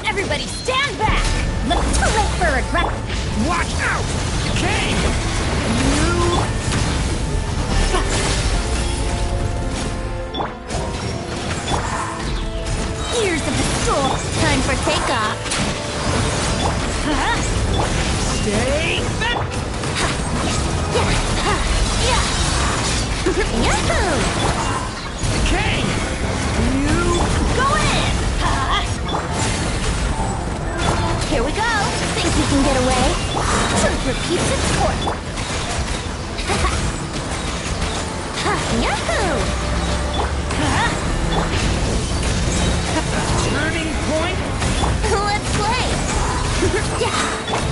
Everybody stand back! Look too late for regret! Watch out! Kane! Ears of the storm! Time for takeoff! Stay back! Yahoo! Kane! Go in! Here we go! Think you can get away? Truth repeats its course! Yahoo! Turning point? Let's play!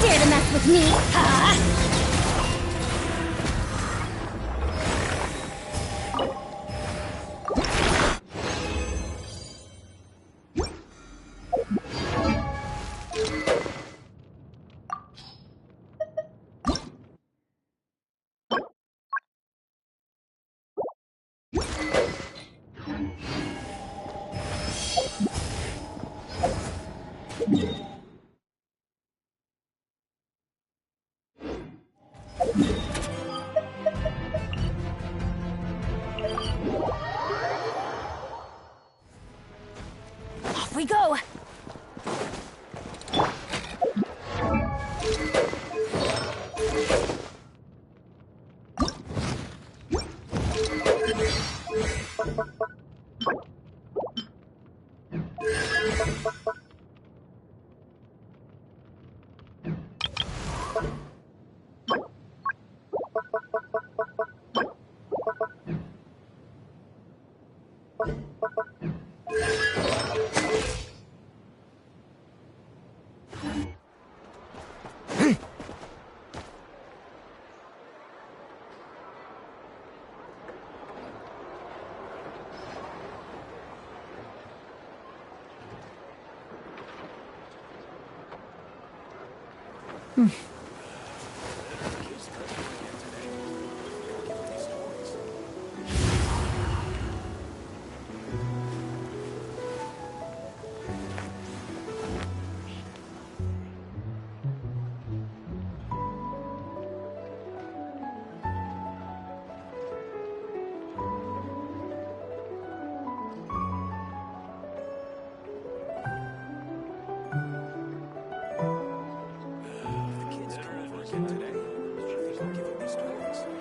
Dare to mess with me? Off we go!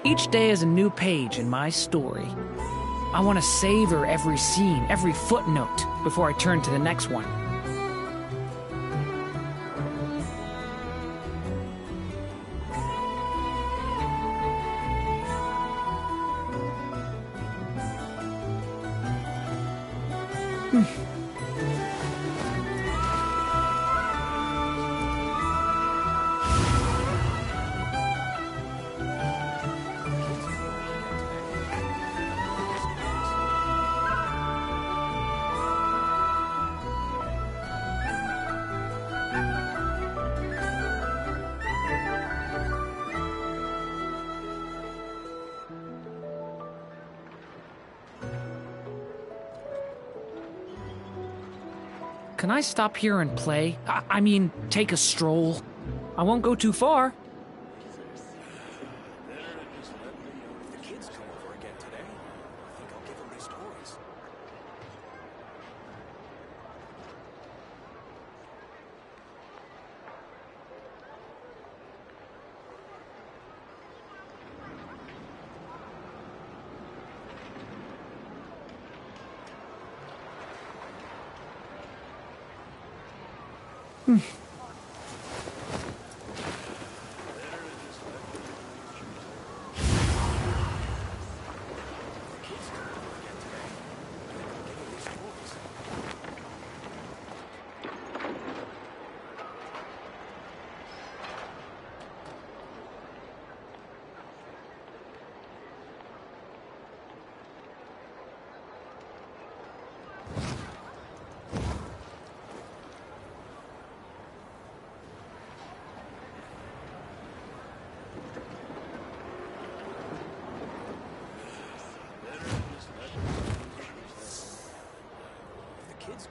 Each day is a new page in my story. I want to savor every scene, every footnote, before I turn to the next one. Can I stop here and play? I mean, take a stroll. I won't go too far.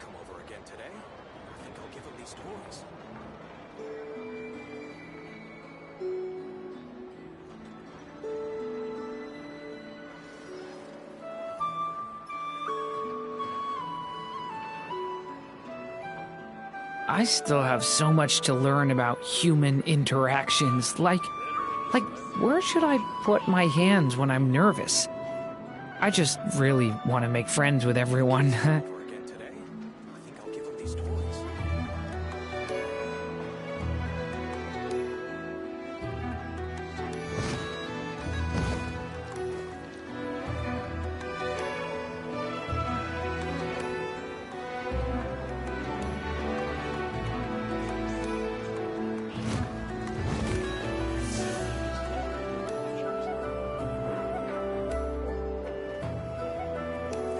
come over again today. I think I'll give them these toys. I still have so much to learn about human interactions, like, where should I put my hands when I'm nervous? I just really want to make friends with everyone. Over again today. I think I'll give them these toys.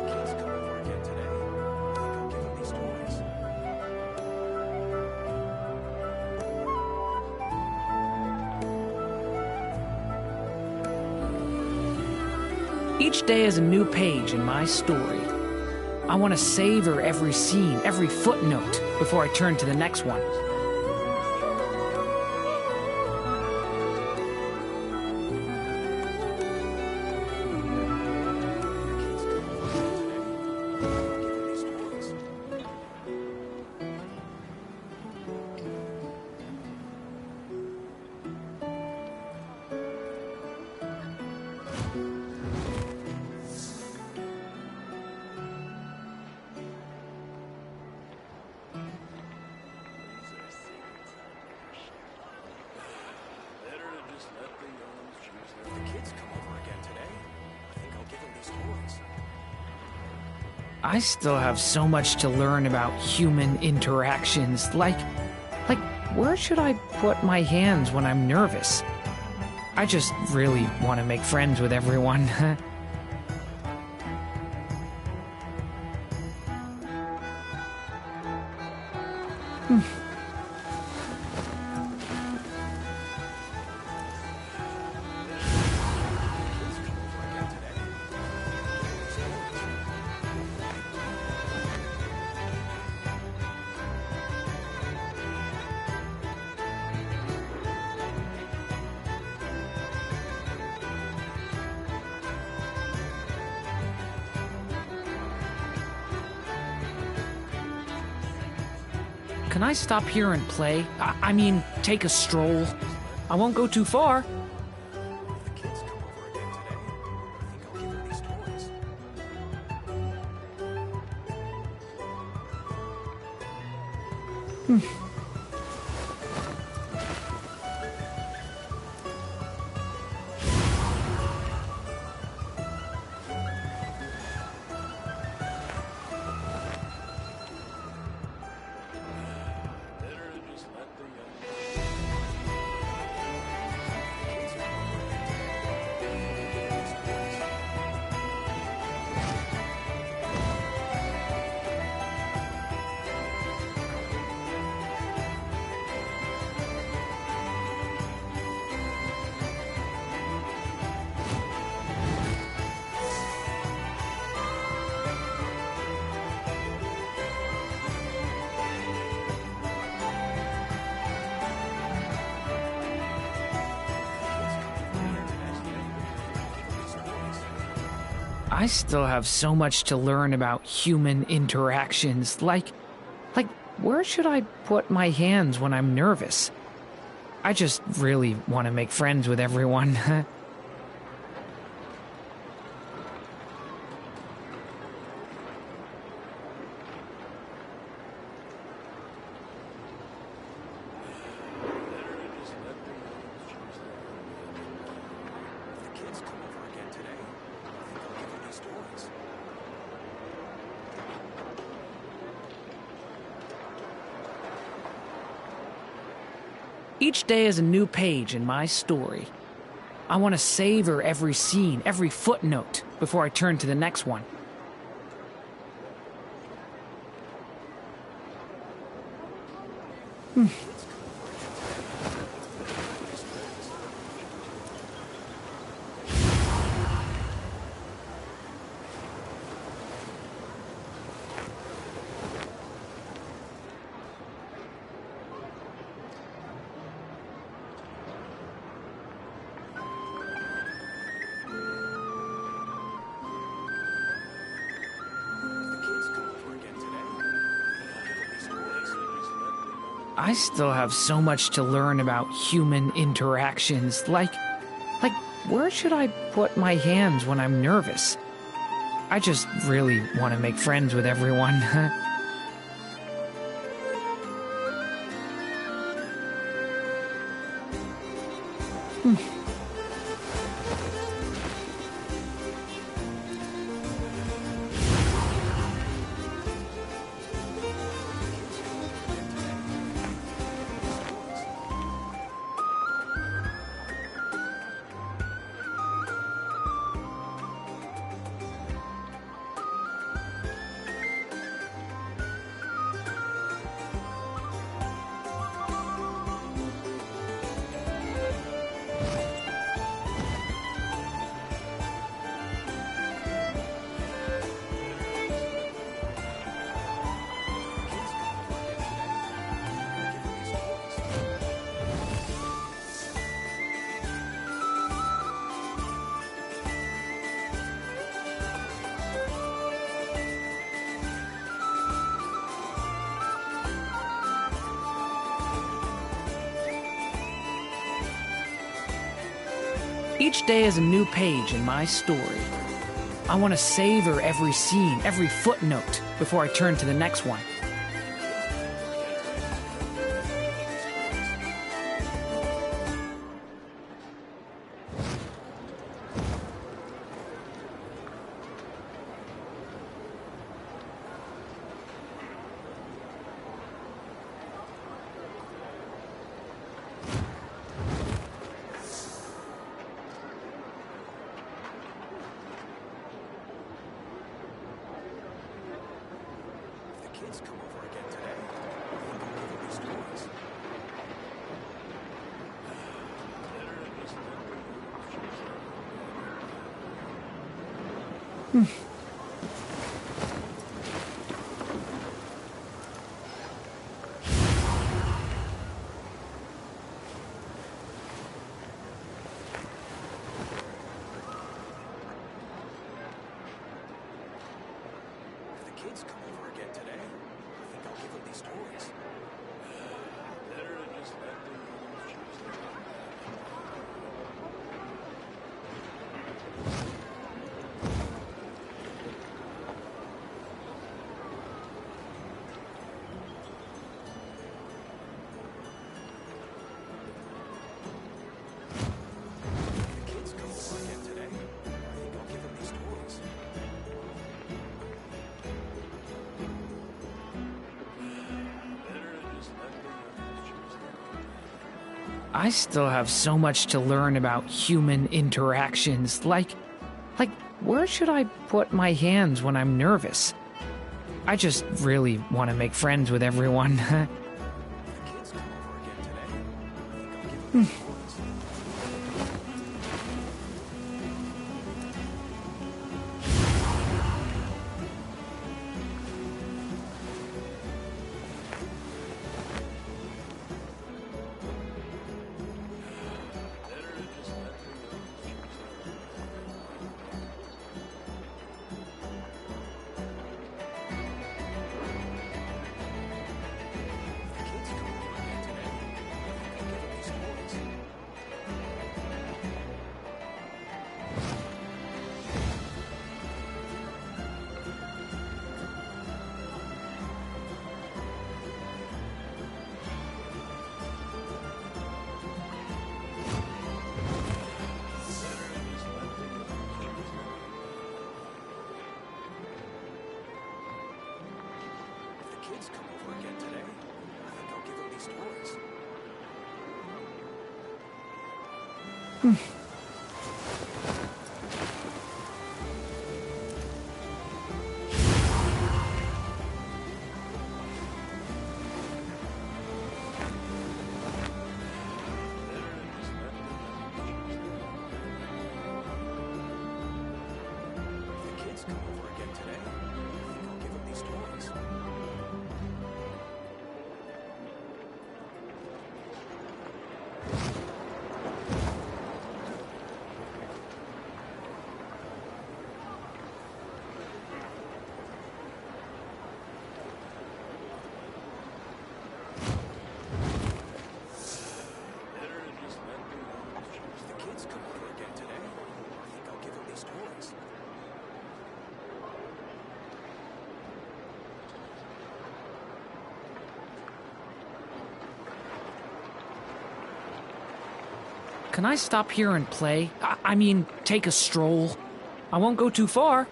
The kids come over again today. I think I'll give them these toys. Each day is a new page in my story. I want to savor every scene, every footnote, before I turn to the next one. The kids come over again today. I think I'll give them these toys. I still have so much to learn about human interactions, like, where should I put my hands when I'm nervous? I just really want to make friends with everyone. Can I stop here and play? I mean, take a stroll. I won't go too far. The kids come over again today. I think I'll give them these toys. I still have so much to learn about human interactions, like, where should I put my hands when I'm nervous? I just really want to make friends with everyone. The kids come over again today. I think I'll give them these toys. Each day is a new page in my story. I want to savor every scene, every footnote, before I turn to the next one. I still have so much to learn about human interactions. Like, where should I put my hands when I'm nervous? I just really want to make friends with everyone. Each day is a new page in my story. I want to savor every scene, every footnote, before I turn to the next one. Kids come over again today. I think I'll give them these toys. If the kids come over again today, I think I'll give them these toys. If the kids come over again today, I think I'll give them these toys. I still have so much to learn about human interactions. Like, where should I put my hands when I'm nervous? I just really want to make friends with everyone. If the kids come over again today, I think I'll give them these toys. If the kids come over again today, I think I'll give them these toys. If the kids come over again today, I think I'll give them these toys. If the kids come over again today, I think I'll give them these toys. Can I stop here and play? I mean, take a stroll. I won't go too far.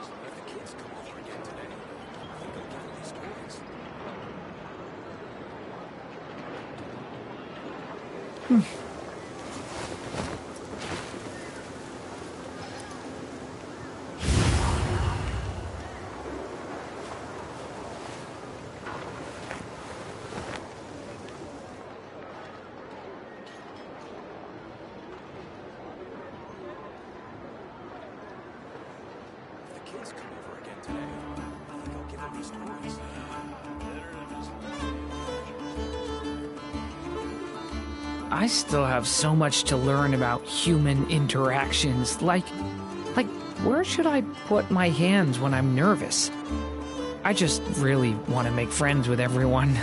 If the kids come over again today, I think I'll give them these toys. If the kids come over again today, I think I'll give them these toys. I still have so much to learn about human interactions. Like, where should I put my hands when I'm nervous? I just really want to make friends with everyone.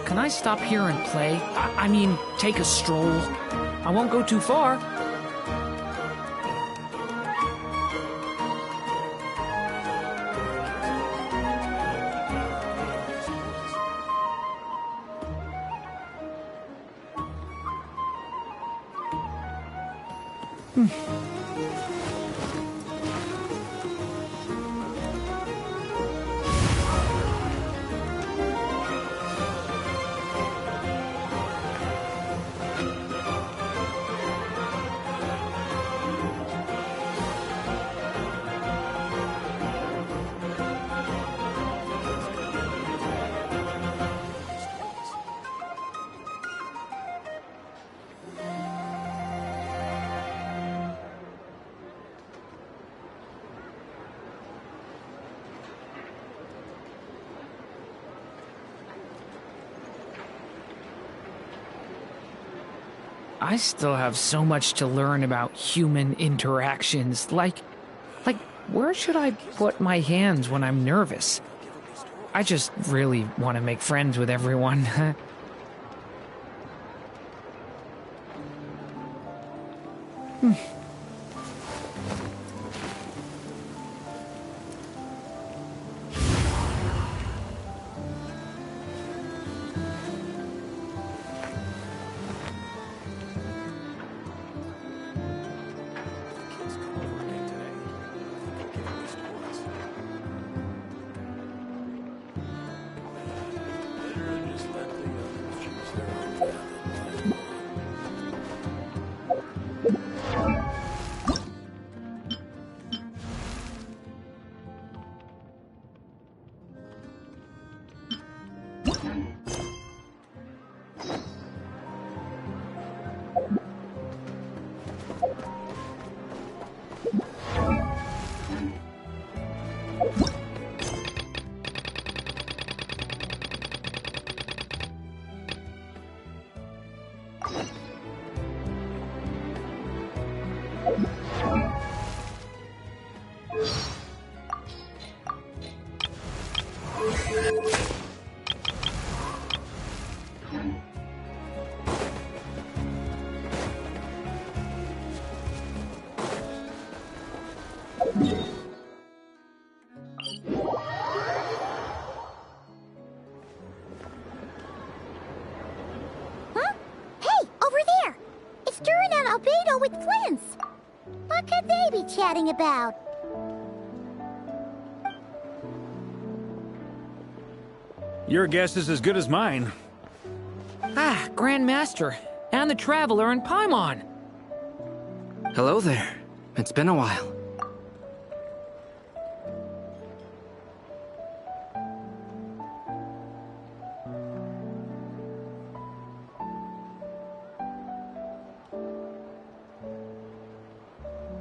Can I stop here and play? I mean, take a stroll. I won't go too far. I still have so much to learn about human interactions. Like, where should I put my hands when I'm nervous? I just really want to make friends with everyone. Kids come over again today, I think I'll give them these toys. Just let the others choose their own path. Huh? Hey, over there! It's Duran and Albedo with Flint's. What could they be chatting about? Your guess is as good as mine. Ah, Grand Master, and the Traveler and Paimon. Hello there. It's been a while.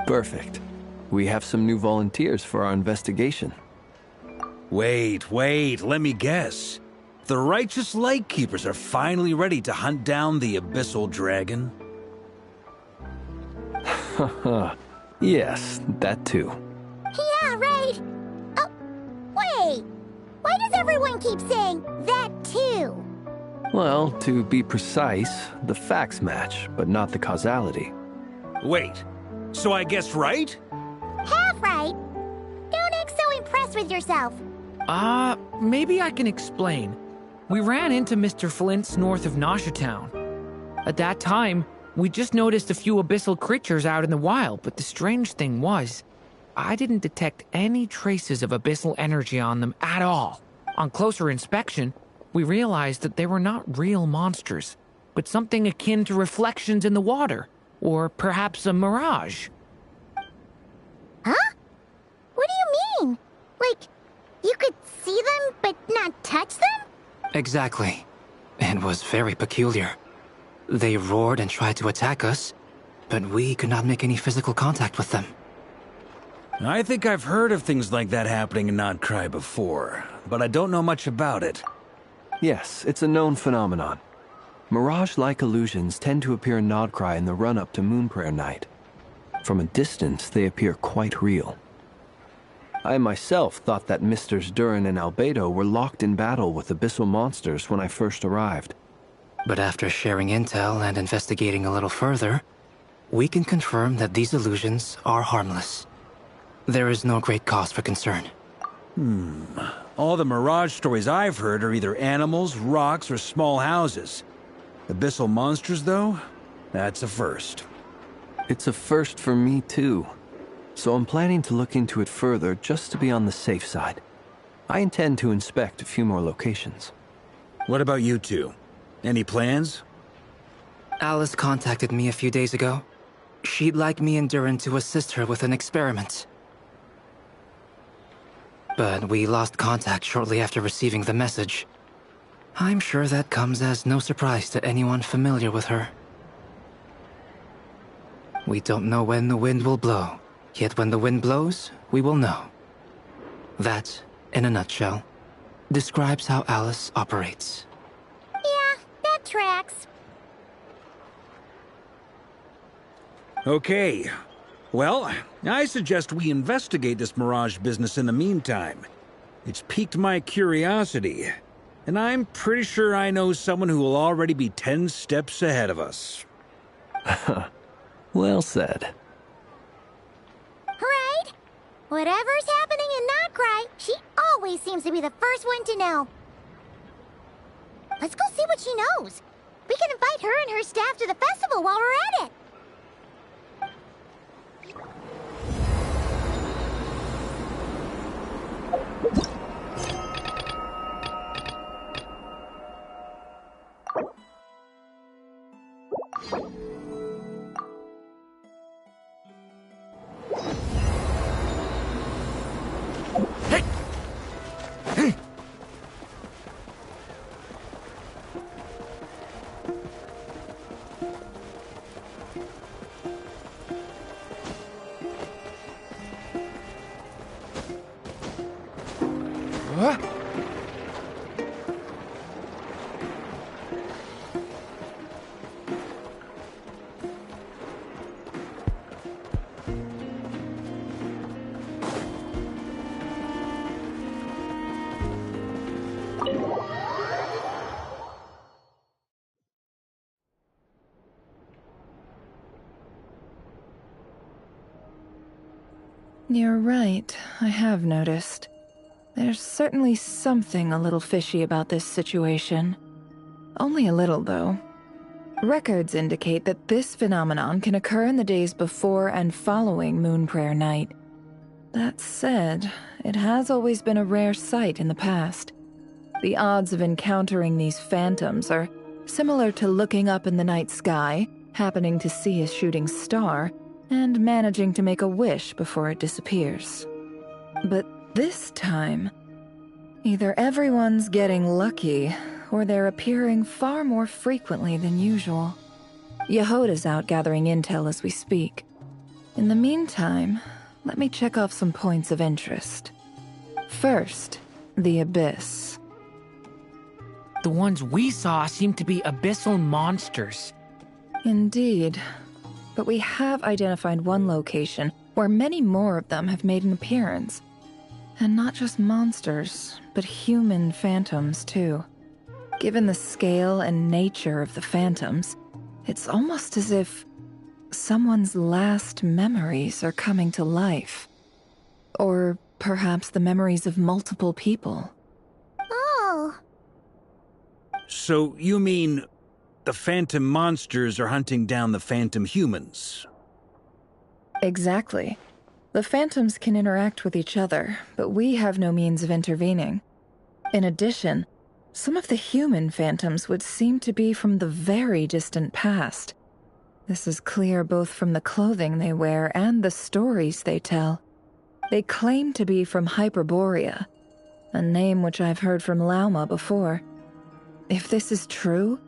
Perfect. We have some new volunteers for our investigation. Wait, let me guess. The righteous Lightkeepers are finally ready to hunt down the Abyssal Dragon? Yes, that too. Yeah, right. Oh, wait. Why does everyone keep saying that too? Well, to be precise, the facts match, but not the causality. Wait, so I guessed right? Half right. Don't act so impressed with yourself. Maybe I can explain. We ran into Mr. Flint's north of Nasha Town. At that time, we just noticed a few abyssal creatures out in the wild, but the strange thing was, I didn't detect any traces of abyssal energy on them at all. On closer inspection, we realized that they were not real monsters, but something akin to reflections in the water, or perhaps a mirage. Huh? What do you mean? Like, you could see them but not touch them? Exactly. It was very peculiar. They roared and tried to attack us, but we could not make any physical contact with them. I think I've heard of things like that happening in Nodcry before, but I don't know much about it. Yes, it's a known phenomenon. Mirage-like illusions tend to appear in Nodcry in the run-up to Moonprayer Night. From a distance, they appear quite real. I myself thought that Misters Durin and Albedo were locked in battle with abyssal monsters when I first arrived. But after sharing intel and investigating a little further, we can confirm that these illusions are harmless. There is no great cause for concern. All the Mirage stories I've heard are either animals, rocks, or small houses. Abyssal monsters, though? That's a first. It's a first for me, too. So I'm planning to look into it further just to be on the safe side. I intend to inspect a few more locations. What about you two? Any plans? Alice contacted me a few days ago. She'd like me and Durin to assist her with an experiment. But we lost contact shortly after receiving the message. I'm sure that comes as no surprise to anyone familiar with her. We don't know when the wind will blow, yet when the wind blows, we will know. That, in a nutshell, describes how Alice operates. Yeah, that tracks. Okay. Well, I suggest we investigate this Mirage business in the meantime. It's piqued my curiosity, and I'm pretty sure I know someone who will already be 10 steps ahead of us. Well said. Right? Whatever's happening in Nodcry, she always seems to be the first one to know. Let's go see what she knows. We can invite her and her staff to the festival while we're at it. You're right, I have noticed. There's certainly something a little fishy about this situation. Only a little, though. Records indicate that this phenomenon can occur in the days before and following Moonprayer Night. That said, it has always been a rare sight in the past. The odds of encountering these phantoms are similar to looking up in the night sky, happening to see a shooting star, and managing to make a wish before it disappears. But this time, either everyone's getting lucky, or they're appearing far more frequently than usual. Yehoda's out gathering intel as we speak. In the meantime, let me check off some points of interest. First, the Abyss. The ones we saw seem to be abyssal monsters. Indeed. But we have identified one location where many more of them have made an appearance. And not just monsters, but human phantoms, too. Given the scale and nature of the phantoms, it's almost as if someone's last memories are coming to life. Or perhaps the memories of multiple people. Oh. So you mean the phantom monsters are hunting down the phantom humans? Exactly. The phantoms can interact with each other, but we have no means of intervening. In addition, some of the human phantoms would seem to be from the very distant past. This is clear both from the clothing they wear and the stories they tell. They claim to be from Hyperborea, a name which I've heard from Lauma before. If this is true,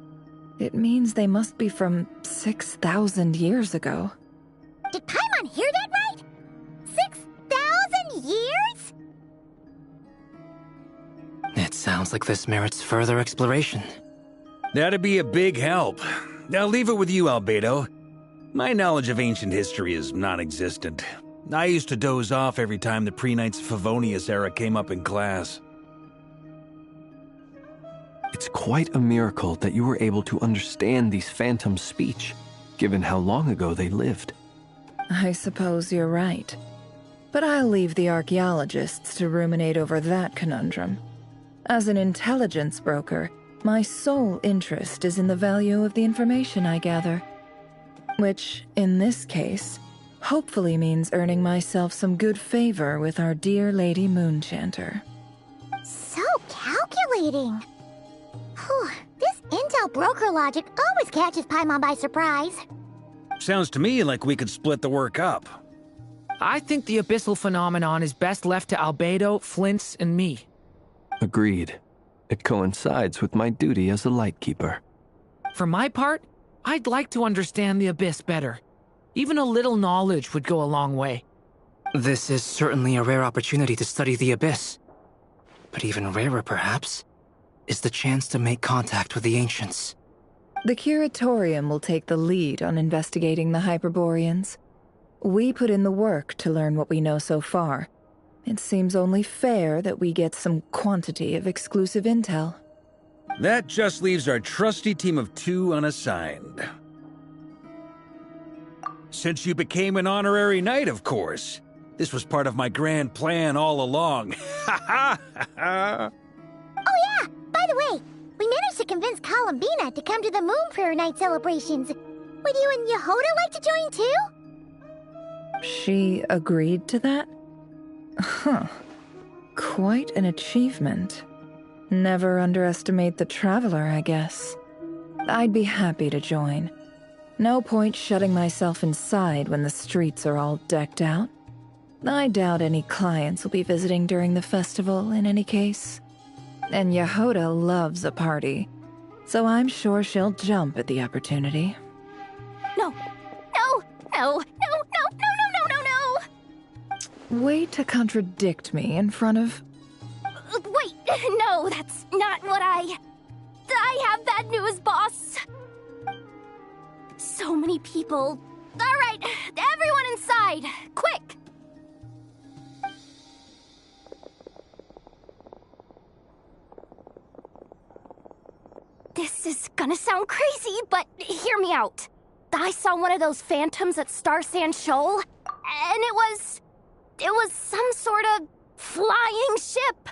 it means they must be from 6,000 years ago. Did Paimon hear that right? 6,000 years? It sounds like this merits further exploration. That'd be a big help. I'll leave it with you, Albedo. My knowledge of ancient history is non-existent. I used to doze off every time the pre-Knights of Favonius era came up in class. It's quite a miracle that you were able to understand these phantoms' speech, given how long ago they lived. I suppose you're right. But I'll leave the archaeologists to ruminate over that conundrum. As an intelligence broker, my sole interest is in the value of the information I gather. Which, in this case, hopefully means earning myself some good favor with our dear Lady Moonchanter. So calculating. Whew, this intel broker logic always catches Paimon by surprise. Sounds to me like we could split the work up. I think the abyssal phenomenon is best left to Albedo, Flint's, and me. Agreed. It coincides with my duty as a lightkeeper. For my part, I'd like to understand the Abyss better. Even a little knowledge would go a long way. This is certainly a rare opportunity to study the Abyss. But even rarer, perhaps, is the chance to make contact with the Ancients. The Curatorium will take the lead on investigating the Hyperboreans. We put in the work to learn what we know so far. It seems only fair that we get some quantity of exclusive intel. That just leaves our trusty team of 2 unassigned. Since you became an honorary knight, of course. This was part of my grand plan all along. Ha ha ha! Oh yeah, by the way, we managed to convince Columbina to come to the Moon Prayer Night celebrations. Would you and Yehoda like to join too? She agreed to that? Huh. Quite an achievement. Never underestimate the traveler, I guess. I'd be happy to join. No point shutting myself inside when the streets are all decked out. I doubt any clients will be visiting during the festival in any case. And Yehoda loves a party, so I'm sure she'll jump at the opportunity. No, no, no, no, no, no, no, no, no, no! Way to contradict me in front of... Wait, no, that's not what I have bad news, boss. So many people. All right, everyone inside, quick! This is gonna sound crazy, but hear me out. I saw one of those phantoms at Star Sand Shoal, and it was some sort of flying ship.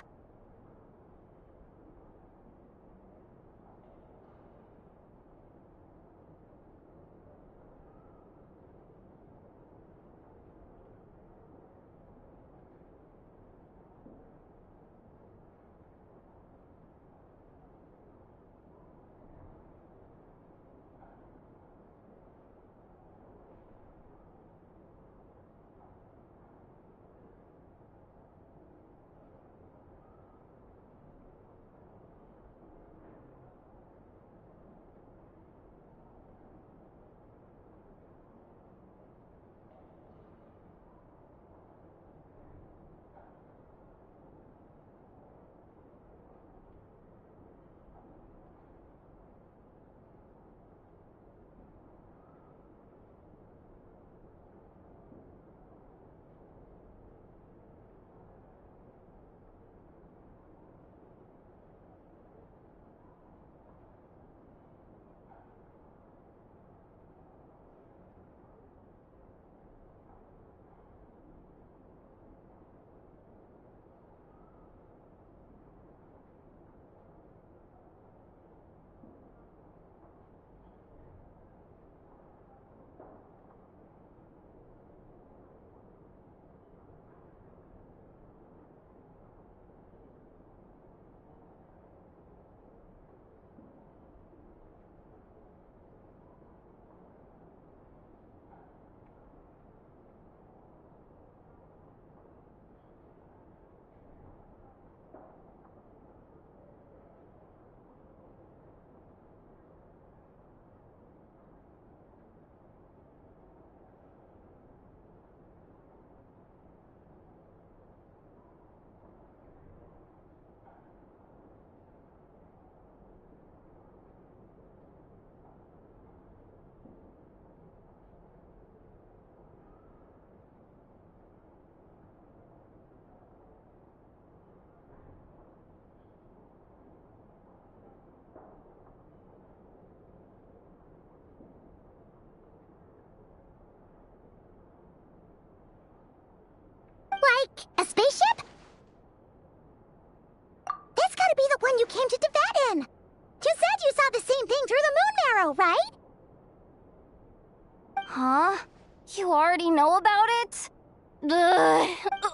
You already know about it?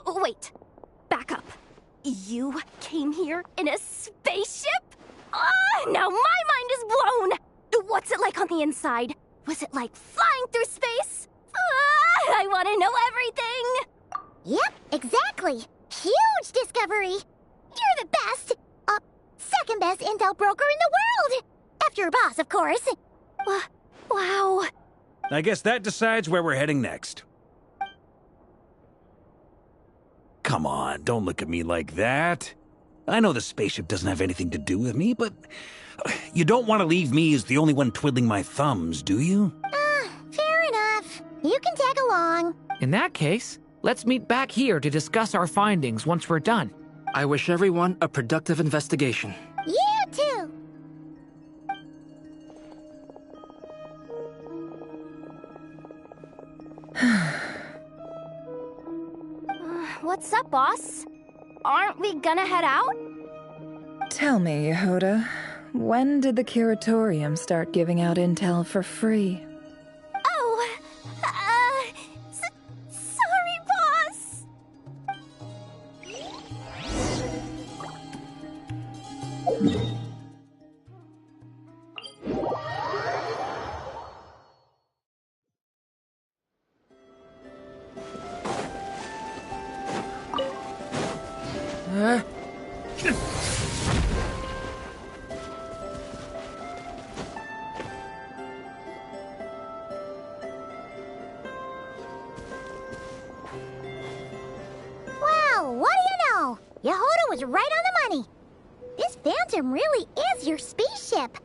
Wait. Back up. You came here in a spaceship? Now my mind is blown! What's it like on the inside? Was it like flying through space? I want to know everything! Yep, exactly. Huge discovery. You're the best, second best intel broker in the world. After your boss, of course. Wow. I guess that decides where we're heading next. Come on, don't look at me like that. I know the spaceship doesn't have anything to do with me, but you don't want to leave me as the only one twiddling my thumbs, do you? Fair enough. You can tag along. In that case, let's meet back here to discuss our findings once we're done. I wish everyone a productive investigation. You too. What's up, boss? Aren't we gonna head out? Tell me, Yehoda, when did the Curatorium start giving out intel for free? Oh, sorry, boss. Well, what do you know? Yehoda was right on the money. This Phantom really is your spaceship.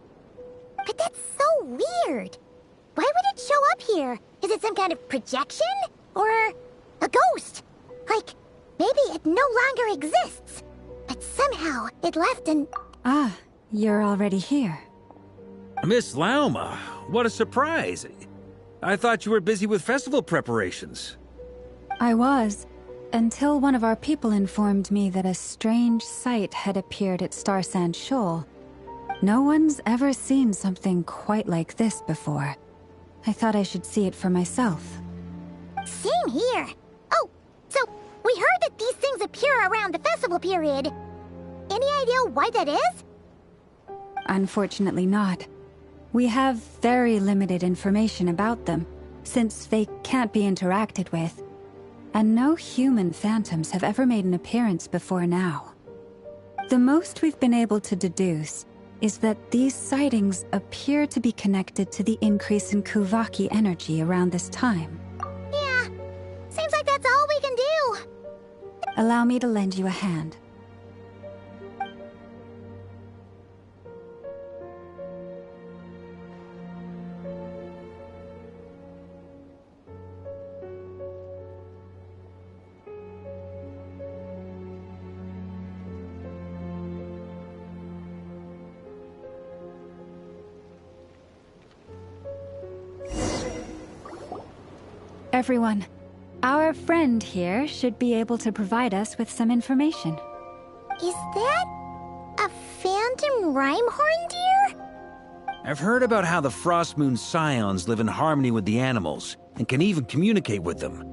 But that's so weird. Why would it show up here? Is it some kind of projection? Or a ghost? Like, maybe it no longer exists. But somehow it left an... Ah, you're already here. Miss Lauma, what a surprise. I thought you were busy with festival preparations. I was, until one of our people informed me that a strange sight had appeared at Starsand Shoal. No one's ever seen something quite like this before. I thought I should see it for myself. Same here. Oh, so we heard that these things appear around the festival period. Any idea why that is? Unfortunately not. We have very limited information about them, since they can't be interacted with. And no human phantoms have ever made an appearance before now. The most we've been able to deduce is that these sightings appear to be connected to the increase in Kuvaki energy around this time. Yeah, seems like that's all we can do. Allow me to lend you a hand. Everyone, our friend here should be able to provide us with some information. Is that a phantom Rhymehorn deer? I've heard about how the Frostmoon Scions live in harmony with the animals and can even communicate with them.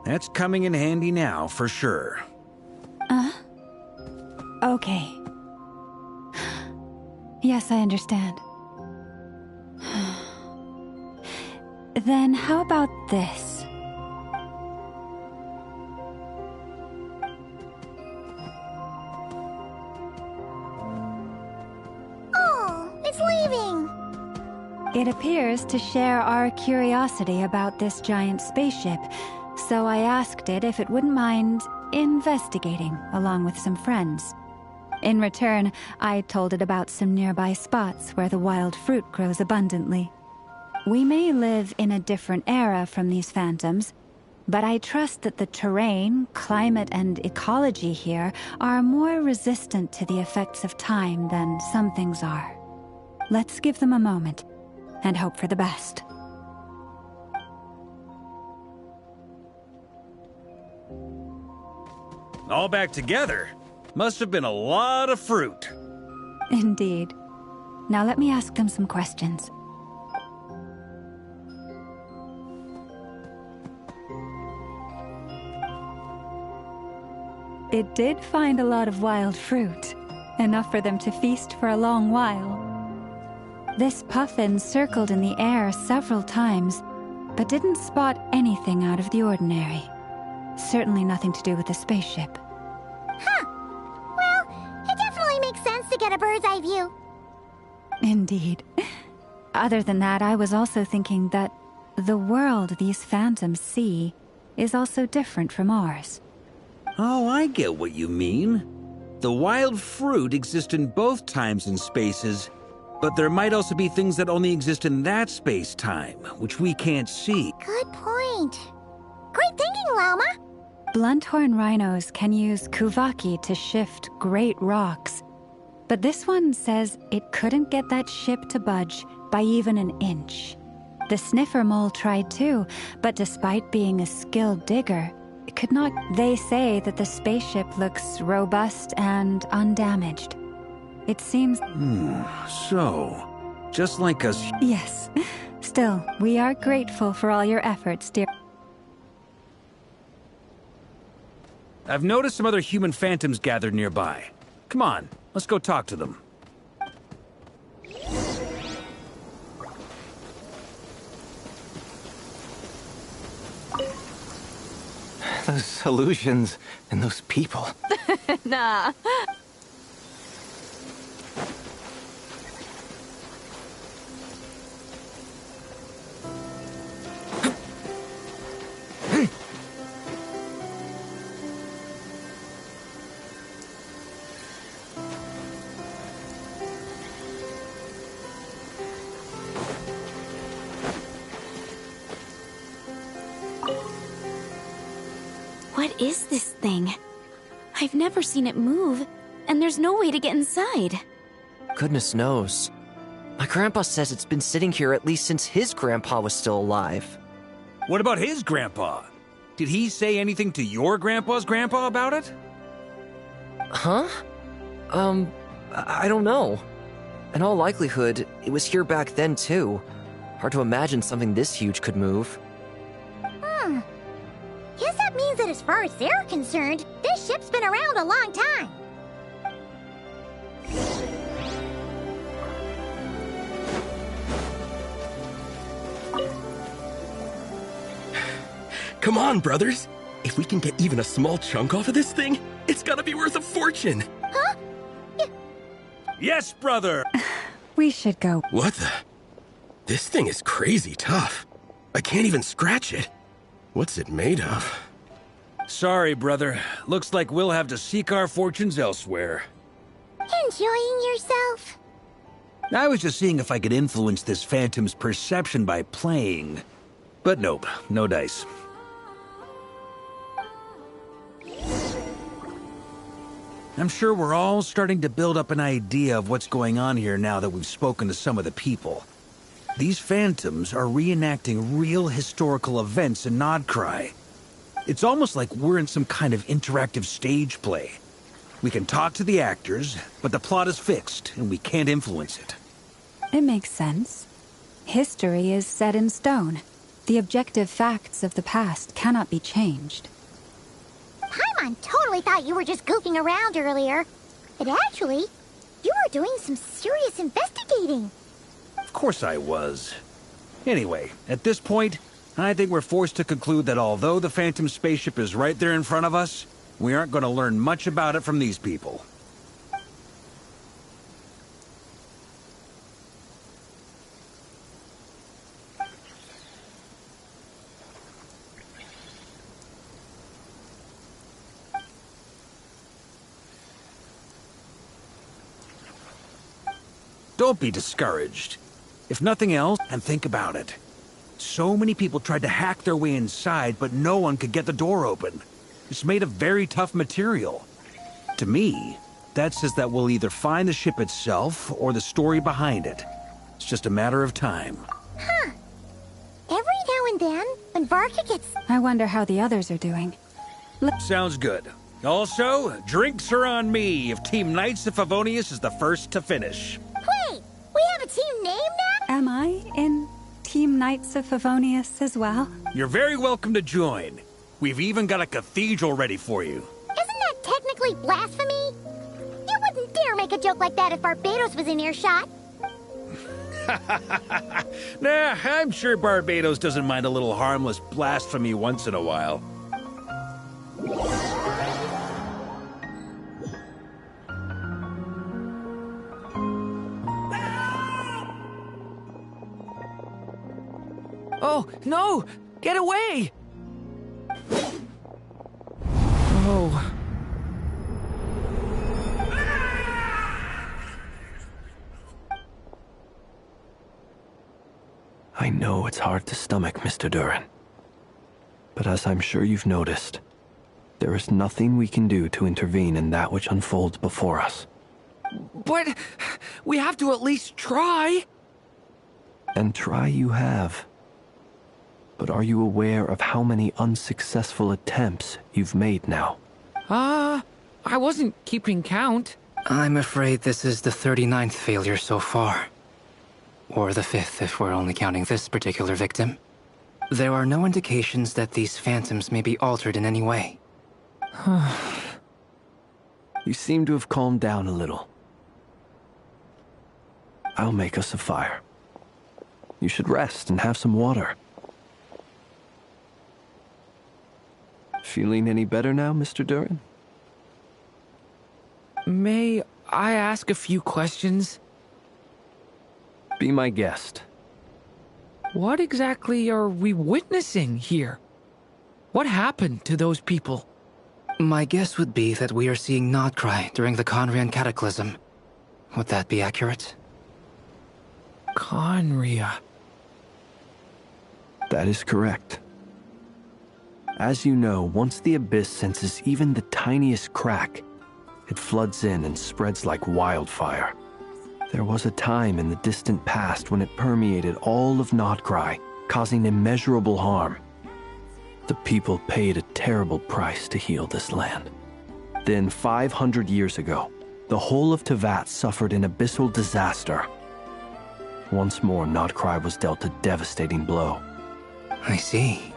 That's coming in handy now, for sure. Okay. Yes, I understand. Then how about this? Oh, it's leaving. It appears to share our curiosity about this giant spaceship, so I asked it if it wouldn't mind investigating along with some friends. In return, I told it about some nearby spots where the wild fruit grows abundantly. We may live in a different era from these phantoms, but I trust that the terrain, climate, and ecology here are more resistant to the effects of time than some things are. Let's give them a moment and hope for the best. All back together? Must have been a lot of fruit. Indeed. Now let me ask them some questions. it did find a lot of wild fruit, enough for them to feast for a long while. This puffin circled in the air several times, but didn't spot anything out of the ordinary. Certainly nothing to do with the spaceship. Huh. Well, it definitely makes sense to get a bird's eye view. Indeed. Other than that, I was also thinking that the world these phantoms see is also different from ours. Oh, I get what you mean. The wild fruit exists in both times and spaces, but there might also be things that only exist in that space-time, which we can't see. Good point. Great thinking, Lauma. Blunthorn rhinos can use kuvaki to shift great rocks, but this one says it couldn't get that ship to budge by even an inch. The sniffer mole tried too, but despite being a skilled digger, it could not. They say that the spaceship looks robust and undamaged. It seems... So, just like us... Yes. Still, we are grateful for all your efforts, dear. I've noticed some other human phantoms gathered nearby. Come on, let's go talk to them. Those illusions and those people. Nah. What is this thing? I've never seen it move, and there's no way to get inside. Goodness knows. My grandpa says it's been sitting here at least since his grandpa was still alive. What about his grandpa? Did he say anything to your grandpa's grandpa about it? Huh? I don't know. In all likelihood, it was here back then too. Hard to imagine something this huge could move. Guess that means that as far as they're concerned, this ship's been around a long time. Come on, brothers. If we can get even a small chunk off of this thing, it's gotta be worth a fortune. Huh? Yes, brother! We should go. What the? This thing is crazy tough. I can't even scratch it. What's it made of? Sorry, brother. Looks like we'll have to seek our fortunes elsewhere. Enjoying yourself? I was just seeing if I could influence this phantom's perception by playing. But nope, no dice. I'm sure we're all starting to build up an idea of what's going on here now that we've spoken to some of the people. These phantoms are reenacting real historical events in Nodcry. It's almost like we're in some kind of interactive stage play. We can talk to the actors, but the plot is fixed, and we can't influence it. It makes sense. History is set in stone. The objective facts of the past cannot be changed. Paimon totally thought you were just goofing around earlier. But actually, you were doing some serious investigating. Of course I was. Anyway, at this point, I think we're forced to conclude that although the Phantom spaceship is right there in front of us, we aren't going to learn much about it from these people. Don't be discouraged. If nothing else, and think about it. So many people tried to hack their way inside, but no one could get the door open. It's made of very tough material. To me, that says that we'll either find the ship itself or the story behind it. It's just a matter of time. Huh. Every now and then, when Varka gets... I wonder how the others are doing. Sounds good. Also, drinks are on me if Team Knights of Favonius is the first to finish. Wait, we have a team name now? Am I in Team Knights of Favonius as well? You're very welcome to join. We've even got a cathedral ready for you. Isn't that technically absolute blasphemy? You wouldn't dare make a joke like that if Barbados was in earshot. Nah, I'm sure Barbados doesn't mind a little harmless blasphemy once in a while. Oh, no! Get away! Oh. I know it's hard to stomach, Mr. Duran. But as I'm sure you've noticed, there is nothing we can do to intervene in that which unfolds before us. But we have to at least try. And try you have. But are you aware of how many unsuccessful attempts you've made now? I wasn't keeping count. I'm afraid this is the 39th failure so far. Or the 5th if we're only counting this particular victim. There are no indications that these phantoms may be altered in any way. You seem to have calmed down a little. I'll make us a fire. You should rest and have some water. Feeling any better now, Mr. Duran? May I ask a few questions? Be my guest. What exactly are we witnessing here? What happened to those people? My guess would be that we are seeing Nodcry during the Conrian Cataclysm. Would that be accurate? Conria. That is correct. As you know, once the Abyss senses even the tiniest crack, it floods in and spreads like wildfire. There was a time in the distant past when it permeated all of Nodcry, causing immeasurable harm. The people paid a terrible price to heal this land. Then, 500 years ago, the whole of Teyvat suffered an abyssal disaster. Once more, Nodcry was dealt a devastating blow. I see.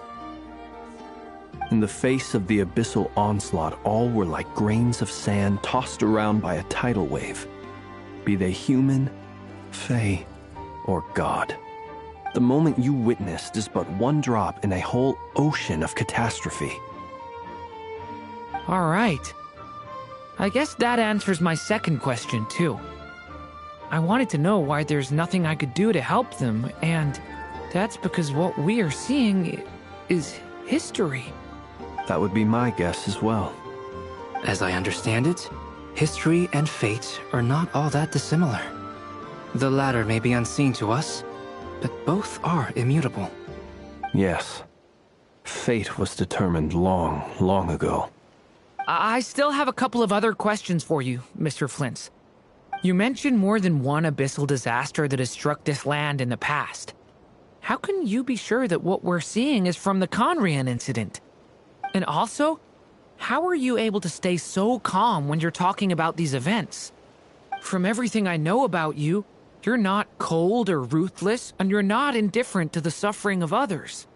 In the face of the abyssal onslaught, all were like grains of sand tossed around by a tidal wave. Be they human, fae, or god. The moment you witnessed is but one drop in a whole ocean of catastrophe. All right. I guess that answers my second question, too. I wanted to know why there's nothing I could do to help them, and that's because what we are seeing is history. That would be my guess as well. As I understand it, history and fate are not all that dissimilar. The latter may be unseen to us, but both are immutable. Yes. Fate was determined long, long ago. I still have a couple of other questions for you, Mr. Flintz. You mentioned more than one abyssal disaster that has struck this land in the past. How can you be sure that what we're seeing is from the Conrian incident? And also, how are you able to stay so calm when you're talking about these events? From everything I know about you, you're not cold or ruthless, and you're not indifferent to the suffering of others.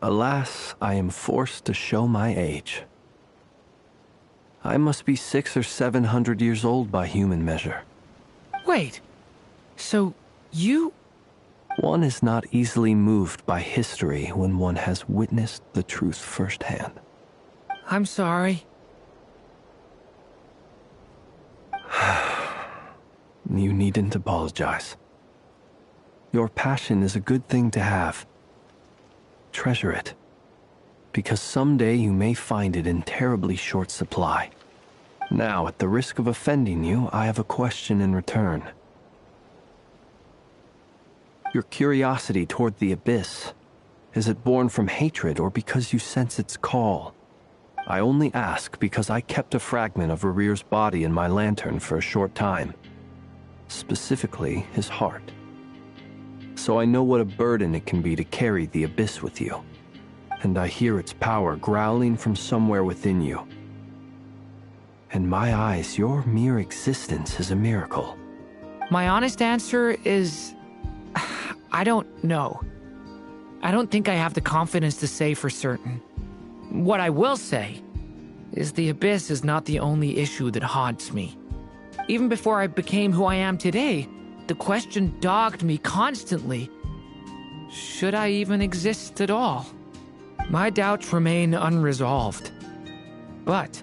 Alas, I am forced to show my age. I must be 600 or 700 years old by human measure. Wait, so you... One is not easily moved by history when one has witnessed the truth firsthand. I'm sorry. You needn't apologize. Your passion is a good thing to have. Treasure it, because someday you may find it in terribly short supply. Now, at the risk of offending you, I have a question in return. Your curiosity toward the Abyss, is it born from hatred or because you sense its call? I only ask because I kept a fragment of Rerir's body in my lantern for a short time. Specifically, his heart. So I know what a burden it can be to carry the Abyss with you. And I hear its power growling from somewhere within you. In my eyes, your mere existence is a miracle. My honest answer is... I don't know. I don't think I have the confidence to say for certain. What I will say is the Abyss is not the only issue that haunts me. Even before I became who I am today, the question dogged me constantly. Should I even exist at all? My doubts remain unresolved. But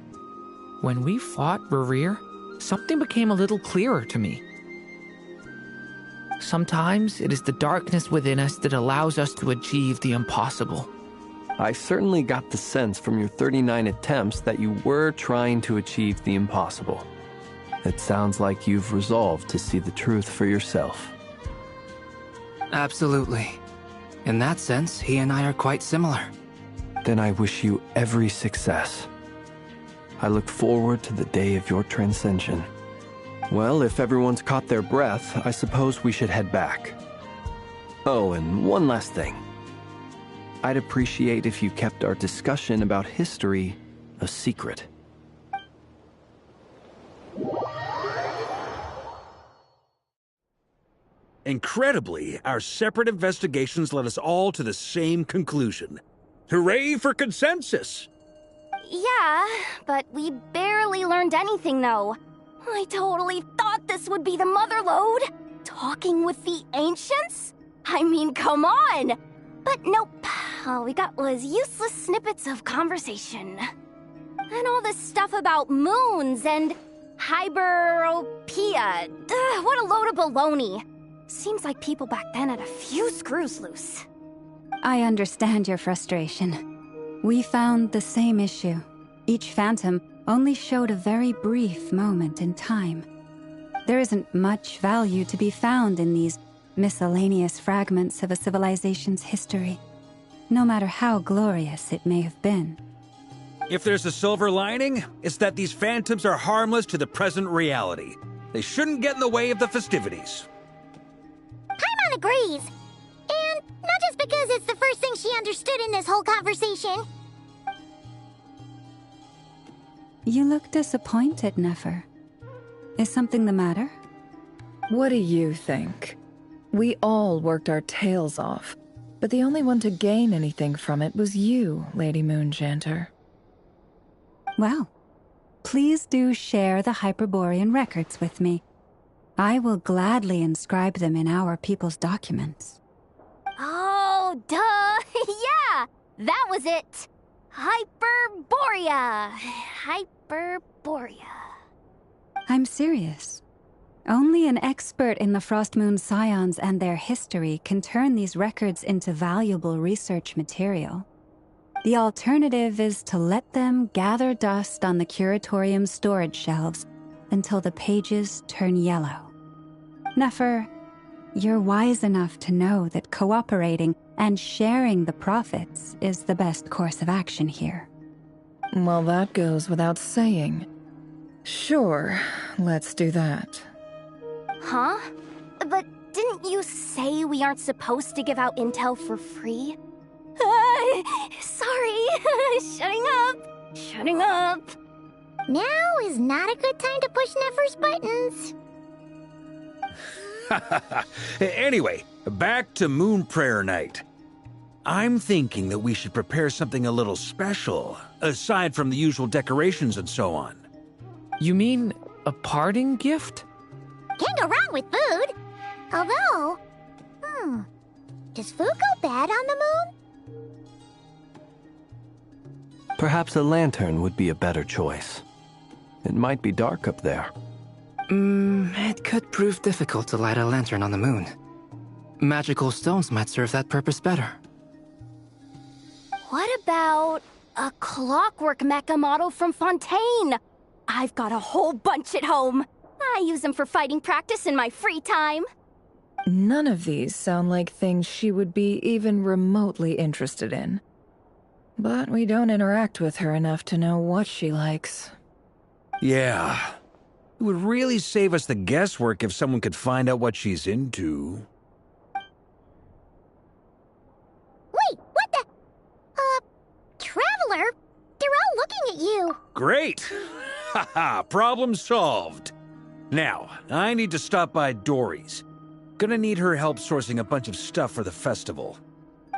when we fought Rerir, something became a little clearer to me. Sometimes it is the darkness within us that allows us to achieve the impossible. I certainly got the sense from your 39 attempts that you were trying to achieve the impossible. It sounds like you've resolved to see the truth for yourself. Absolutely. In that sense, he and I are quite similar. Then I wish you every success. I look forward to the day of your transcension. Well, if everyone's caught their breath, I suppose we should head back. Oh, and one last thing. I'd appreciate if you kept our discussion about history a secret. Incredibly, our separate investigations led us all to the same conclusion. Hooray for consensus! Yeah, but we barely learned anything, though. I totally thought this would be the mother lode. Talking with the ancients? I mean, come on! But nope. All we got was useless snippets of conversation. And all this stuff about moons and hyperopia. What a load of baloney. Seems like people back then had a few screws loose. I understand your frustration. We found the same issue. Each phantom only showed a very brief moment in time. There isn't much value to be found in these miscellaneous fragments of a civilization's history, no matter how glorious it may have been. If there's a silver lining, it's that these phantoms are harmless to the present reality. They shouldn't get in the way of the festivities. Paimon agrees. And not just because it's the first thing she understood in this whole conversation. You look disappointed, Nefer. Is something the matter? What do you think? We all worked our tails off, but the only one to gain anything from it was you, Lady Moonjanter. Well, please do share the Hyperborean records with me. I will gladly inscribe them in our people's documents. Oh, duh! Yeah! That was it! Hyperborea! Hyperborea. I'm serious. Only an expert in the Frostmoon Scions and their history can turn these records into valuable research material. The alternative is to let them gather dust on the Curatorium's storage shelves until the pages turn yellow. Nefer, you're wise enough to know that cooperating and sharing the profits is the best course of action here. Well, that goes without saying. Sure, let's do that. Huh? But didn't you say we aren't supposed to give out intel for free? Sorry. Shutting up. Now is not a good time to push Nefer's buttons. Anyway, back to Moon Prayer Night. I'm thinking that we should prepare something a little special, aside from the usual decorations and so on. You mean a parting gift? Can't go wrong with food. Although, does food go bad on the moon? Perhaps a lantern would be a better choice. It might be dark up there. It could prove difficult to light a lantern on the moon. Magical stones might serve that purpose better. What about a clockwork mecha model from Fontaine? I've got a whole bunch at home. I use them for fighting practice in my free time. None of these sound like things she would be even remotely interested in. But we don't interact with her enough to know what she likes. Yeah. It would really save us the guesswork if someone could find out what she's into. Wait, what the? Traveler? They're all looking at you. Great! Haha, problem solved. Now, I need to stop by Dory's. Gonna need her help sourcing a bunch of stuff for the festival.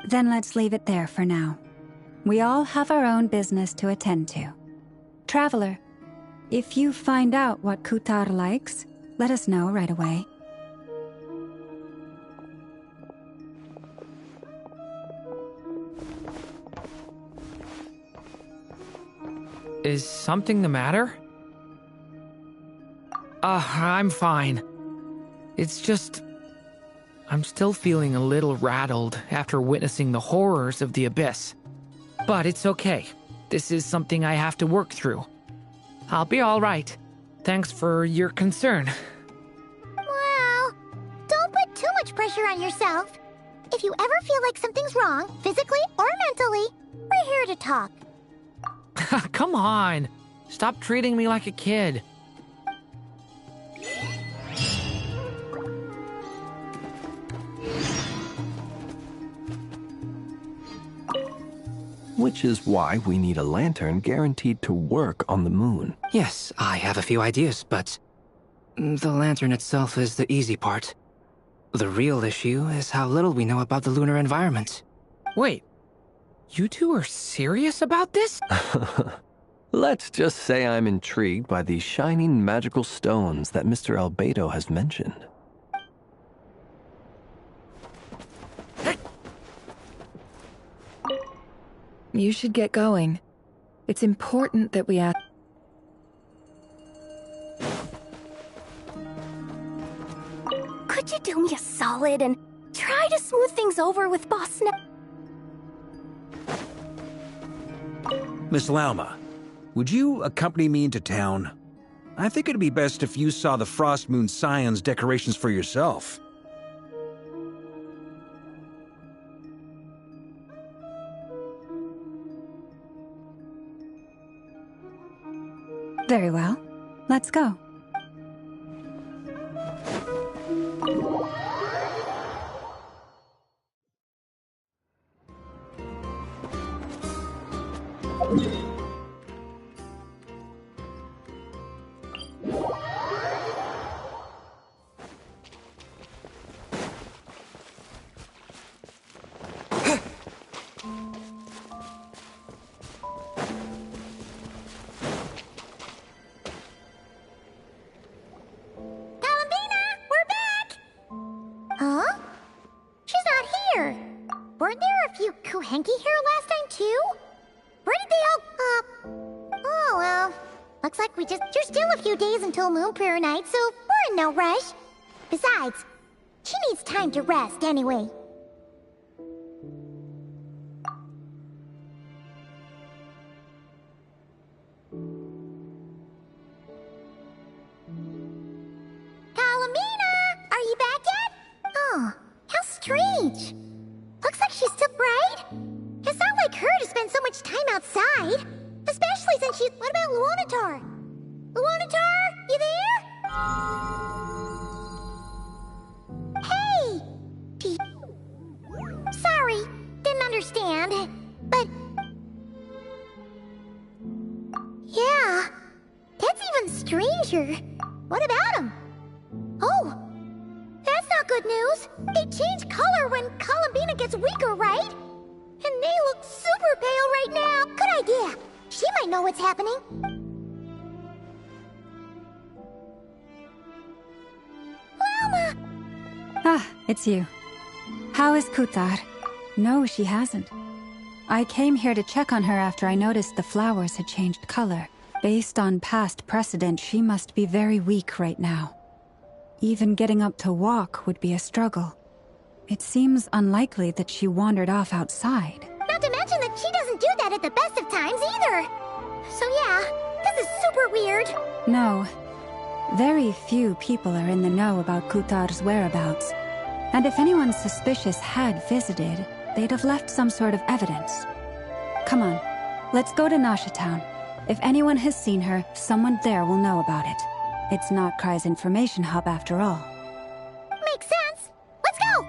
Then let's leave it there for now. We all have our own business to attend to. Traveler, if you find out what Kutar likes, let us know right away. Is something the matter? I'm fine. It's just... I'm still feeling a little rattled after witnessing the horrors of the Abyss. But it's okay. This is something I have to work through. I'll be alright. Thanks for your concern. Well, don't put too much pressure on yourself. If you ever feel like something's wrong, physically or mentally, we're here to talk. Come on. Stop treating me like a kid. Which is why we need a lantern guaranteed to work on the moon. Yes, I have a few ideas, but the lantern itself is the easy part. The real issue is how little we know about the lunar environment. Wait, you two are serious about this? Let's just say I'm intrigued by these shining magical stones that Mr. Albedo has mentioned. You should get going. It's important that we act. Could you do me a solid and try to smooth things over with Boss Miss Lauma, would you accompany me into town? I think it'd be best if you saw the Frost Moon Scions decorations for yourself. Very well. Let's go. Huh? She's not here. Weren't there a few Kuhenki here last time, too? Where did they all, Oh, well. Looks like there's still a few days until Moon Prayer Night, so we're in no rush. Besides, she needs time to rest anyway. Kalamina! Are you back yet? Oh, how strange. Looks like she's still bright. It's not like her to spend so much time outside. Especially since she's... What about Luonatar? Luonatar, you there? Hey! Sorry, didn't understand. But... Yeah, that's even stranger. What about him? Oh, that's not good news. They change color when Columbina gets weaker, right? And they look super pale right now. Good idea. She might know what's happening. Lalma! Ah, it's you. How is Kutar? No, she hasn't. I came here to check on her after I noticed the flowers had changed color. Based on past precedent, she must be very weak right now. Even getting up to walk would be a struggle. It seems unlikely that she wandered off outside. Not to mention that she doesn't do that at the best of times either. So yeah, this is super weird. No. Very few people are in the know about Kutar's whereabouts. And if anyone suspicious had visited, they'd have left some sort of evidence. Come on, let's go to Nasha Town. If anyone has seen her, someone there will know about it. It's Notcry's information hub after all. Makes sense. Let's go!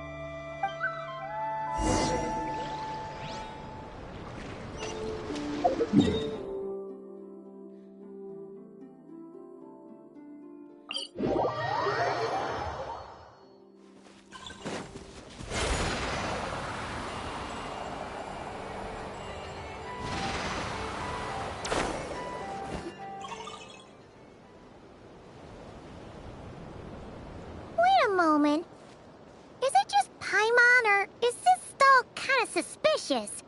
a moment. Is it just Paimon, or is this stall kind of suspicious?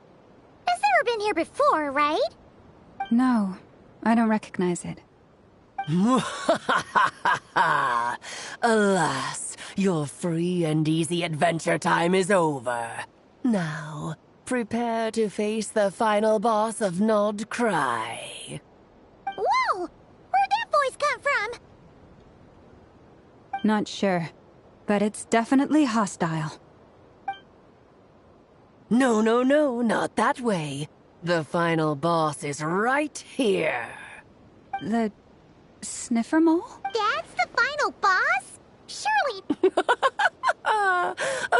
It's never been here before, right? No, I don't recognize it. Alas, your free and easy adventure time is over. Now, prepare to face the final boss of Nod Cry. Whoa! Where'd that voice come from? Not sure, but it's definitely hostile. No, not that way. The final boss is right here. The sniffer mole? That's the final boss? Surely...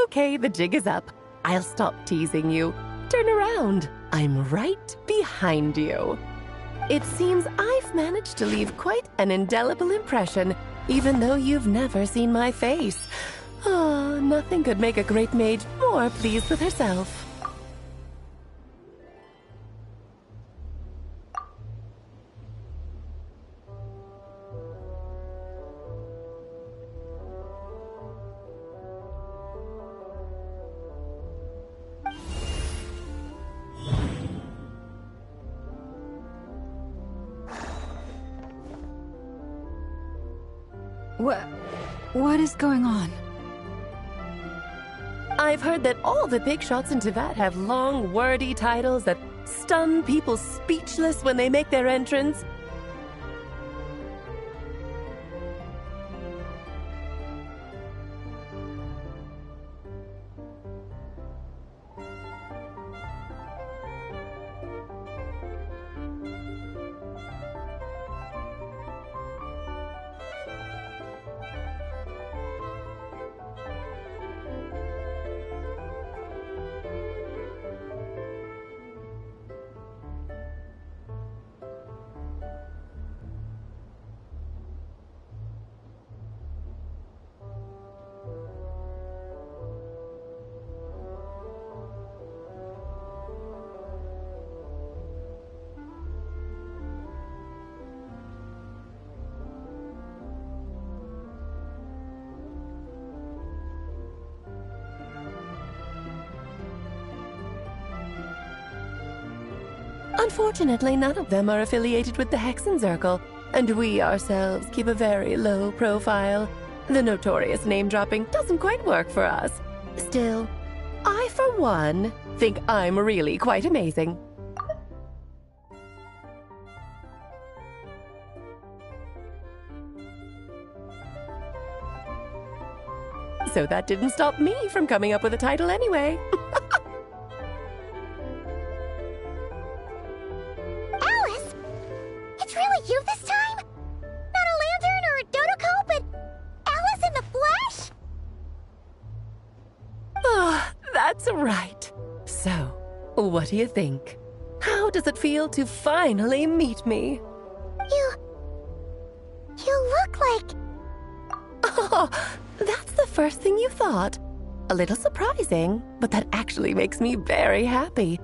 Okay, the jig is up. I'll stop teasing you. Turn around. I'm right behind you. It seems I've managed to leave quite an indelible impression, even though you've never seen my face. Ah, nothing could make a great mage more pleased with herself. What is going on? I've heard that all the big shots in Teyvat have long, wordy titles that stun people speechless when they make their entrance. Unfortunately, none of them are affiliated with the Hexenzirkel, and we ourselves keep a very low profile. The notorious name-dropping doesn't quite work for us. Still, I, for one, think I'm really quite amazing. So that didn't stop me from coming up with a title anyway. Alice! It's really you this time? Not a lantern or a Dodoko, but Alice in the flesh? Ah, that's right. So, what do you think? How does it feel to finally meet me? You look like... Oh, that's the first thing you thought. A little surprising, but that actually makes me very happy.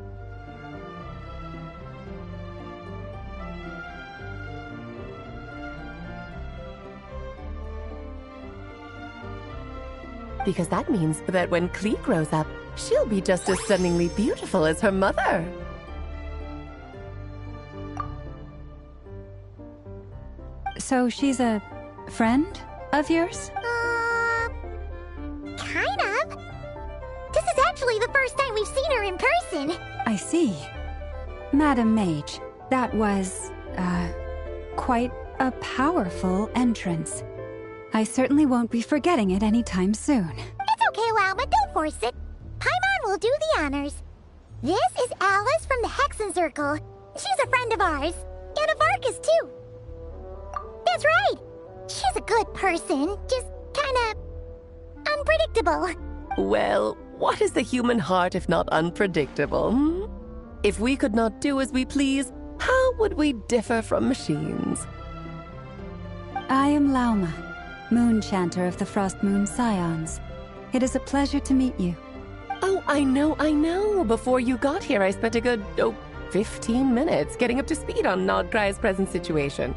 Because that means that when Klee grows up, she'll be just as stunningly beautiful as her mother. So she's a friend of yours? Kind of. This is actually the first time we've seen her in person. I see. Madam Mage, that was, quite a powerful entrance. I certainly won't be forgetting it anytime soon. It's okay, Lauma, don't force it. Paimon will do the honors. This is Alice from the Hexenzirkel. She's a friend of ours. And of Arcus, too. That's right. She's a good person, just kinda... unpredictable. Well, what is the human heart if not unpredictable? Hmm? If we could not do as we please, how would we differ from machines? I am Lauma, Moon Chanter of the Frost Moon Scions. It is a pleasure to meet you. Oh, I know. Before you got here, I spent a good, 15 minutes getting up to speed on Nod Cry's present situation.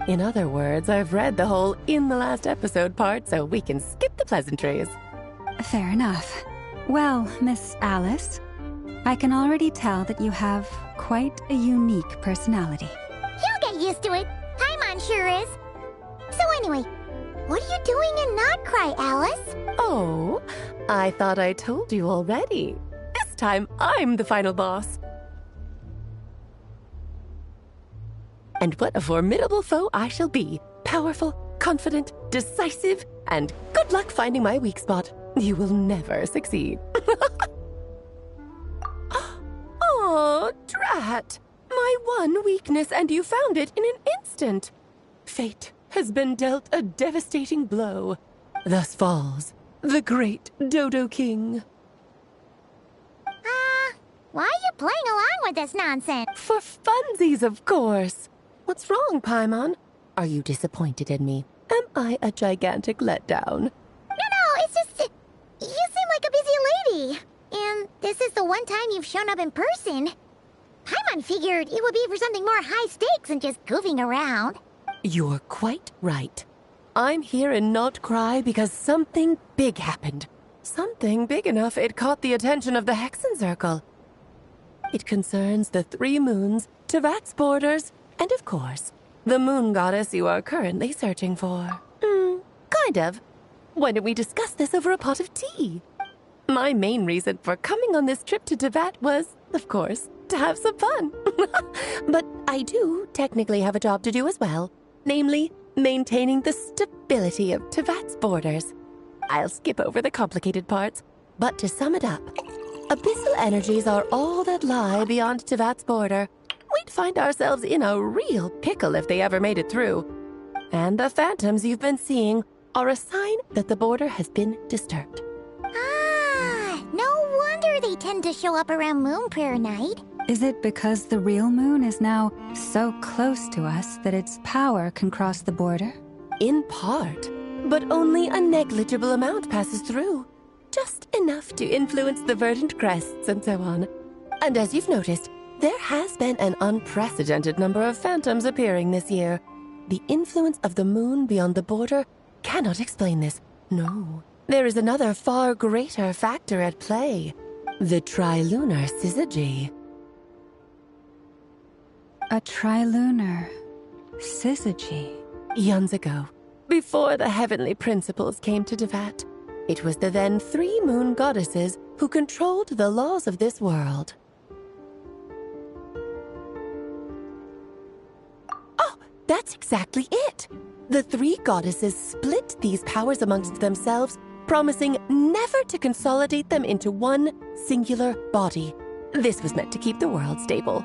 In other words, I've read the whole in the last episode part, so we can skip the pleasantries. Fair enough. Well, Miss Alice, I can already tell that you have quite a unique personality. You'll get used to it. Paimon sure is. So anyway, what are you doing in Notcry, Alice? Oh, I thought I told you already. This time, I'm the final boss. And what a formidable foe I shall be. Powerful, confident, decisive, and good luck finding my weak spot. You will never succeed. Oh, drat! My one weakness, and you found it in an instant. Fate has been dealt a devastating blow. Thus falls the great Dodo King. Why are you playing along with this nonsense? For funsies, of course. What's wrong, Paimon? Are you disappointed in me? Am I a gigantic letdown? No, it's just... You seem like a busy lady. And this is the one time you've shown up in person. Paimon figured it would be for something more high stakes than just goofing around. You're quite right. I'm here in Notcry because something big happened. Something big enough it caught the attention of the Hexen Circle. It concerns the 3 moons, Tevat's borders, and of course, the moon goddess you are currently searching for. Kind of. Why don't we discuss this over a pot of tea? My main reason for coming on this trip to Tevat was, of course, to have some fun. But I do technically have a job to do as well, namely, maintaining the stability of Tevat's borders. I'll skip over the complicated parts, but to sum it up, abyssal energies are all that lie beyond Tevat's border. We'd find ourselves in a real pickle if they ever made it through. And the phantoms you've been seeing are a sign that the border has been disturbed. No wonder they tend to show up around Moon Prayer Night. Is it because the real moon is now so close to us that its power can cross the border? In part, but only a negligible amount passes through. Just enough to influence the verdant crests and so on. And as you've noticed, there has been an unprecedented number of phantoms appearing this year. The influence of the moon beyond the border cannot explain this. No, there is another far greater factor at play. The trilunar syzygy. A trilunar syzygy. Eons ago, before the heavenly principles came to Tevat, it was the then 3 moon goddesses who controlled the laws of this world. Oh, that's exactly it! The 3 goddesses split these powers amongst themselves, promising never to consolidate them into one singular body. This was meant to keep the world stable.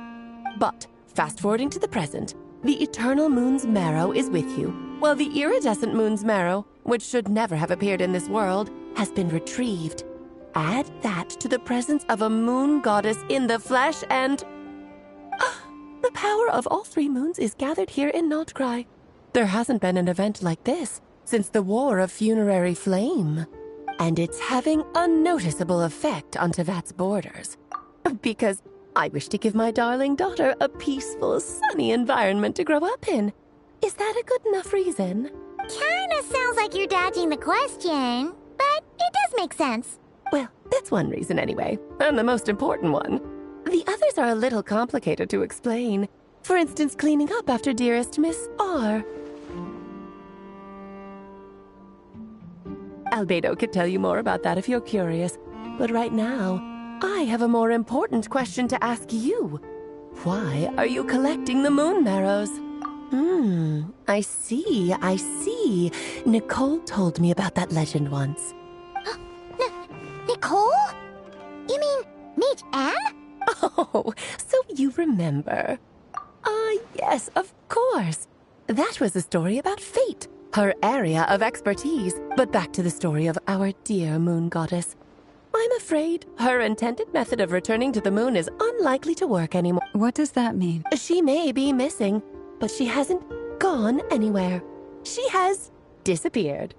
But, fast-forwarding to the present, the eternal moon's marrow is with you, while the iridescent moon's marrow, which should never have appeared in this world, has been retrieved. Add that to the presence of a moon goddess in the flesh and... the power of all 3 moons is gathered here in Notcry. There hasn't been an event like this since the War of Funerary Flame. And it's having a noticeable effect on Tevat's borders. Because I wish to give my darling daughter a peaceful, sunny environment to grow up in. Is that a good enough reason? Kinda sounds like you're dodging the question, but it does make sense. Well, that's one reason anyway, and the most important one. The others are a little complicated to explain. For instance, cleaning up after dearest Miss R. Albedo could tell you more about that if you're curious, but right now, I have a more important question to ask you. Why are you collecting the moon marrows? I see. Nicole told me about that legend once. Nicole? You mean Mage Anne? Oh, so you remember. Yes, of course. That was a story about fate, her area of expertise. But back to the story of our dear moon goddess. I'm afraid her intended method of returning to the moon is unlikely to work anymore. What does that mean? She may be missing, but she hasn't gone anywhere. She has disappeared.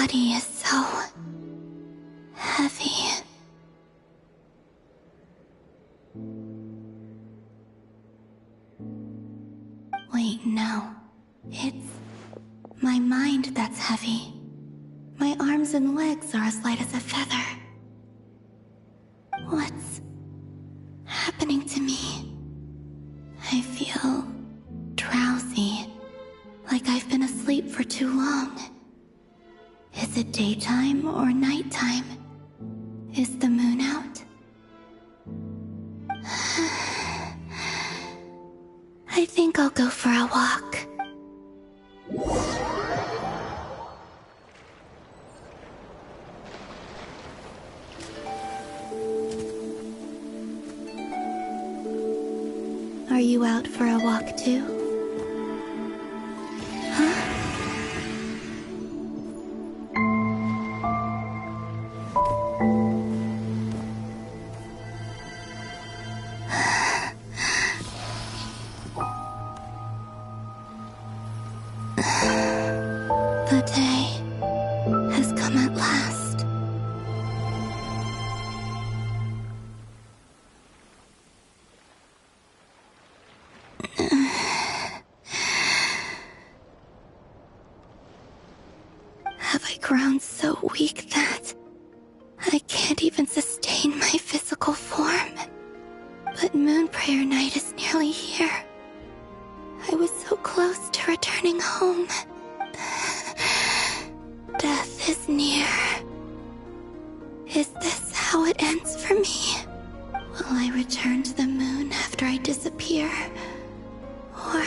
body is so heavy. Wait, no. It's my mind that's heavy. My arms and legs are as light as a feather. What's happening to me? I feel drowsy, like I've been asleep for too long. Is it daytime or nighttime? Is the moon out? I think I'll go for a walk. Are you out for a walk too? Huh? The day has come at last. Have I grown so weak that I can't even sustain my physical form? But Moonprayer Night is nearly here. I was so close to returning home. Death is near. Is this how it ends for me? Will I return to the moon after I disappear? Or...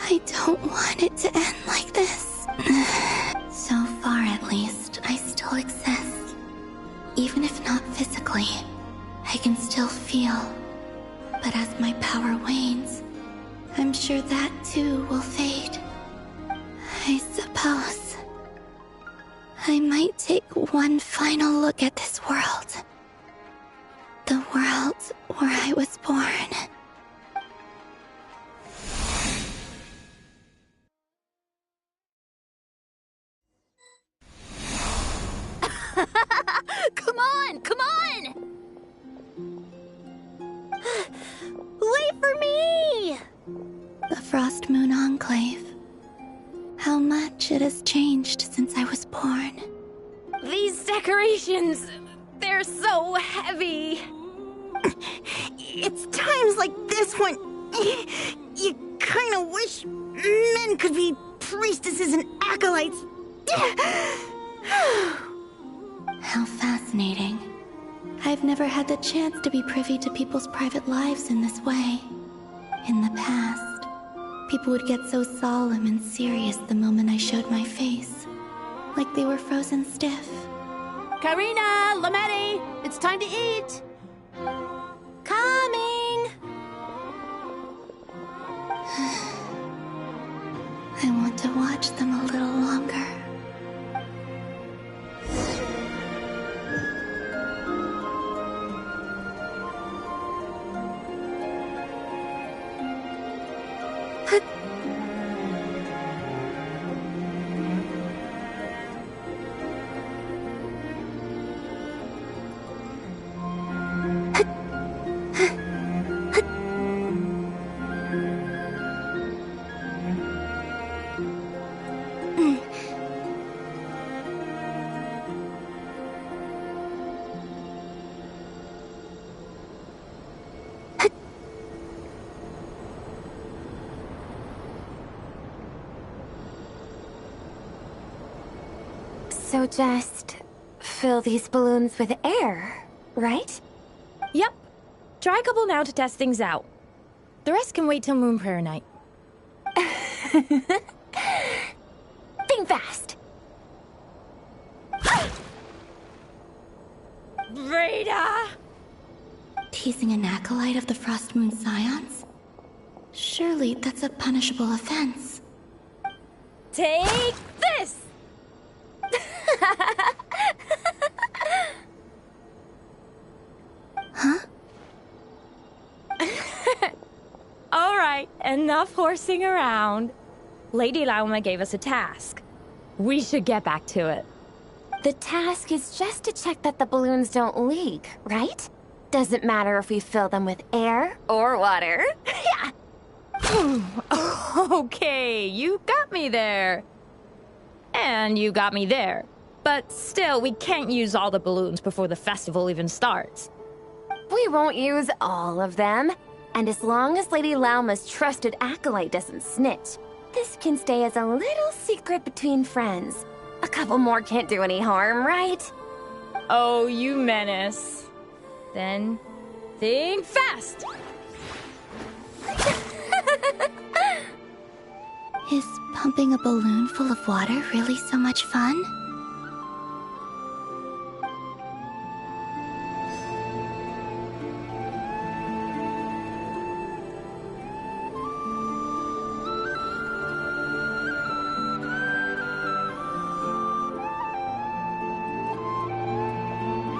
I don't want it to end like this. So far, at least, I still exist. Even if not physically, I can still feel. But as my power wanes, I'm sure that too will fade. I suppose I might take one final look at this world. The world where I was born. Come on! Come on! Wait for me! The Frost Moon Enclave. How much it has changed since I was born. These decorations, they're so heavy. It's times like this when you kind of wish men could be priestesses and acolytes. How fascinating. I've never had the chance to be privy to people's private lives in this way. In the past, people would get so solemn and serious the moment I showed my face. Like they were frozen stiff. Karina, Lametti, it's time to eat. Coming! I want to watch them a little longer. So just fill these balloons with air, right? Yep. Try a couple now to test things out. The rest can wait till Moonprayer Night. Think fast. Breda! Teasing an acolyte of the Frost Moon Scions? Surely that's a punishable offense. Take this! Huh? All right. right, enough horsing around. Lady Lauma gave us a task. We should get back to it. The task is just to check that the balloons don't leak, right? Doesn't matter if we fill them with air or water. Yeah. Okay, you got me there. And you got me there. But still, we can't use all the balloons before the festival even starts. We won't use all of them. And as long as Lady Lauma's trusted acolyte doesn't snitch, this can stay as a little secret between friends. A couple more can't do any harm, right? Oh, you menace. Then, think fast! Is pumping a balloon full of water really so much fun?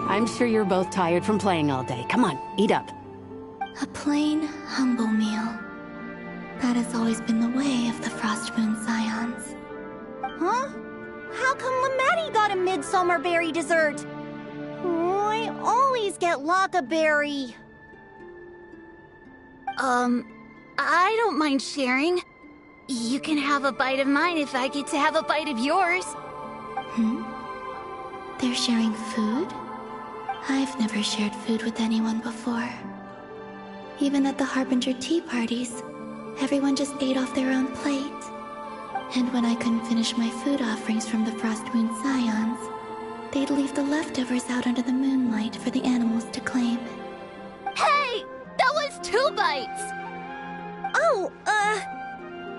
I'm sure you're both tired from playing all day. Come on, eat up. A plain, humble meal. That has always been the way of the Frostmoon Scions. Huh? How come Lamatti got a midsummer berry dessert? I always get Lockaberry. I don't mind sharing. You can have a bite of mine if I get to have a bite of yours. They're sharing food? I've never shared food with anyone before. Even at the Harbinger tea parties, everyone just ate off their own plate. And when I couldn't finish my food offerings from the Frostmoon Scions, they'd leave the leftovers out under the moonlight for the animals to claim. Hey! That was 2 bites! Oh,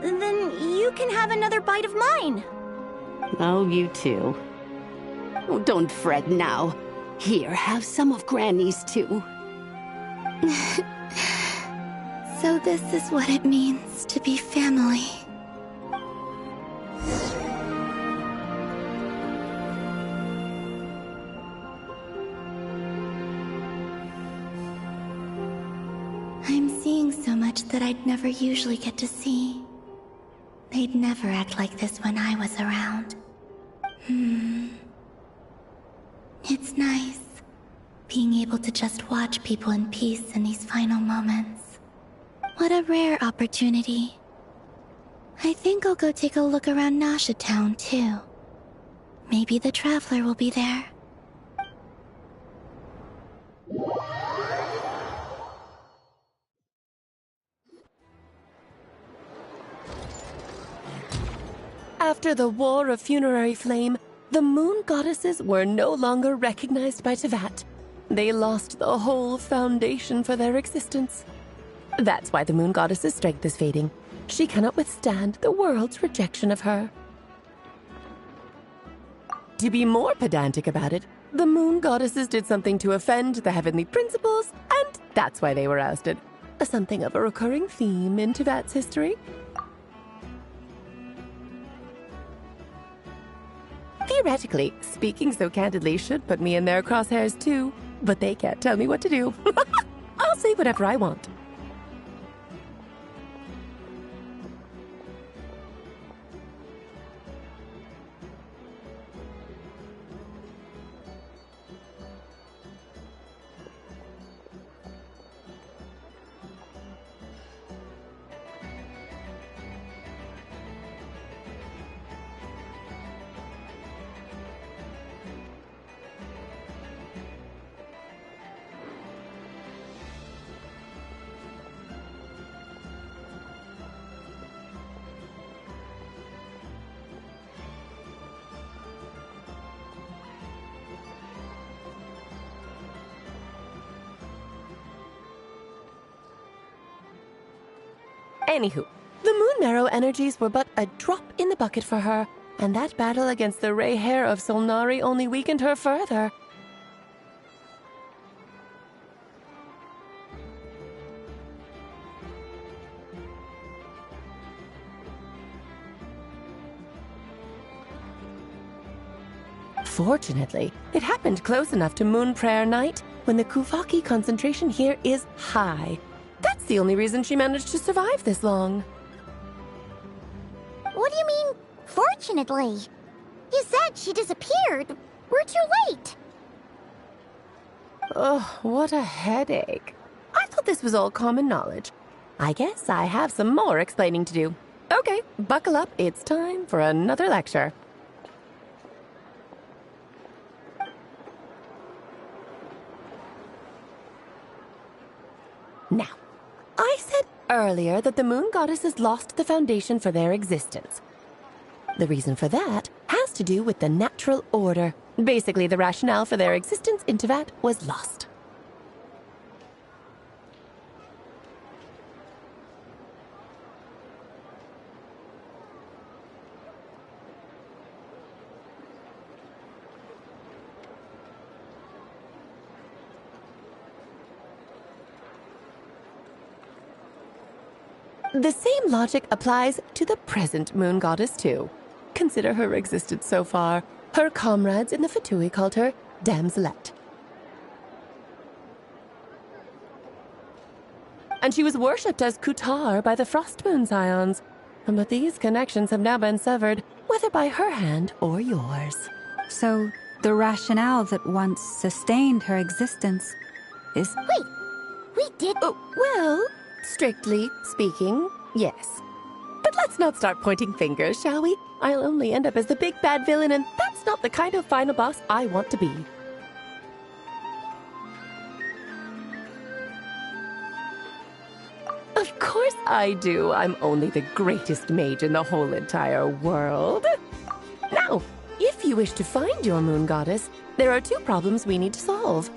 then you can have another bite of mine. Oh, you too. Oh, don't fret now. Here, have some of Granny's too. So this is what it means to be family. I'm seeing so much that I'd never usually get to see. They'd never act like this when I was around. It's nice, being able to just watch people in peace in these final moments. What a rare opportunity. I think I'll go take a look around Nasha Town, too. Maybe the Traveler will be there. After the War of Funerary Flame, the Moon Goddesses were no longer recognized by Teyvat. They lost the whole foundation for their existence. That's why the Moon Goddess's strength is fading. She cannot withstand the world's rejection of her. To be more pedantic about it, the Moon Goddesses did something to offend the heavenly principles, and that's why they were ousted. Something of a recurring theme in Teyvat's history. Theoretically, speaking so candidly should put me in their crosshairs too, but they can't tell me what to do. I'll say whatever I want. Anywho, the Moon Marrow energies were but a drop in the bucket for her, and that battle against the Ray Hair of Solnari only weakened her further. Fortunately, it happened close enough to Moon Prayer Night when the Kuvaki concentration here is high. That's That's the only reason she managed to survive this long. What do you mean, fortunately? You said she disappeared. We're too late. Oh, what a headache. I thought this was all common knowledge. I guess I have some more explaining to do. Okay, buckle up. It's time for another lecture. Now, I said earlier that the moon goddesses lost the foundation for their existence. The reason for that has to do with the natural order. Basically, the rationale for their existence in Teyvat was lost. The same logic applies to the present moon goddess, too. Consider her existence so far. Her comrades in the Fatui called her Damselette. And she was worshipped as Kutar by the Frost Moon Scions. But these connections have now been severed, whether by her hand or yours. So, the rationale that once sustained her existence is... Wait, we did... Well, strictly speaking, yes. But let's not start pointing fingers, shall we? I'll only end up as the big bad villain, and that's not the kind of final boss I want to be. Of course I do. I'm only the greatest mage in the whole entire world. Now, if you wish to find your moon goddess, there are two problems we need to solve.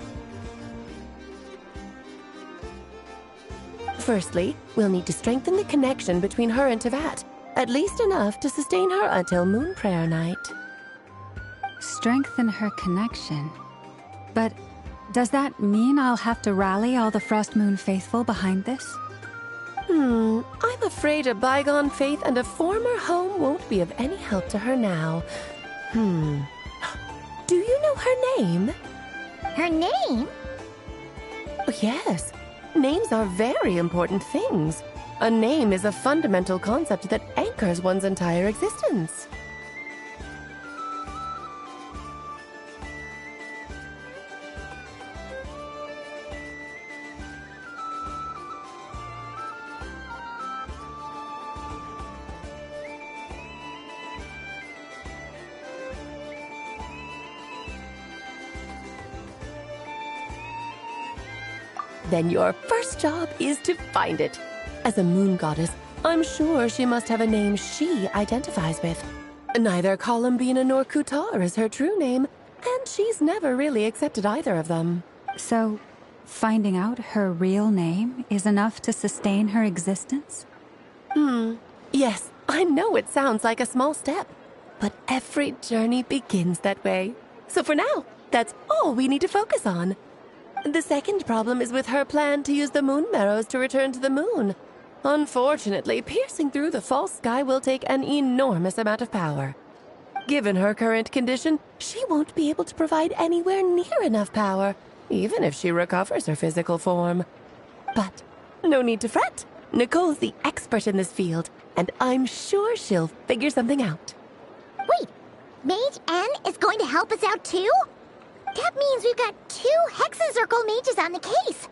Firstly, we'll need to strengthen the connection between her and Teyvat, at least enough to sustain her until Moon Prayer Night. Strengthen her connection. But does that mean I'll have to rally all the Frost Moon faithful behind this? I'm afraid a bygone faith and a former home won't be of any help to her now. Do you know her name? Her name? Yes. Names are very important things. A name is a fundamental concept that anchors one's entire existence. Then your first job is to find it. As a moon goddess, I'm sure she must have a name she identifies with. Neither Columbina nor Kutar is her true name, and she's never really accepted either of them. So, finding out her real name is enough to sustain her existence? Yes, I know it sounds like a small step, but every journey begins that way. So for now, that's all we need to focus on. The second problem is with her plan to use the moon marrows to return to the moon. Unfortunately, piercing through the false sky will take an enormous amount of power. Given her current condition, she won't be able to provide anywhere near enough power, even if she recovers her physical form. But no need to fret. Nicole's the expert in this field, and I'm sure she'll figure something out. Wait, Mage N is going to help us out too? That means we've got 2 Hexencircle mages on the case.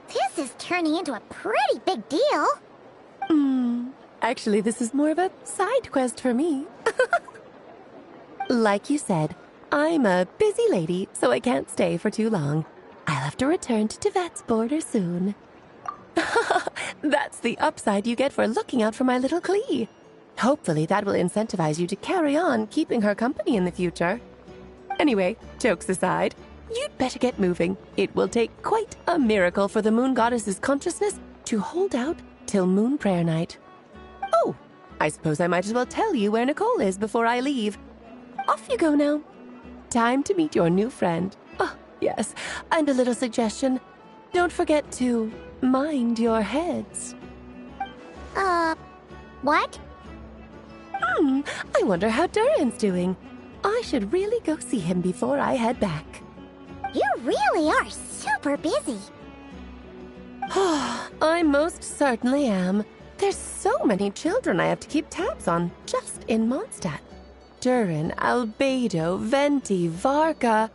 This is turning into a pretty big deal. Actually, this is more of a side quest for me. Like you said, I'm a busy lady, so I can't stay for too long. I'll have to return to Teyvat's border soon. That's the upside you get for looking out for my little Klee. Hopefully that will incentivize you to carry on keeping her company in the future. Anyway, jokes aside, you'd better get moving. It will take quite a miracle for the moon goddess's consciousness to hold out till Moon Prayer Night. Oh, I suppose I might as well tell you where Nicole is before I leave. Off you go now. Time to meet your new friend. Oh, yes, and a little suggestion. Don't forget to mind your heads. What? I wonder how Durin's doing. I should really go see him before I head back. You really are super busy. I most certainly am. There's so many children I have to keep tabs on just in Mondstadt. Durin, Albedo, Venti, Varga.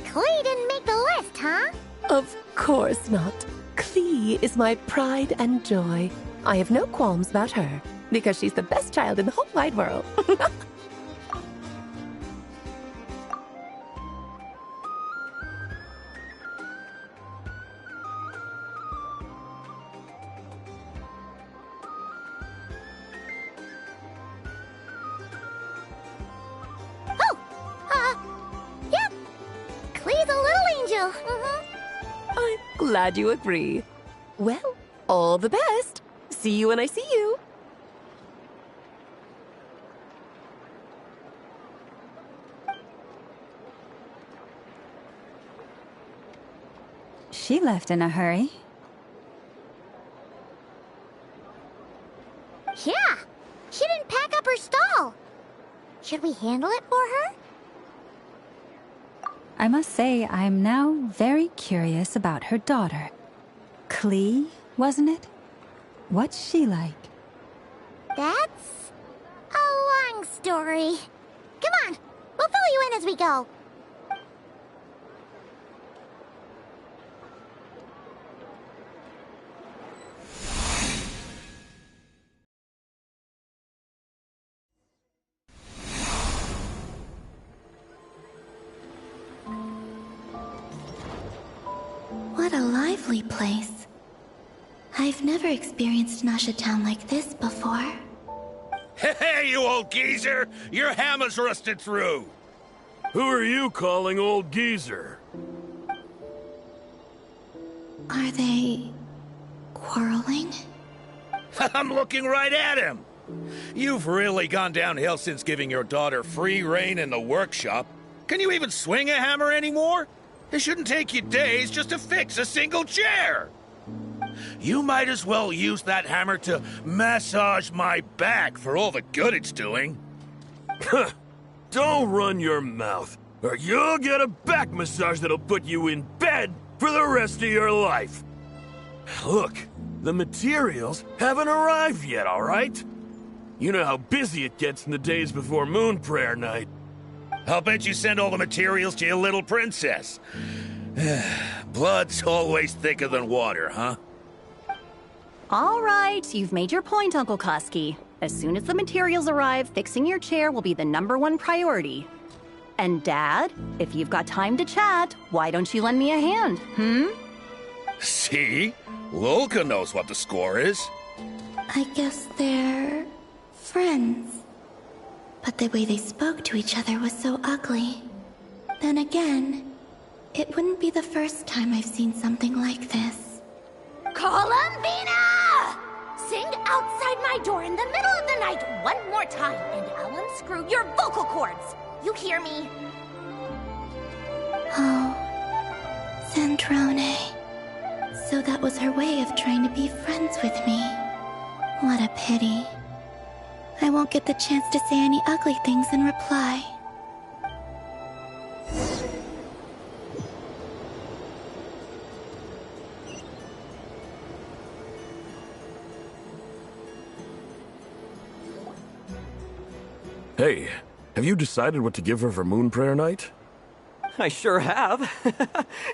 Klee didn't make the list, huh? Of course not. Klee is my pride and joy. I have no qualms about her, because she's the best child in the whole wide world. Yep. Klee's a little angel. I'm glad you agree. Well, all the best. See you when I see you. She left in a hurry. Yeah. She didn't pack up her stall. Should we handle it for her? I must say, I'm now very curious about her daughter. Klee, wasn't it? What's she like? That's a long story. Come on, we'll fill you in as we go. What a lively place. I've never experienced Nasha Town like this before. Hey, you old geezer! Your hammer's rusted through! Who are you calling old geezer? Are they quarreling? I'm looking right at him! You've really gone downhill since giving your daughter free rein in the workshop. Can you even swing a hammer anymore? It shouldn't take you days just to fix a single chair. You might as well use that hammer to massage my back for all the good it's doing. Don't run your mouth, or you'll get a back massage that'll put you in bed for the rest of your life. Look, the materials haven't arrived yet, all right? You know how busy it gets in the days before Moon Prayer Night. I'll bet you send all the materials to your little princess. Blood's always thicker than water, huh? All right, you've made your point, Uncle Koski. As soon as the materials arrive, fixing your chair will be the #1 priority. And Dad, if you've got time to chat, why don't you lend me a hand, See? Lolka knows what the score is. I guess they're friends. But the way they spoke to each other was so ugly. Then again, it wouldn't be the first time I've seen something like this. Columbina! Sing outside my door in the middle of the night one more time, and I'll unscrew your vocal cords. You hear me? Oh, Zandrone. So that was her way of trying to be friends with me. What a pity. I won't get the chance to say any ugly things in reply. Hey, have you decided what to give her for Moon Prayer Night? I sure have.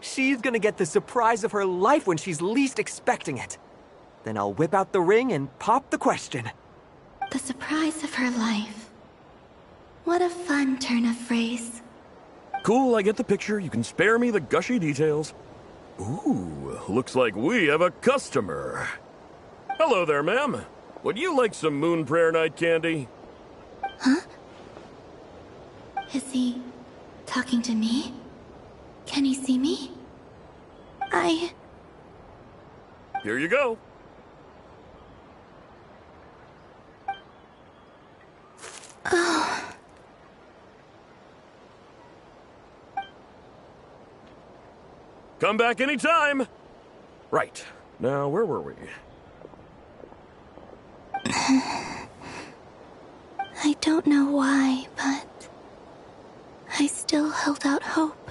She's gonna get the surprise of her life when she's least expecting it. Then I'll whip out the ring and pop the question. The surprise of her life. What a fun turn of phrase. Cool, I get the picture. You can spare me the gushy details. Ooh, looks like we have a customer. Hello there, ma'am. Would you like some Moon Prayer Night candy? Huh? Is he talking to me? Can he see me? Here you go. Oh. Come back anytime. Right. Now, where were we? I don't know why, but I still held out hope.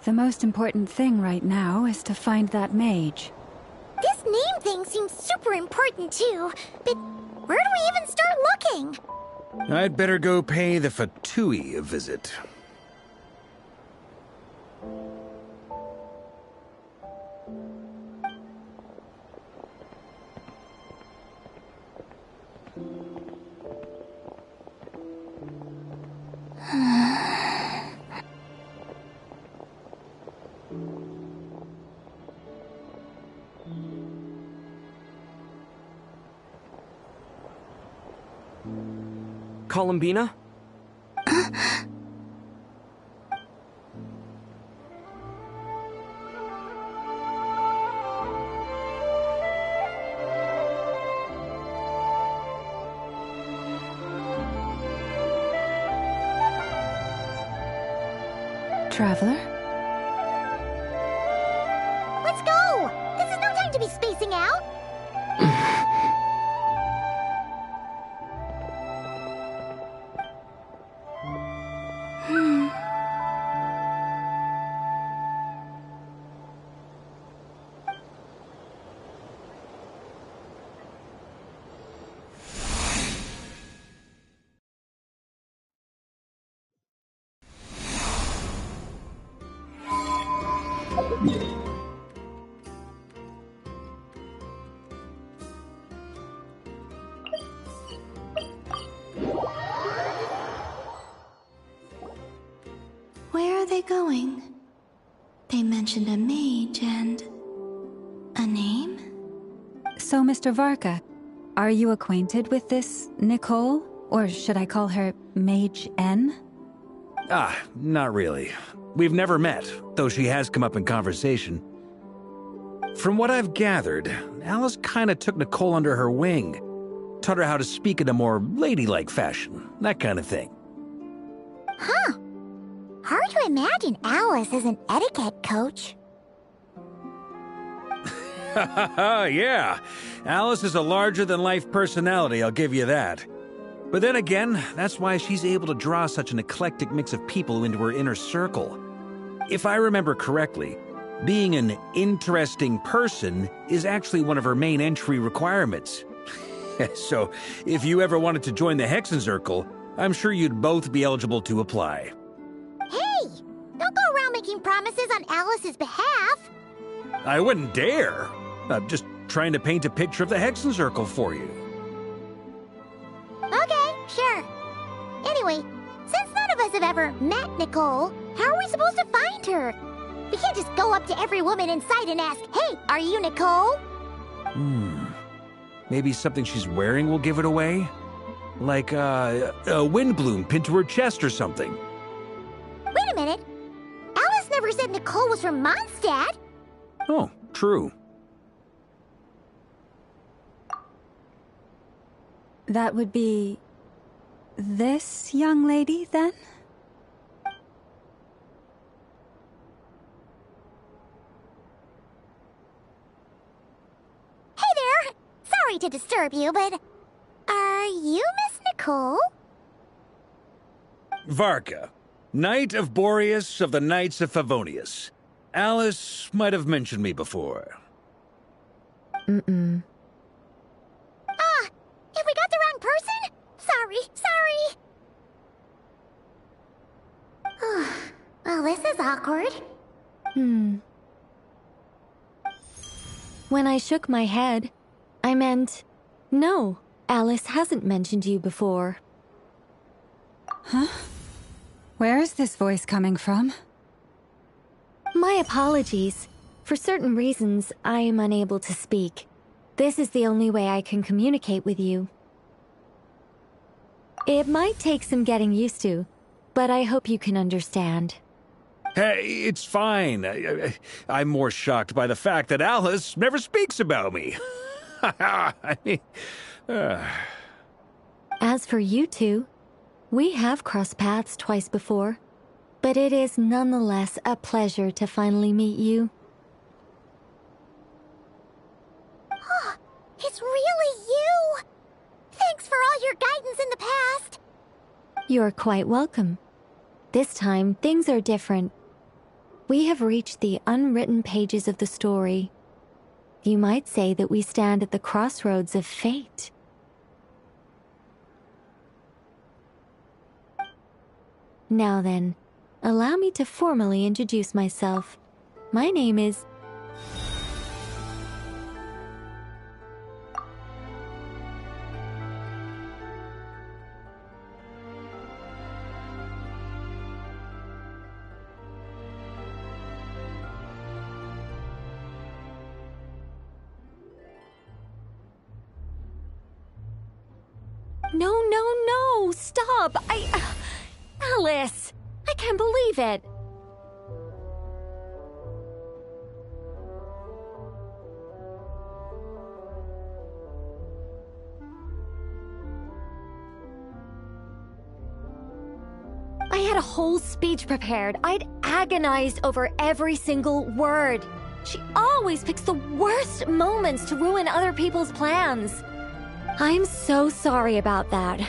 The most important thing right now is to find that mage. This name thing seems super important too, but where do we even start looking? I'd better go pay the Fatui a visit. Columbina? Traveler? Let's go! This is no time to be spacing out! Where are they going? They mentioned a mage and... a name? So, Mr. Varka, are you acquainted with this Nicole? Or should I call her Mage N? Ah, not really. We've never met, though she has come up in conversation. From what I've gathered, Alice kinda took Nicole under her wing. taught her how to speak in a more ladylike fashion, that kind of thing. Huh. Hard to imagine Alice as an etiquette coach. Yeah, Alice is a larger-than-life personality, I'll give you that. But then again, that's why she's able to draw such an eclectic mix of people into her inner circle. If I remember correctly, being an interesting person is actually one of her main entry requirements. So, if you ever wanted to join the Hexenzirkel, I'm sure you'd both be eligible to apply. Hey! Don't go around making promises on Alice's behalf. I wouldn't dare. I'm just trying to paint a picture of the Hexenzirkel for you. Okay, sure. Anyway, since none of us have ever met Nicole, how are we supposed to find her? We can't just go up to every woman in sight and ask, "Hey, are you Nicole?" Maybe something she's wearing will give it away? Like, a windbloom pinned to her chest or something. Wait a minute. Alice never said Nicole was from Mondstadt. Oh, true. That would be this young lady, then? Hey there! Sorry to disturb you, but are you Miss Nicole? Varka, Knight of Boreas of the Knights of Favonius. Alice might have mentioned me before. Mm-mm. Have we got the wrong person? Sorry. Well, this is awkward. When I shook my head, I meant, no, Alice hasn't mentioned you before. Huh? Where is this voice coming from? My apologies. For certain reasons, I am unable to speak. This is the only way I can communicate with you. It might take some getting used to, but I hope you can understand. Hey, it's fine. I'm more shocked by the fact that Alice never speaks about me. I mean, As for you two, we have crossed paths twice before, but it is nonetheless a pleasure to finally meet you. It's really you! Thanks for all your guidance in the past. You're quite welcome. This time, things are different. We have reached the unwritten pages of the story. You might say that we stand at the crossroads of fate. Now then, allow me to formally introduce myself. My name is... No, stop! Alice! I can't believe it! I had a whole speech prepared. I'd agonized over every single word. She always picks the worst moments to ruin other people's plans. I'm so sorry about that.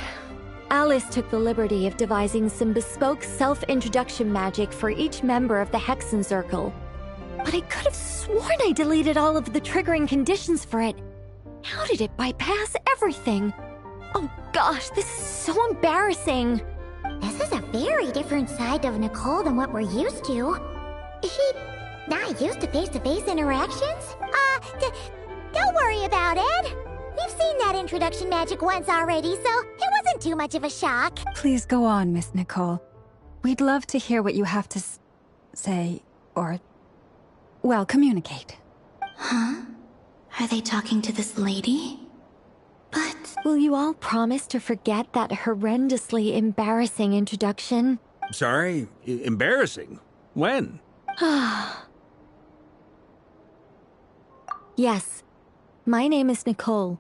Alice took the liberty of devising some bespoke self-introduction magic for each member of the Hexenzirkel. But I could have sworn I deleted all of the triggering conditions for it. How did it bypass everything? Oh gosh, this is so embarrassing. This is a very different side of Nicole than what we're used to. Is she not used to face-to-face interactions? Don't worry about it. We've seen that introduction magic once already, so it wasn't too much of a shock. Please go on, Miss Nicole. We'd love to hear what you have to say, or, well, communicate. Huh? Are they talking to this lady? But... Will you all promise to forget that horrendously embarrassing introduction? Sorry? Embarrassing? When? Yes. My name is Nicole,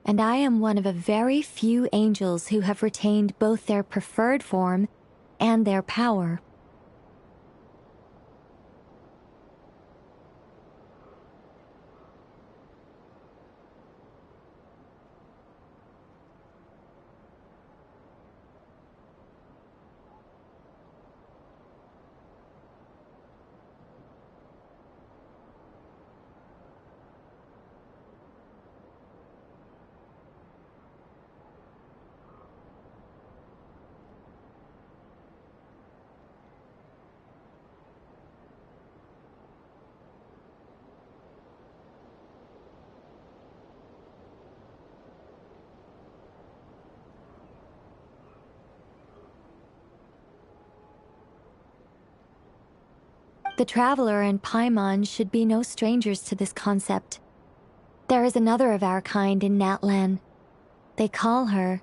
and I am one of a very few angels who have retained both their preferred form and their power. The Traveler and Paimon should be no strangers to this concept. There is another of our kind in Natlan. They call her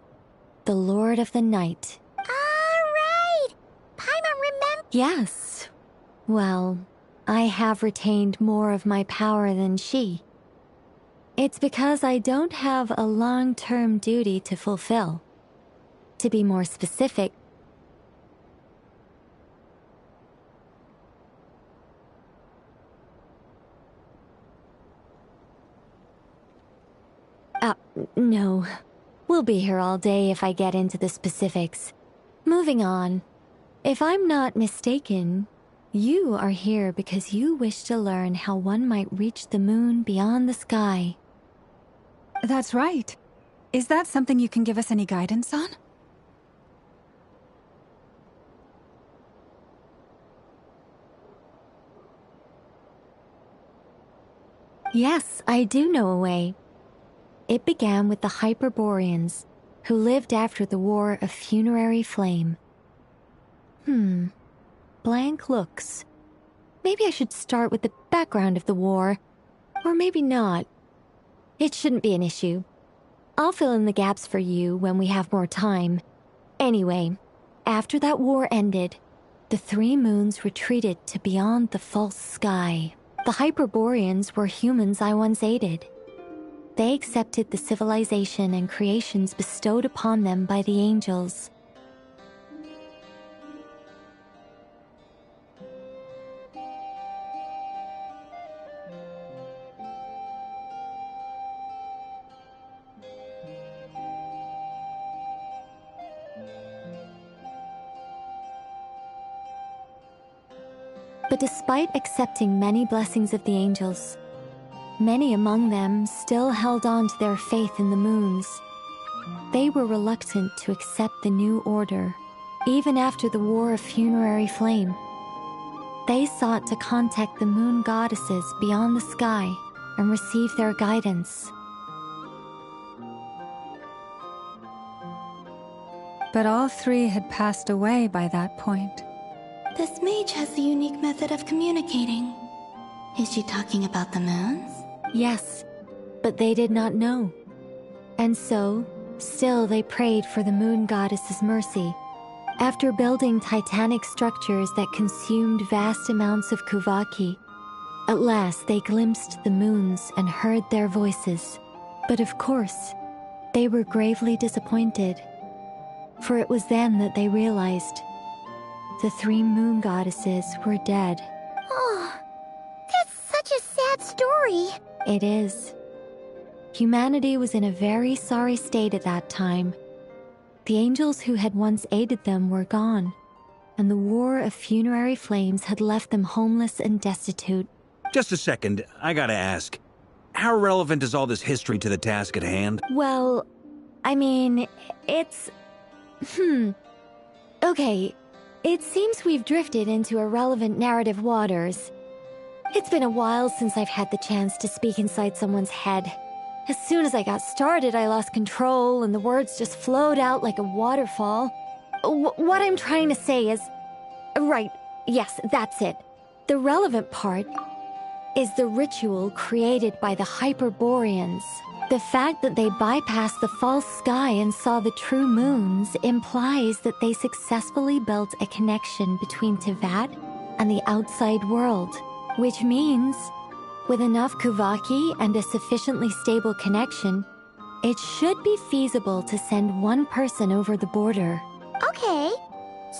the Lord of the Night. Alright! Paimon remember— Yes. Well, I have retained more of my power than she. It's because I don't have a long-term duty to fulfill. To be more specific, no. We'll be here all day if I get into the specifics. Moving on. If I'm not mistaken, you are here because you wish to learn how one might reach the moon beyond the sky. That's right. Is that something you can give us any guidance on? Yes, I do know a way. It began with the Hyperboreans, who lived after the War of Funerary Flame. Blank looks. Maybe I should start with the background of the war. Or maybe not. It shouldn't be an issue. I'll fill in the gaps for you when we have more time. Anyway, after that war ended, the three moons retreated to beyond the false sky. The Hyperboreans were humans I once aided. They accepted the civilization and creations bestowed upon them by the angels. But despite accepting many blessings of the angels, many among them still held on to their faith in the moons. They were reluctant to accept the new order, even after the War of Funerary Flame. They sought to contact the moon goddesses beyond the sky and receive their guidance. But all three had passed away by that point. This mage has a unique method of communicating. Is she talking about the moons? Yes, but they did not know. And so, still they prayed for the moon goddess's mercy. After building titanic structures that consumed vast amounts of Kuvaki, at last they glimpsed the moons and heard their voices. But of course, they were gravely disappointed. For it was then that they realized the three moon goddesses were dead. Oh, that's such a sad story. It is. Humanity was in a very sorry state at that time. The angels who had once aided them were gone, and the War of Funerary Flames had left them homeless and destitute. Just a second, I gotta ask. How relevant is all this history to the task at hand? Well, I mean, it's... Okay, it seems we've drifted into irrelevant narrative waters. It's been a while since I've had the chance to speak inside someone's head. As soon as I got started, I lost control, and the words just flowed out like a waterfall. What I'm trying to say is... Right, yes, that's it. The relevant part is the ritual created by the Hyperboreans. The fact that they bypassed the false sky and saw the true moons implies that they successfully built a connection between Teyvat and the outside world. Which means, with enough Kuvaki and a sufficiently stable connection, It should be feasible to send one person over the border. Okay,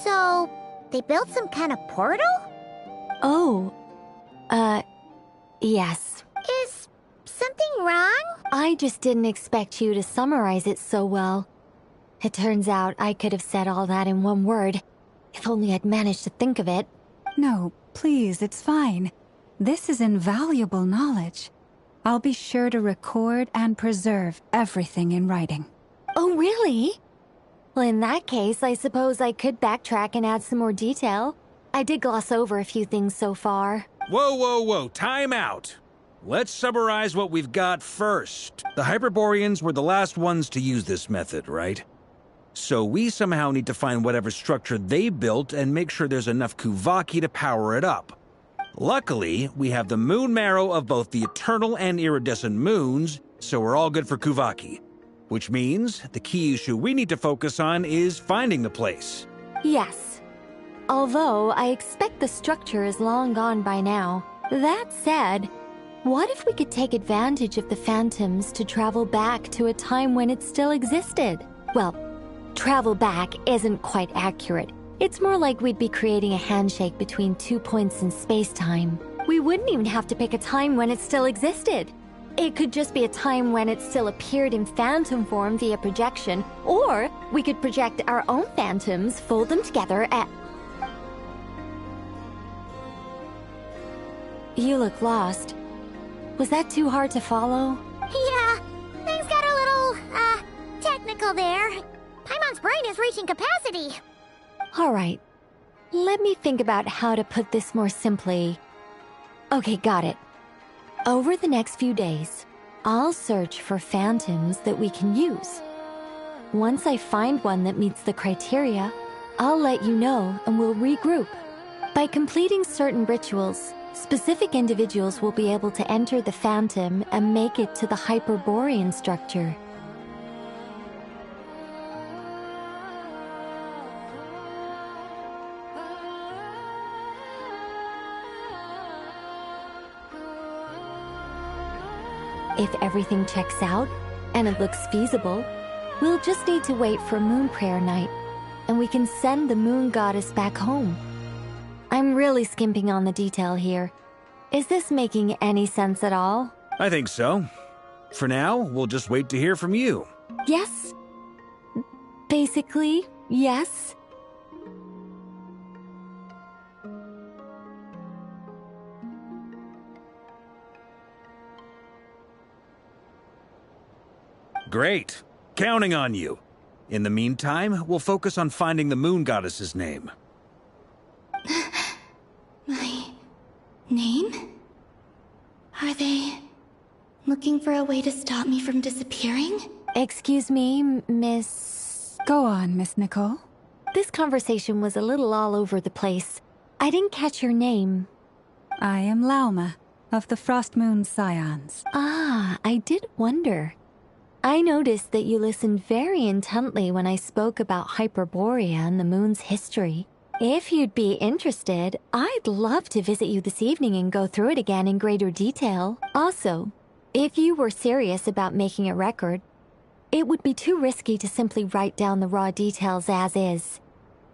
so they built some kind of portal? Oh, yes. Is something wrong? I just didn't expect you to summarize it so well. It turns out I could have said all that in one word, if only I'd managed to think of it. No, please, it's fine. This is invaluable knowledge. I'll be sure to record and preserve everything in writing. Oh, really? Well, in that case, I suppose I could backtrack and add some more detail. I did gloss over a few things so far. Whoa, whoa, whoa, time out. Let's summarize what we've got first. The Hyperboreans were the last ones to use this method, right? So we somehow need to find whatever structure they built and make sure there's enough Kuvaki to power it up. Luckily, we have the moon marrow of both the eternal and iridescent moons, so we're all good for Kuvaki. Which means the key issue we need to focus on is finding the place. Yes. Although I expect the structure is long gone by now. That said, what if we could take advantage of the phantoms to travel back to a time when it still existed? Well, travel back isn't quite accurate. It's more like we'd be creating a handshake between 2 points in space-time. We wouldn't even have to pick a time when it still existed. It could just be a time when it still appeared in phantom form via projection, or we could project our own phantoms, fold them together at... You look lost. Was that too hard to follow? Yeah, things got a little, technical there. Paimon's brain is reaching capacity. All right. Let me think about how to put this more simply. Okay, got it. Over the next few days, I'll search for phantoms that we can use. Once I find one that meets the criteria, I'll let you know and we'll regroup. By completing certain rituals, specific individuals will be able to enter the phantom and make it to the Hyperborean structure. If everything checks out, and it looks feasible, we'll just need to wait for Moon Prayer Night, and we can send the Moon Goddess back home. I'm really skimping on the detail here. Is this making any sense at all? I think so. For now, we'll just wait to hear from you. Yes. Basically, yes. Great. Counting on you. In the meantime, we'll focus on finding the Moon Goddess's name. My name? Are they looking for a way to stop me from disappearing? Excuse me, Miss... Go on, Miss Nicole. This conversation was a little all over the place. I didn't catch your name. I am Lauma, of the Frost Moon Scions. Ah, I did wonder. I noticed that you listened very intently when I spoke about Hyperborea and the moon's history. If you'd be interested, I'd love to visit you this evening and go through it again in greater detail. Also, if you were serious about making a record, it would be too risky to simply write down the raw details as is.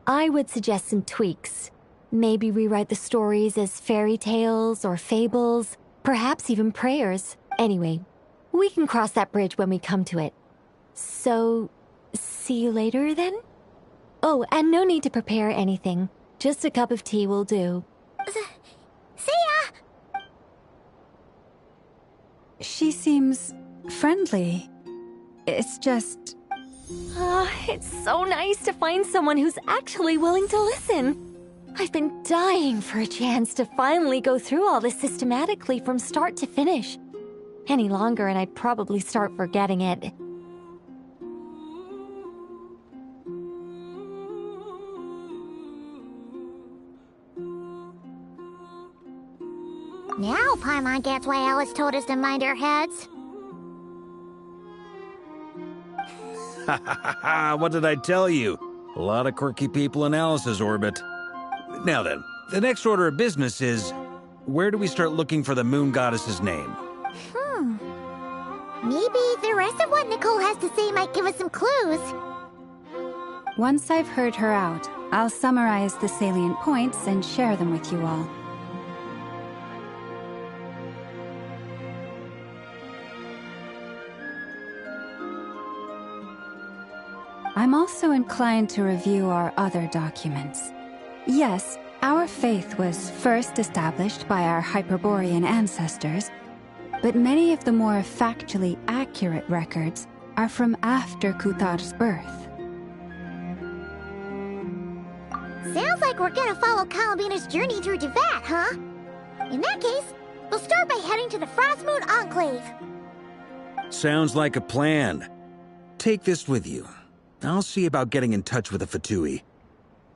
I would suggest some tweaks. Maybe rewrite the stories as fairy tales or fables, perhaps even prayers. Anyway, we can cross that bridge when we come to it. So, see you later then? Oh, and no need to prepare anything. Just a cup of tea will do. See ya! She seems friendly. It's just... It's so nice to find someone who's actually willing to listen. I've been dying for a chance to finally go through all this systematically from start to finish. Any longer and I'd probably start forgetting it. Now Paimon gets why Alice told us to mind our heads. Ha ha ha ha, what did I tell you? A lot of quirky people in Alice's orbit. Now then, the next order of business is, where do we start looking for the Moon Goddess's name? Maybe the rest of what what Nicole has to say might give us some clues. Once I've heard her out, I'll summarize the salient points and share them with you all. I'm also inclined to review our other documents. Yes, our faith was first established by our Hyperborean ancestors, but many of the more factually accurate records are from after Kuthar's birth. Sounds like we're gonna follow Columbina's journey through Devat, huh? In that case, we'll start by heading to the Frostmoon Enclave. Sounds like a plan. Take this with you. I'll see about getting in touch with the Fatui.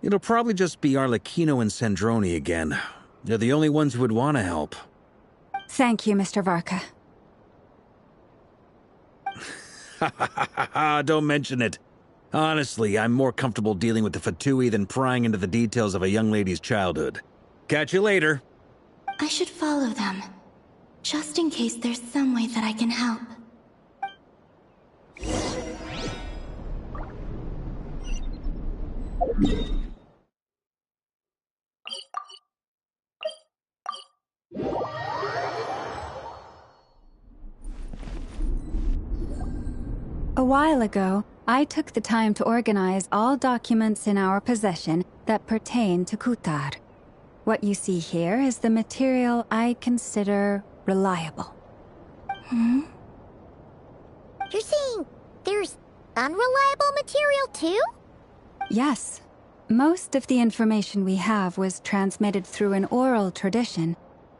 It'll probably just be Arlecchino and Sandroni again. They're the only ones who would want to help. Thank you, Mr. Varka. Don't mention it. Honestly, I'm more comfortable dealing with the Fatui than prying into the details of a young lady's childhood. Catch you later. I should follow them, just in case there's some way that I can help. A while ago, I took the time to organize all documents in our possession that pertain to Kuthar. What you see here is the material I consider reliable. You're saying there's unreliable material too? Yes. Most of the information we have was transmitted through an oral tradition.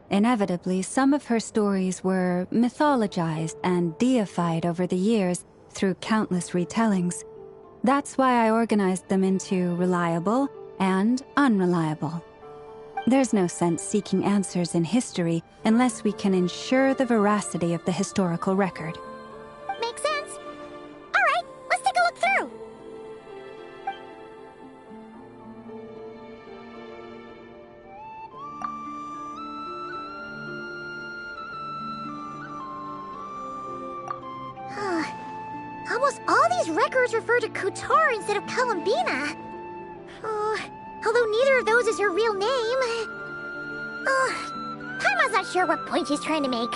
Inevitably, some of her stories were mythologized and deified over the years through countless retellings. That's why I organized them into reliable and unreliable. There's no sense seeking answers in history unless we can ensure the veracity of the historical record. Makes sense. All right, let's take a look through. Almost all these records refer to Kuthar instead of Columbina. Although neither of those is her real name. Paimon's not sure what point she's trying to make.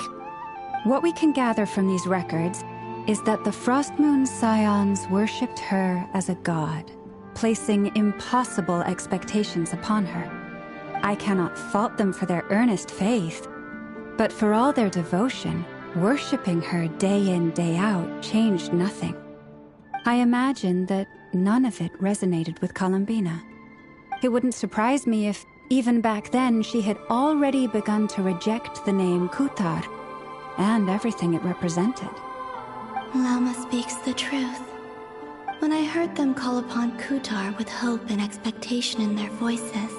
What we can gather from these records is that the Frostmoon Scions worshipped her as a god, placing impossible expectations upon her. I cannot fault them for their earnest faith, but for all their devotion, worshipping her day in, day out changed nothing. I imagine that none of it resonated with Columbina. It wouldn't surprise me if, even back then, she had already begun to reject the name Kuthar and everything it represented. Lama speaks the truth. When I heard them call upon Kuthar with hope and expectation in their voices,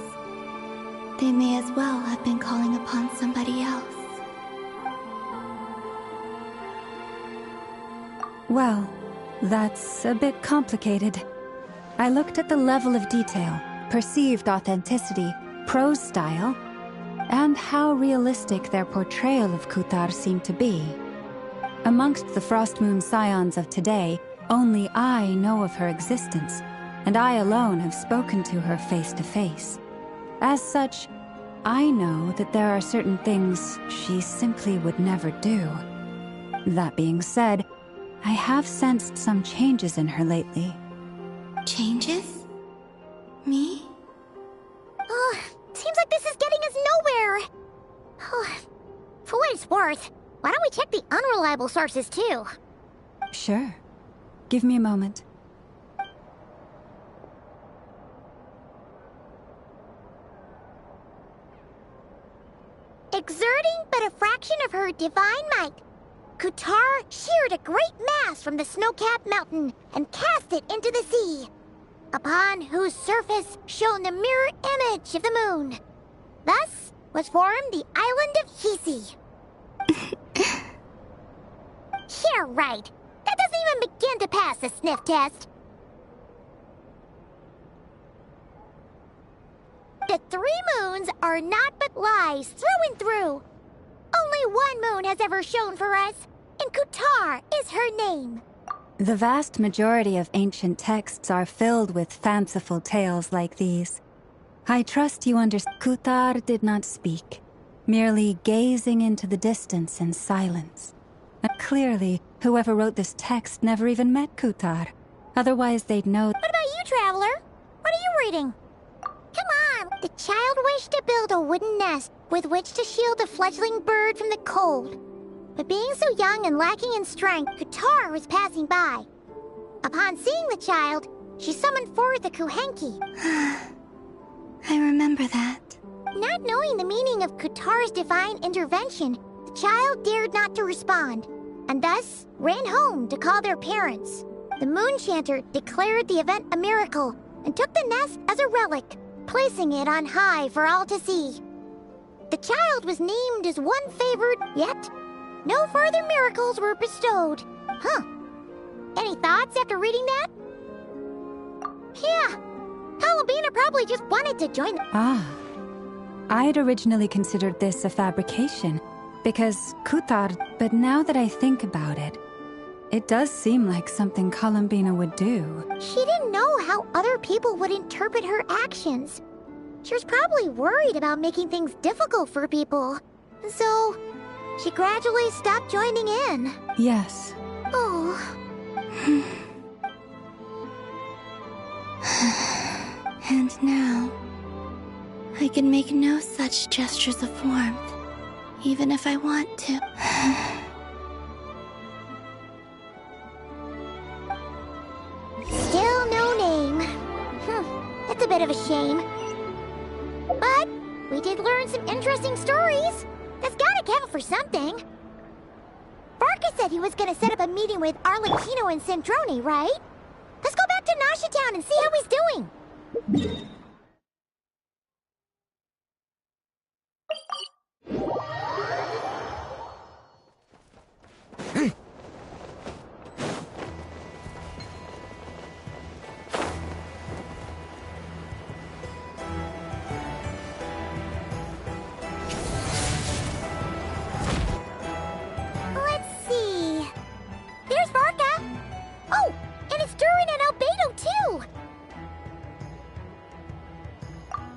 they may as well have been calling upon somebody else. Well, that's a bit complicated. I looked at the level of detail, perceived authenticity, prose style, and how realistic their portrayal of Kuthar seemed to be. Amongst the Frostmoon Scions of today, only I know of her existence, and I alone have spoken to her face to face. As such, I know that there are certain things she simply would never do. That being said, I have sensed some changes in her lately. Changes? Me? Seems like this is getting us nowhere. For what it's worth, why don't we check the unreliable sources too? Sure. Give me a moment. Exerting but a fraction of her divine might, Kuthar sheared a great mass from the snow-capped mountain and cast it into the sea, upon whose surface shone the mirror image of the moon. Thus was formed the island of Hisi. Yeah, right. That doesn't even begin to pass the sniff test. The 3 moons are naught but lies through and through. Only one moon has ever shone for us, and Kuthar is her name. The vast majority of ancient texts are filled with fanciful tales like these. I trust you understand. Kuthar did not speak, merely gazing into the distance in silence. And clearly, whoever wrote this text never even met Kuthar. Otherwise, they'd know. What about you, Traveler? What are you reading? Come on! The child wished to build a wooden nest with which to shield the fledgling bird from the cold. But being so young and lacking in strength, Kuthar was passing by. Upon seeing the child, she summoned forth the Kuhenki. I remember that. Not knowing the meaning of Kuthar's divine intervention, the child dared not to respond, and thus ran home to call their parents. The Moon Chanter declared the event a miracle and took the nest as a relic, placing it on high for all to see. The child was named as one favored, yet no further miracles were bestowed. Huh. Any thoughts after reading that? Yeah. Columbina probably just wanted to join the— Ah. I'd originally considered this a fabrication, because Kuthar, but now that I think about it, it does seem like something Columbina would do. She didn't know how other people would interpret her actions. She was probably worried about making things difficult for people. So, she gradually stopped joining in. Yes. Oh. And now, I can make no such gestures of warmth, even if I want to. Still no name. That's a bit of a shame. But we did learn some interesting stories. That's gotta count for something. Barca said he was gonna set up a meeting with Arlecchino and Sandrone, right? Let's go back to Nasha Town and see how he's doing. Let's see. There's Barca. Oh, and it's Durin and Albedo too.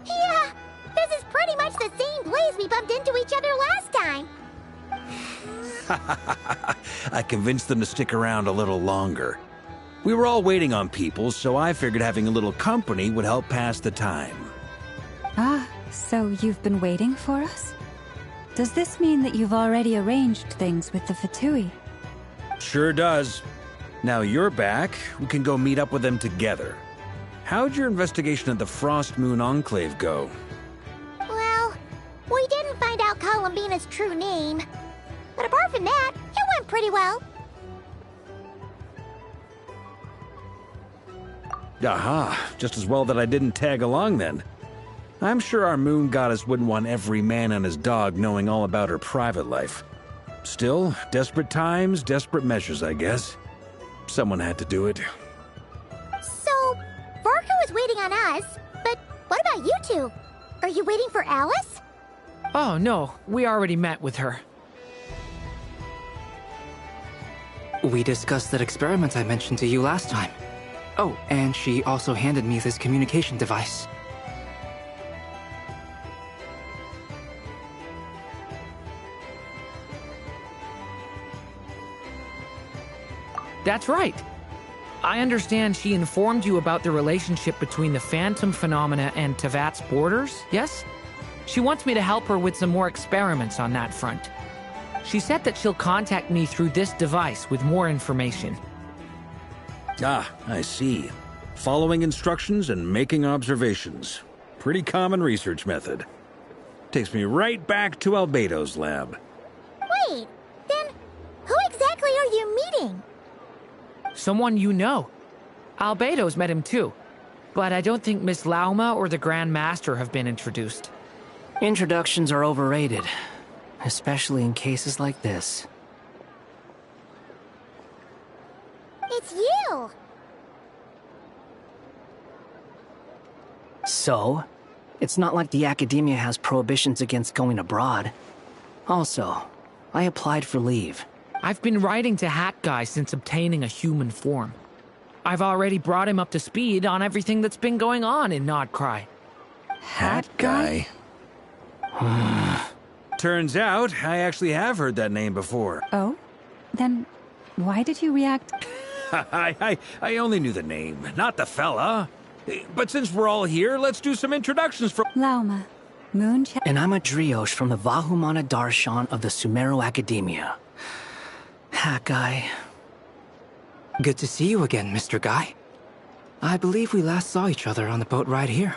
Yeah, this is pretty much the same place we bumped into each other last time. I convinced them to stick around a little longer. We were all waiting on people, so I figured having a little company would help pass the time. Ah, so you've been waiting for us? Does this mean that you've already arranged things with the Fatui? Sure does. Now you're back, we can go meet up with them together. How'd your investigation at the Frost Moon Enclave go? Well, we didn't find out Columbina's true name. But apart from that, it went pretty well. Aha, just as well that I didn't tag along then. I'm sure our moon goddess wouldn't want every man and his dog knowing all about her private life. Still, desperate times, desperate measures, I guess. Someone had to do it. So, Barca was waiting on us, but what about you two? Are you waiting for Alice? Oh, no. We already met with her. We discussed that experiment I mentioned to you last time. Oh, and she also handed me this communication device. That's right. I understand she informed you about the relationship between the Phantom phenomena and Teyvat's borders, yes? She wants me to help her with some more experiments on that front. She said that she'll contact me through this device with more information. Ah, I see. Following instructions and making observations. Pretty common research method. Takes me right back to Albedo's lab. Wait, then who exactly are you meeting? Someone you know. Albedo's met him too. But I don't think Miss Lauma or the Grand Master have been introduced. Introductions are overrated, especially in cases like this. It's you! So? It's not like the Academia has prohibitions against going abroad. Also, I applied for leave. I've been writing to Hat Guy since obtaining a human form. I've already brought him up to speed on everything that's been going on in Nodcry. Hat Guy? Turns out, I actually have heard that name before. Oh? Then why did you react? I only knew the name, not the fella. But since we're all here, let's do some introductions from— Lauma, Moonchild. And I'm a Drioche from the Vahumana Darshan of the Sumeru Academia. Hat Guy. Good to see you again, Mr. Guy. I believe we last saw each other on the boat ride here.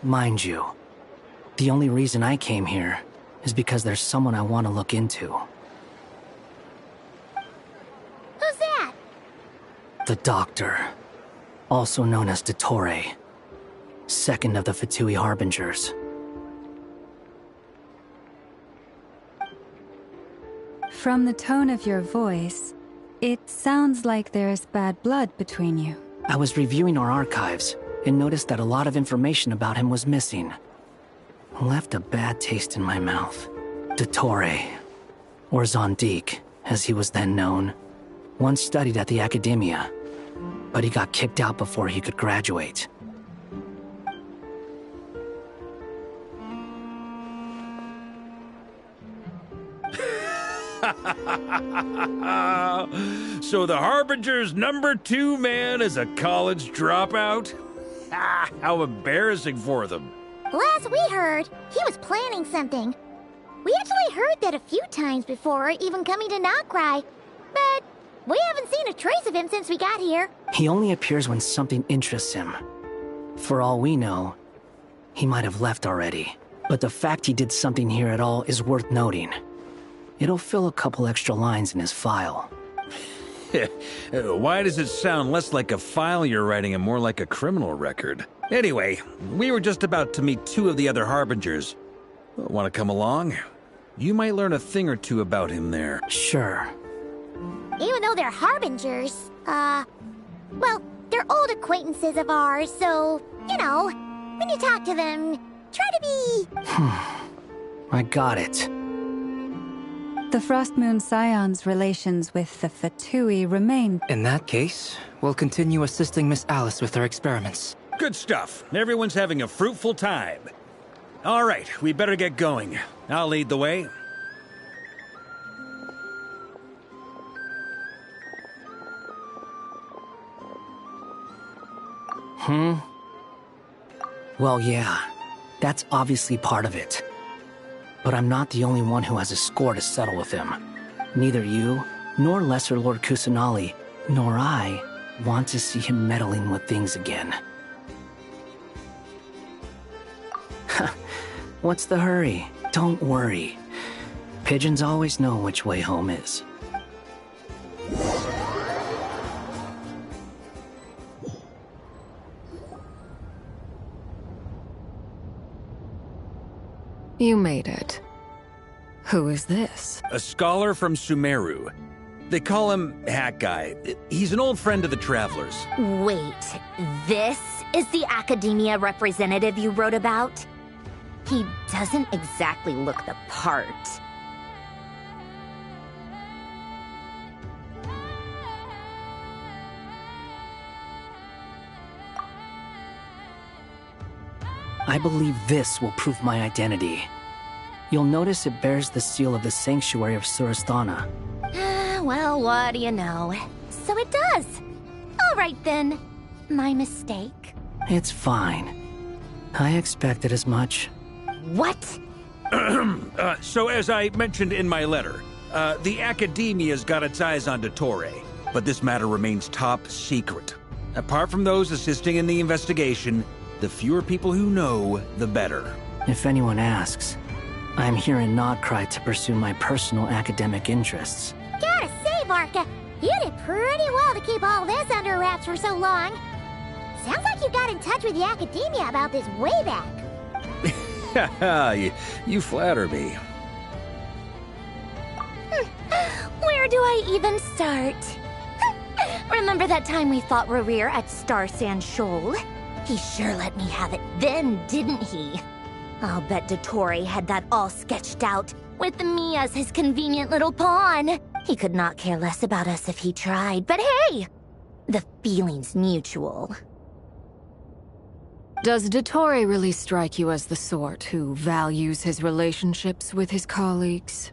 Mind you, the only reason I came here is because there's someone I want to look into. Who's that? The Doctor, also known as Dottore, second of the Fatui Harbingers. From the tone of your voice, it sounds like there's bad blood between you. I was reviewing our archives and noticed that a lot of information about him was missing. Left a bad taste in my mouth. Dottore, or Zondique, as he was then known, once studied at the Academia, but he got kicked out before he could graduate. So the Harbinger's #2 man is a college dropout? How embarrassing for them. Last we heard, he was planning something. We actually heard that a few times before, even coming to Nodcry. But we haven't seen a trace of him since we got here. He only appears when something interests him. For all we know, he might have left already. But the fact he did something here at all is worth noting. It'll fill a couple extra lines in his file. Why does it sound less like a file you're writing and more like a criminal record? Anyway, we were just about to meet 2 of the other Harbingers. Want to come along? You might learn a thing or two about him there. Sure. Even though they're Harbingers, well, they're old acquaintances of ours, so, you know, when you talk to them, try to be... I got it. The Frostmoon Scion's relations with the Fatui remain. In that case, we'll continue assisting Miss Alice with her experiments. Good stuff. Everyone's having a fruitful time. All right, we better get going. I'll lead the way. Well, yeah. That's obviously part of it. But I'm not the only one who has a score to settle with him. Neither you, nor Lesser Lord Kusanali, nor I want to see him meddling with things again. What's the hurry? Don't worry. Pigeons always know which way home is. You made it. Who is this? A scholar from Sumeru. They call him Hat Guy. He's an old friend of the Travelers. Wait, this is the Academia representative you wrote about? He doesn't exactly look the part. I believe this will prove my identity. You'll notice it bears the seal of the Sanctuary of Surasthana. Well, what do you know? So it does. All right then. My mistake. It's fine. I expected as much. What? So as I mentioned in my letter, the Academia's got its eyes on Dottore, but this matter remains top secret. Apart from those assisting in the investigation, the fewer people who know, the better. If anyone asks, I'm here in Nodcry to pursue my personal academic interests. Gotta say, Varka, you did pretty well to keep all this under wraps for so long. Sounds like you got in touch with the Academia about this way back. You flatter me. We're Where do I even start? Remember that time we fought Rerir at Star Sand Shoal? He sure let me have it then, didn't he? I'll bet Dottore had that all sketched out, with me as his convenient little pawn. He could not care less about us if he tried, but hey! The feeling's mutual. Does Dottore really strike you as the sort who values his relationships with his colleagues?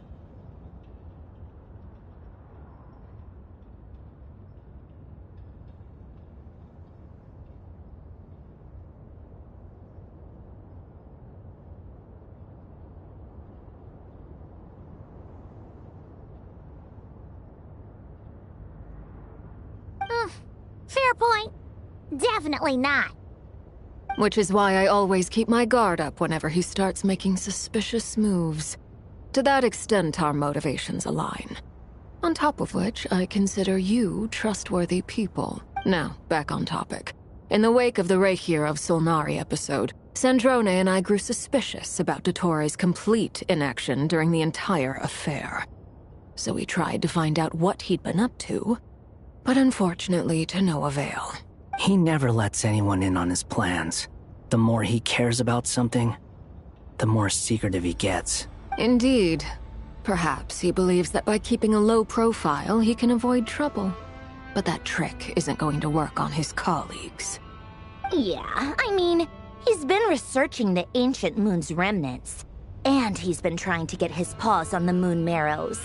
Fair point. Definitely not. Which is why I always keep my guard up whenever he starts making suspicious moves. To that extent, our motivations align. On top of which, I consider you trustworthy people. Now, back on topic. In the wake of the Reikir of Solnari episode, Sandrone and I grew suspicious about Dottore's complete inaction during the entire affair. So we tried to find out what he'd been up to, but unfortunately to no avail. He never lets anyone in on his plans. The more he cares about something, the more secretive he gets. Indeed. Perhaps he believes that by keeping a low profile, he can avoid trouble. But that trick isn't going to work on his colleagues. Yeah, I mean, he's been researching the ancient moon's remnants. And he's been trying to get his paws on the moon marrows.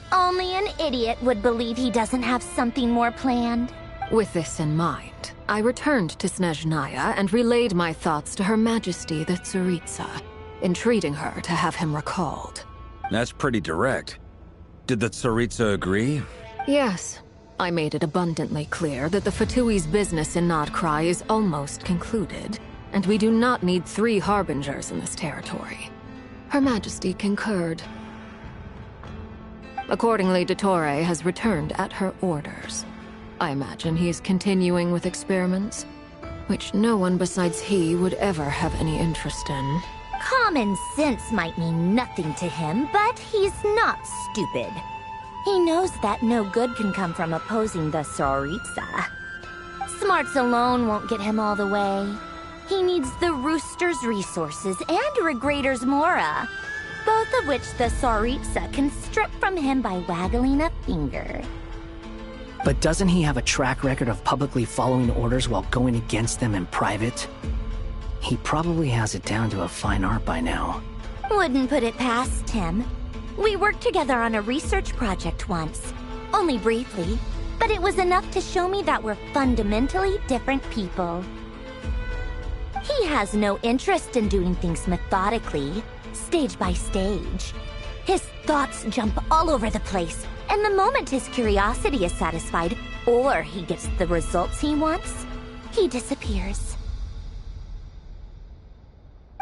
Only an idiot would believe he doesn't have something more planned. With this in mind, I returned to Snezhnaya and relayed my thoughts to Her Majesty the Tsaritsa, entreating her to have him recalled. That's pretty direct. Did the Tsaritsa agree? Yes. I made it abundantly clear that the Fatui's business in Nodcry is almost concluded, and we do not need 3 harbingers in this territory. Her Majesty concurred. Accordingly, Dottore has returned at her orders. I imagine he's continuing with experiments, which no one besides he would ever have any interest in. Common sense might mean nothing to him, but he's not stupid. He knows that no good can come from opposing the Tsaritsa. Smarts alone won't get him all the way. He needs the Rooster's resources and Regrator's Mora, both of which the Tsaritsa can strip from him by waggling a finger. But doesn't he have a track record of publicly following orders while going against them in private? He probably has it down to a fine art by now. Wouldn't put it past him. We worked together on a research project once. Only briefly, but it was enough to show me that we're fundamentally different people. He has no interest in doing things methodically, stage by stage. His thoughts jump all over the place, and the moment his curiosity is satisfied, or he gets the results he wants, he disappears.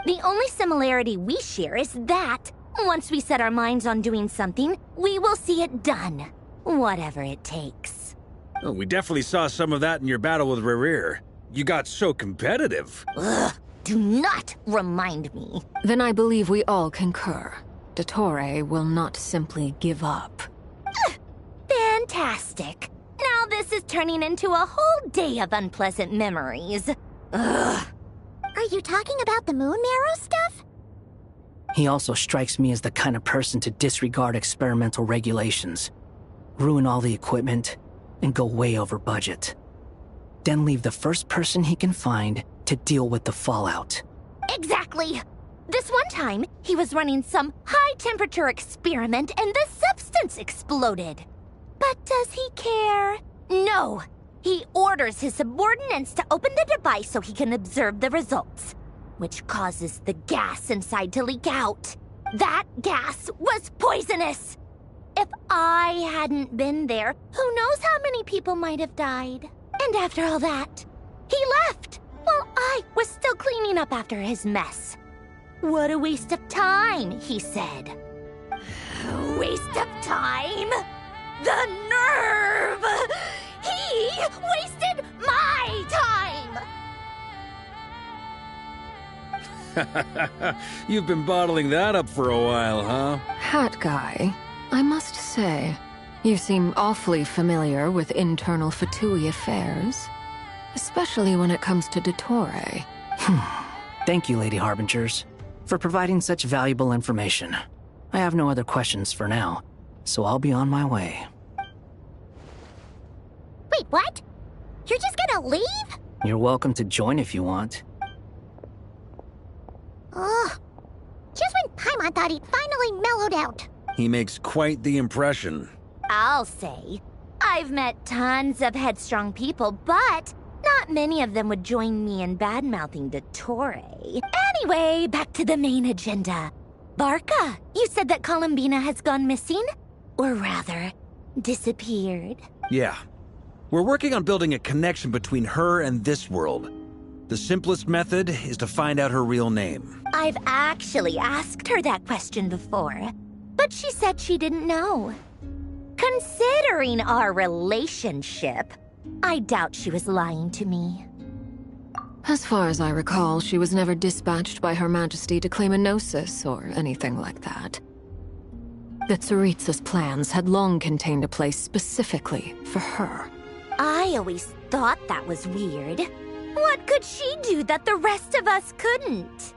The only similarity we share is that, once we set our minds on doing something, we will see it done, whatever it takes. Oh, we definitely saw some of that in your battle with Rerir. You got so competitive. Ugh, do not remind me. Then I believe we all concur. Dottore will not simply give up. Fantastic. Now this is turning into a whole day of unpleasant memories. Ugh. Are you talking about the moon marrow stuff? He also strikes me as the kind of person to disregard experimental regulations, ruin all the equipment, and go way over budget. Then leave the first person he can find to deal with the fallout. Exactly. This one time, he was running some high-temperature experiment and the substance exploded. But does he care? No. He orders his subordinates to open the device so he can observe the results, which causes the gas inside to leak out. That gas was poisonous! If I hadn't been there, who knows how many people might have died. And after all that, he left while I was still cleaning up after his mess. What a waste of time, he said. Waste of time? The nerve! He wasted my time! You've been bottling that up for a while, huh? Hat guy, I must say, You seem awfully familiar with internal Fatui affairs, especially when it comes to Dottore. Thank you, Lady Harbingers, for providing such valuable information. I have no other questions for now, so I'll be on my way. Wait, what? You're just gonna leave? You're welcome to join if you want. Ugh. Just when Paimon thought he'd finally mellowed out. He makes quite the impression. I'll say. I've met tons of headstrong people, but not many of them would join me in bad-mouthing Dottore. Anyway, back to the main agenda. Barca, you said that Columbina has gone missing? Or rather, disappeared. Yeah. We're working on building a connection between her and this world. The simplest method is to find out her real name. I've actually asked her that question before, but she said she didn't know. Considering our relationship, I doubt she was lying to me. As far as I recall, she was never dispatched by Her Majesty to claim a gnosis or anything like that. The Tsaritsa's plans had long contained a place specifically for her. I always thought that was weird. What could she do that the rest of us couldn't?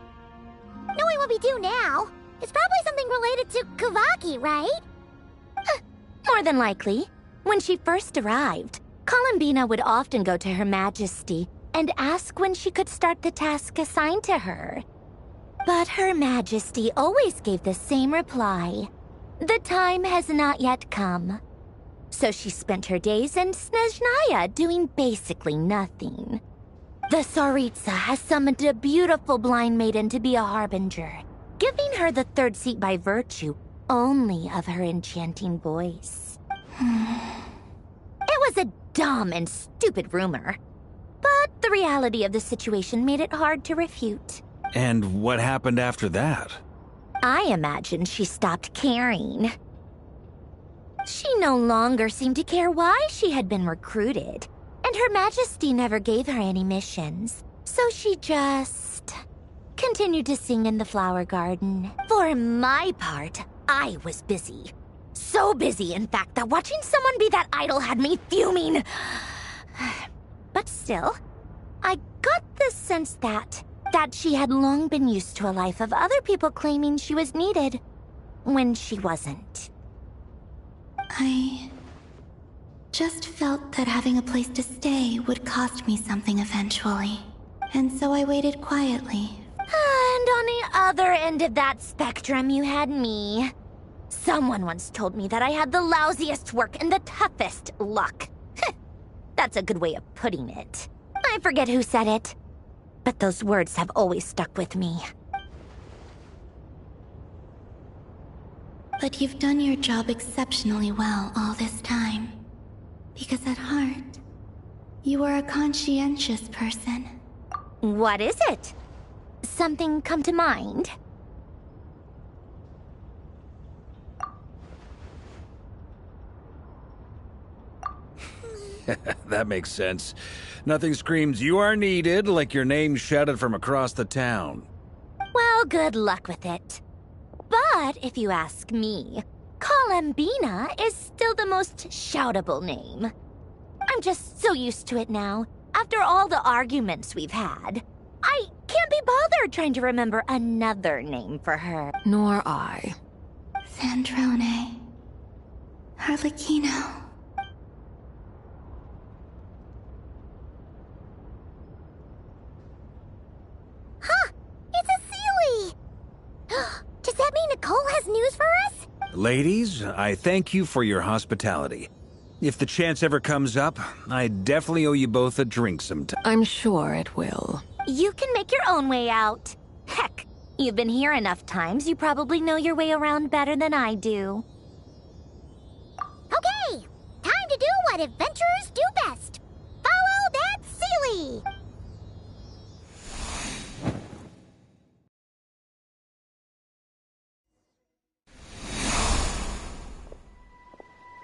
Knowing what we do now, it's probably something related to Kavaki, right? More than likely. When she first arrived, Columbina would often go to Her Majesty and ask when she could start the task assigned to her. But Her Majesty always gave the same reply. The time has not yet come. So she spent her days in Snezhnaya doing basically nothing. The Tsaritsa has summoned a beautiful blind maiden to be a harbinger, giving her the third seat by virtue only of her enchanting voice. It was a dumb and stupid rumor, but the reality of the situation made it hard to refute. And what happened after that? I imagine she stopped caring. She no longer seemed to care why she had been recruited, and Her Majesty never gave her any missions. So she just continued to sing in the flower garden. For my part, I was busy. So busy, in fact, that watching someone be that idol had me fuming. But still, I got the sense that she had long been used to a life of other people claiming she was needed when she wasn't. I just felt that having a place to stay would cost me something eventually. And so I waited quietly. And on the other end of that spectrum, you had me. Someone once told me that I had the lousiest work and the toughest luck. That's a good way of putting it. I forget who said it, but those words have always stuck with me. But you've done your job exceptionally well all this time. Because at heart, you are a conscientious person. What is it? Something come to mind? That makes sense. Nothing screams you are needed like your name shouted from across the town. Well, good luck with it. But if you ask me, Columbina is still the most shoutable name. I'm just so used to it now. After all the arguments we've had, I can't be bothered trying to remember another name for her. Nor I. Sandrone. Harlequino. Huh! It's a Seelie! Does that mean Nicole has news for us? Ladies, I thank you for your hospitality. If the chance ever comes up, I definitely owe you both a drink sometime. I'm sure it will. You can make your own way out. Heck, you've been here enough times, you probably know your way around better than I do. Okay! Time to do what adventurers do best. Follow that Seelie!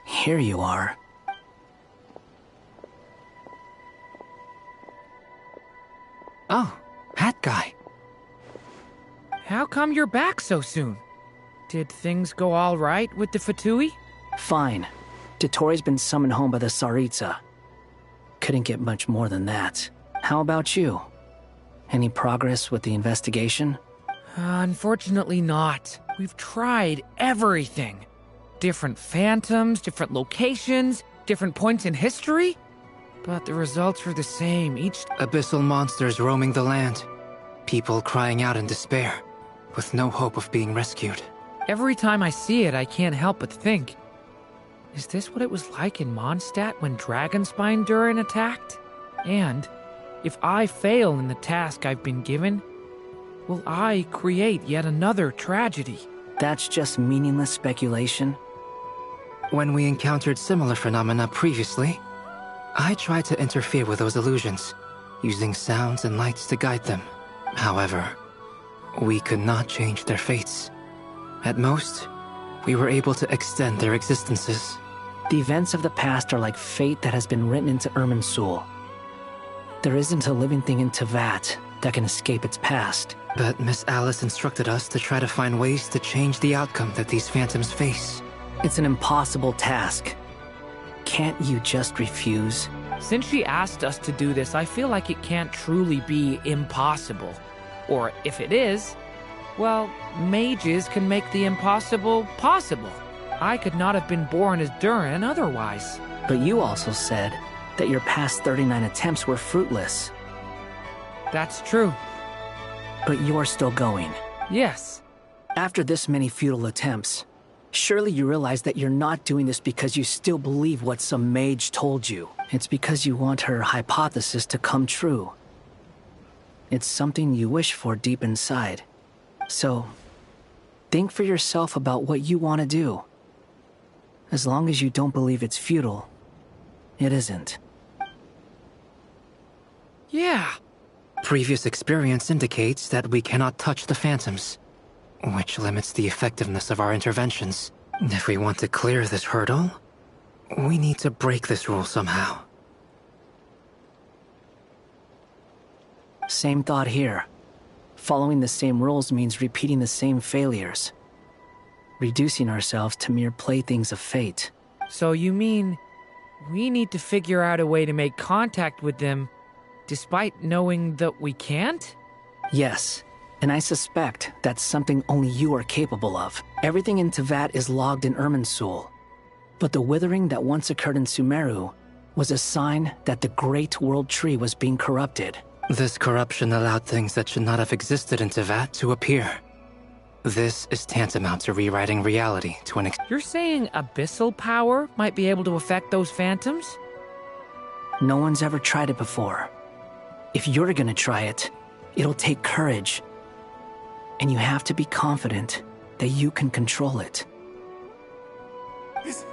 Here you are. Oh, Hat Guy. How come you're back so soon? Did things go all right with the Fatui? Fine. Dotori's been summoned home by the Tsaritsa. Couldn't get much more than that. How about you? Any progress with the investigation? Unfortunately not. We've tried everything. Different phantoms, different locations, different points in history. But the results are the same each... Abyssal monsters roaming the land. People crying out in despair, with no hope of being rescued. Every time I see it, I can't help but think, is this what it was like in Mondstadt when Dragonspine Durin attacked? And if I fail in the task I've been given, will I create yet another tragedy? That's just meaningless speculation. When we encountered similar phenomena previously, I tried to interfere with those illusions, using sounds and lights to guide them. However, we could not change their fates. At most, we were able to extend their existences. The events of the past are like fate that has been written into Irminsul. There isn't a living thing in Teyvat that can escape its past. But Miss Alice instructed us to try to find ways to change the outcome that these phantoms face. It's an impossible task. Can't you just refuse? Since she asked us to do this, I feel like it can't truly be impossible. Or if it is, well, mages can make the impossible possible. I could not have been born as Durin otherwise. But you also said that your past 39 attempts were fruitless. That's true. But you're still going. Yes. After this many futile attempts, surely you realize that you're not doing this because you still believe what some mage told you. It's because you want her hypothesis to come true. It's something you wish for deep inside. So, think for yourself about what you want to do. As long as you don't believe it's futile, it isn't. Yeah. Previous experience indicates that we cannot touch the phantoms, which limits the effectiveness of our interventions. If we want to clear this hurdle, we need to break this rule somehow. Same thought here. Following the same rules means repeating the same failures. Reducing ourselves to mere playthings of fate. So you mean we need to figure out a way to make contact with them despite knowing that we can't? Yes, and I suspect that's something only you are capable of. Everything in Teyvat is logged in Irminsul, but the withering that once occurred in Sumeru was a sign that the Great World Tree was being corrupted. This corruption allowed things that should not have existed in Teyvat to appear. This is tantamount to rewriting reality to an You're saying abyssal power might be able to affect those phantoms? No one's ever tried it before. If you're gonna try it, it'll take courage. And you have to be confident that you can control it. Is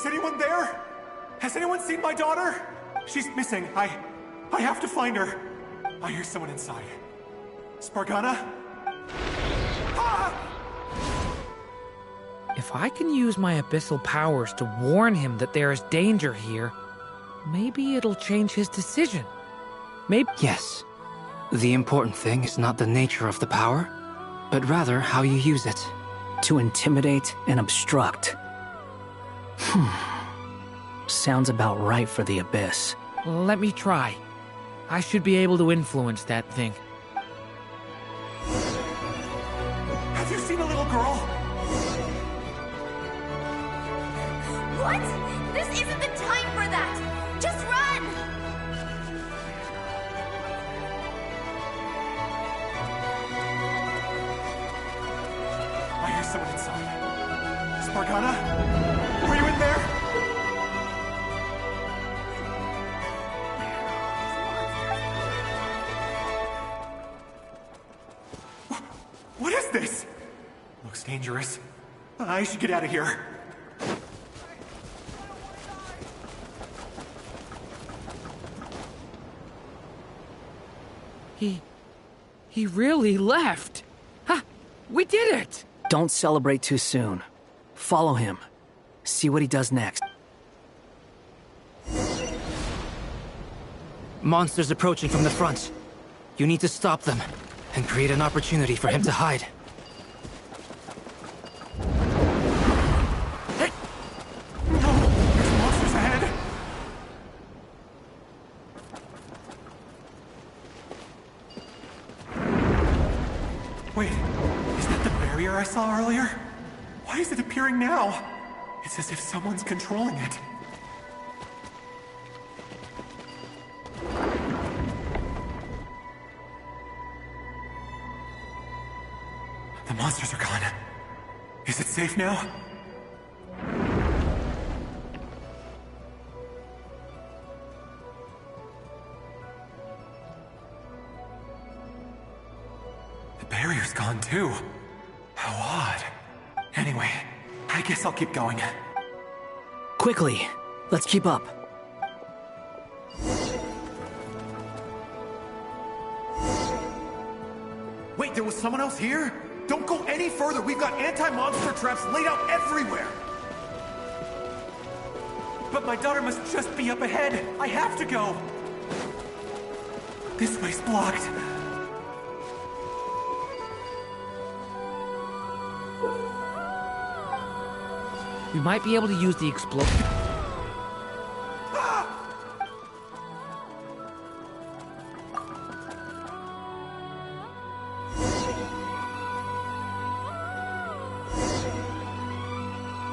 anyone there? Has anyone seen my daughter? She's missing. I have to find her. I hear someone inside. Spargana? Ah! If I can use my abyssal powers to warn him that there is danger here, maybe it'll change his decision. Maybe... Yes. The important thing is not the nature of the power, but rather how you use it. To intimidate and obstruct. Sounds about right for the Abyss. Let me try. I should be able to influence that thing. Have you seen a little girl? What? This isn't the time for that! Just run! I hear someone inside. Spargana? Are you in there? What is this? Looks dangerous. I should get out of here. He really left. Ha! We did it! Don't celebrate too soon. Follow him. See what he does next. Monsters approaching from the front. You need to stop them and create an opportunity for him to hide. Wait, is that the barrier I saw earlier? Why is it appearing now? It's as if someone's controlling it. The monsters are gone. Is it safe now? The barrier's gone too. How odd. Anyway, I guess I'll keep going. Quickly, let's keep up. Wait, there was someone else here? Don't go any further. We've got anti-monster traps laid out everywhere. But my daughter must just be up ahead. I have to go. This way's blocked. We might be able to use the explosion.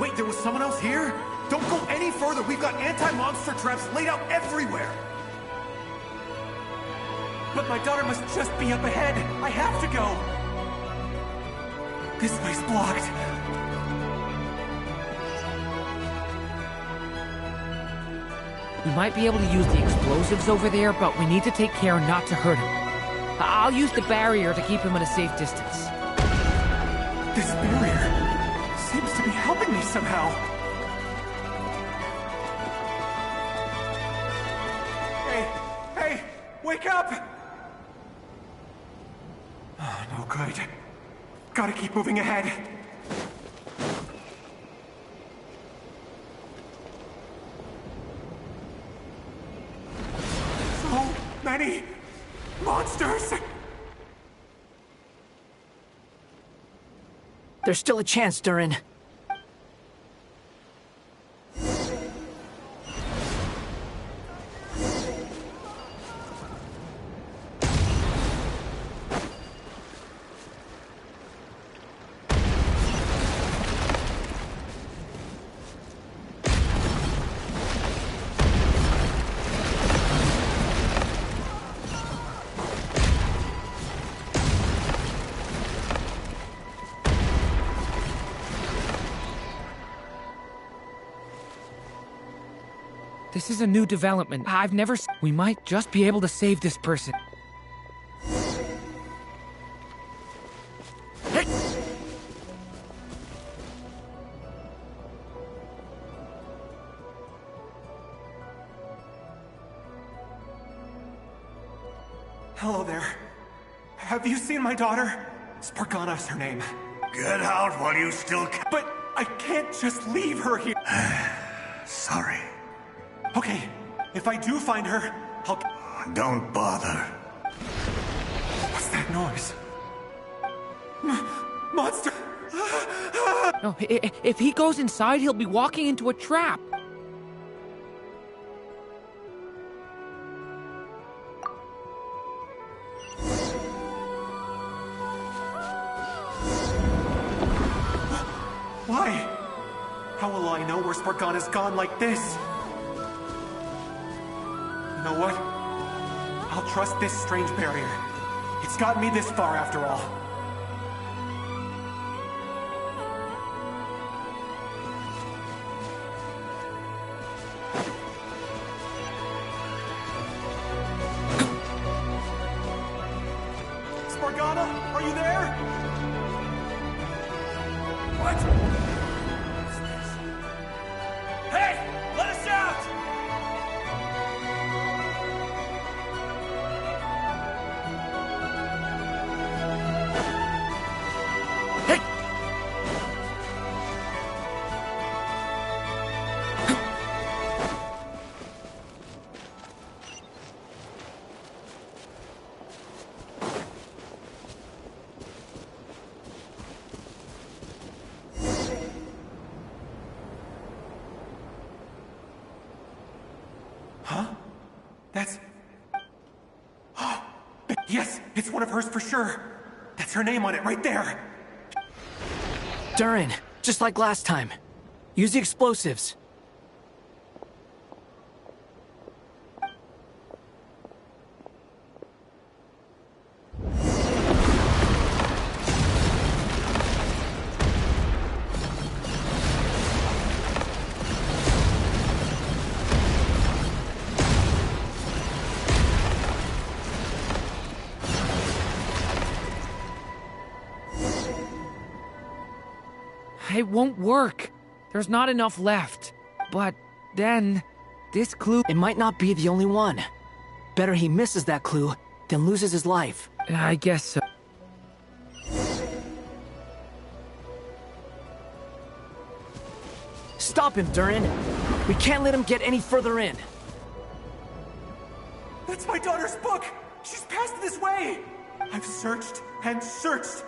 Wait, there was someone else here? Don't go any further. We've got anti-monster traps laid out everywhere. But my daughter must just be up ahead. I have to go. This way's blocked. We might be able to use the explosives over there, but we need to take care not to hurt him. I'll use the barrier to keep him at a safe distance. This barrier seems to be helping me somehow. Hey, wake up! Oh, no good. Gotta keep moving ahead. So many monsters! There's still a chance, Durin. This is a new development. I've never We might just be able to save this person. Hello there. Have you seen my daughter? Spargana's her name. Get out while you still can. But I can't just leave her here. Sorry. Okay, if I do find her, I'll... Don't bother. What's that noise? Monster! No, if he goes inside, he'll be walking into a trap. Why? How will I know where Spargana's gone like this? You know what? I'll trust this strange barrier. It's gotten me this far after all. Spargana, are you there? What? What's this? Hey, let us out! Huh? That's... Yes, it's one of hers for sure. That's her name on it, right there! Durin, just like last time. Use the explosives. It won't work. There's not enough left. But then, this clue... It might not be the only one. Better he misses that clue than loses his life. I guess so. Stop him, Durin. We can't let him get any further in. That's my daughter's book! She's passed this way! I've searched and searched.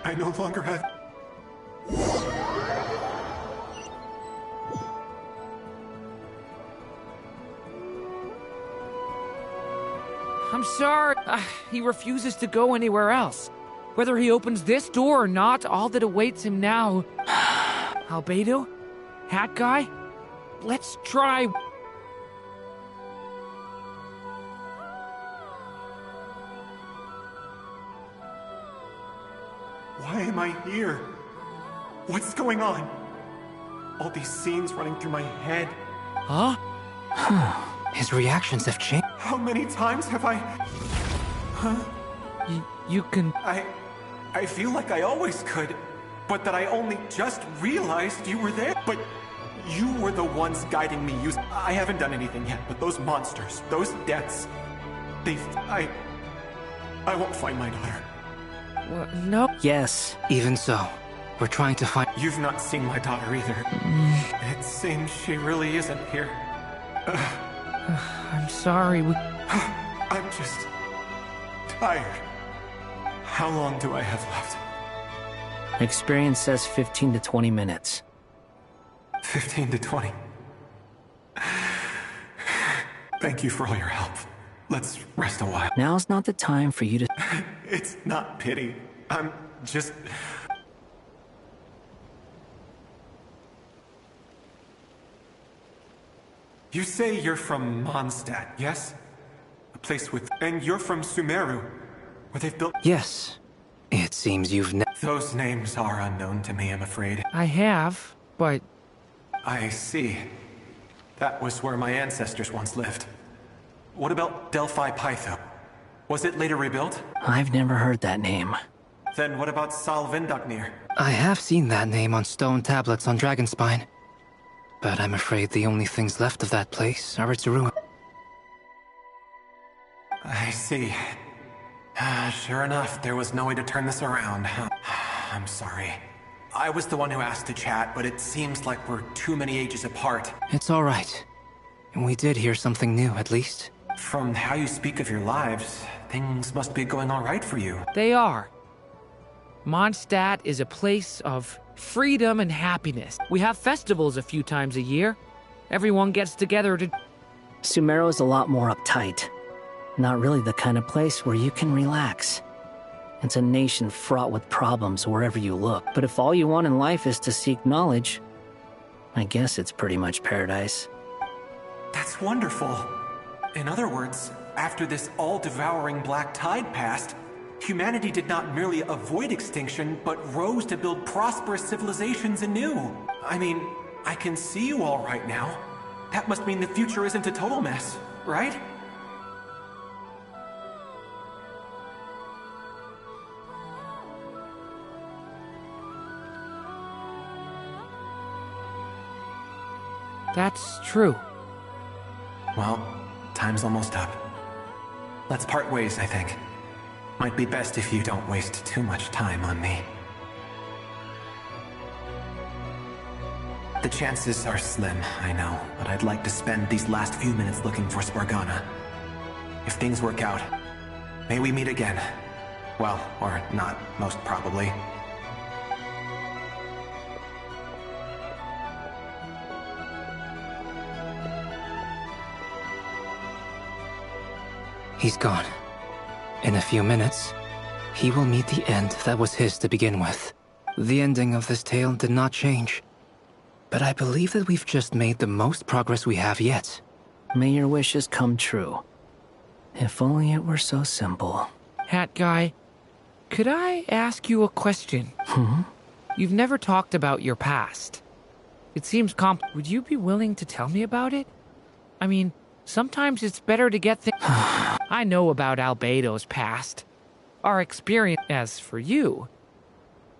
I no longer have... I'm sorry. He refuses to go anywhere else. Whether he opens this door or not, all that awaits him now... Albedo? Hat guy? Let's try... Why am I here? What's going on? All these scenes running through my head. Huh? His reactions have changed. How many times have I... Huh? You can... I feel like I always could, but that I only just realized you were there. But you were the ones guiding me. I haven't done anything yet, but those monsters, those deaths, I won't find my daughter. No. Yes, even so. We're trying to find... You've not seen my daughter either. It seems she really isn't here. I'm sorry. I'm just... tired. How long do I have left? Experience says 15 to 20 minutes. 15 to 20. Thank you for all your help. Let's rest a while. Now's not the time for you to... It's not pity. I'm just... You say you're from Mondstadt, yes? A place with... And you're from Sumeru, where they've built... Yes. It seems you've Those names are unknown to me, I'm afraid. I have, but... I see. That was where my ancestors once lived. What about Delphi Pytho? Was it later rebuilt? I've never heard that name. Then what about Salvindagnir? I have seen that name on stone tablets on Dragonspine. But I'm afraid the only things left of that place are its ruins. I see. Sure enough, there was no way to turn this around. I'm sorry. I was the one who asked to chat, but it seems like we're too many ages apart. It's all right. We did hear something new, at least. From how you speak of your lives, things must be going all right for you. They are. Mondstadt is a place of freedom and happiness. We have festivals a few times a year. Everyone gets together to... Sumeru is a lot more uptight. Not really the kind of place where you can relax. It's a nation fraught with problems wherever you look. But if all you want in life is to seek knowledge, I guess it's pretty much paradise. That's wonderful. In other words, after this all-devouring black tide passed, humanity did not merely avoid extinction, but rose to build prosperous civilizations anew. I mean, I can see you all right now. That must mean the future isn't a total mess, right? That's true. Well, time's almost up. Let's part ways, I think. Might be best if you don't waste too much time on me. The chances are slim, I know, but I'd like to spend these last few minutes looking for Spargana. If things work out, may we meet again. Well, or not, most probably. He's gone. In a few minutes, he will meet the end that was his to begin with. The ending of this tale did not change, but I believe that we've just made the most progress we have yet. May your wishes come true. If only it were so simple. Hat guy, could I ask you a question? You've never talked about your past. It seems Would you be willing to tell me about it? I mean, sometimes it's better to get things... I know about Albedo's past. Our experience. As for you,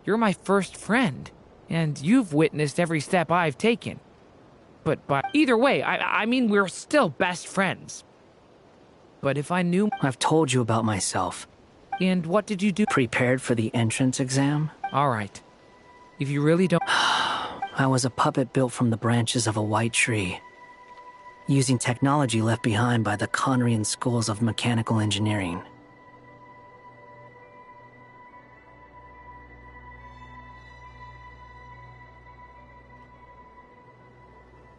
you're my first friend, and you've witnessed every step I've taken. But either way, I mean, we're still best friends. But if I knew... I've told you about myself. And what did you do? Prepared for the entrance exam. All right. If you really don't... I was a puppet built from the branches of a white tree, using technology left behind by the Conrian schools of mechanical engineering.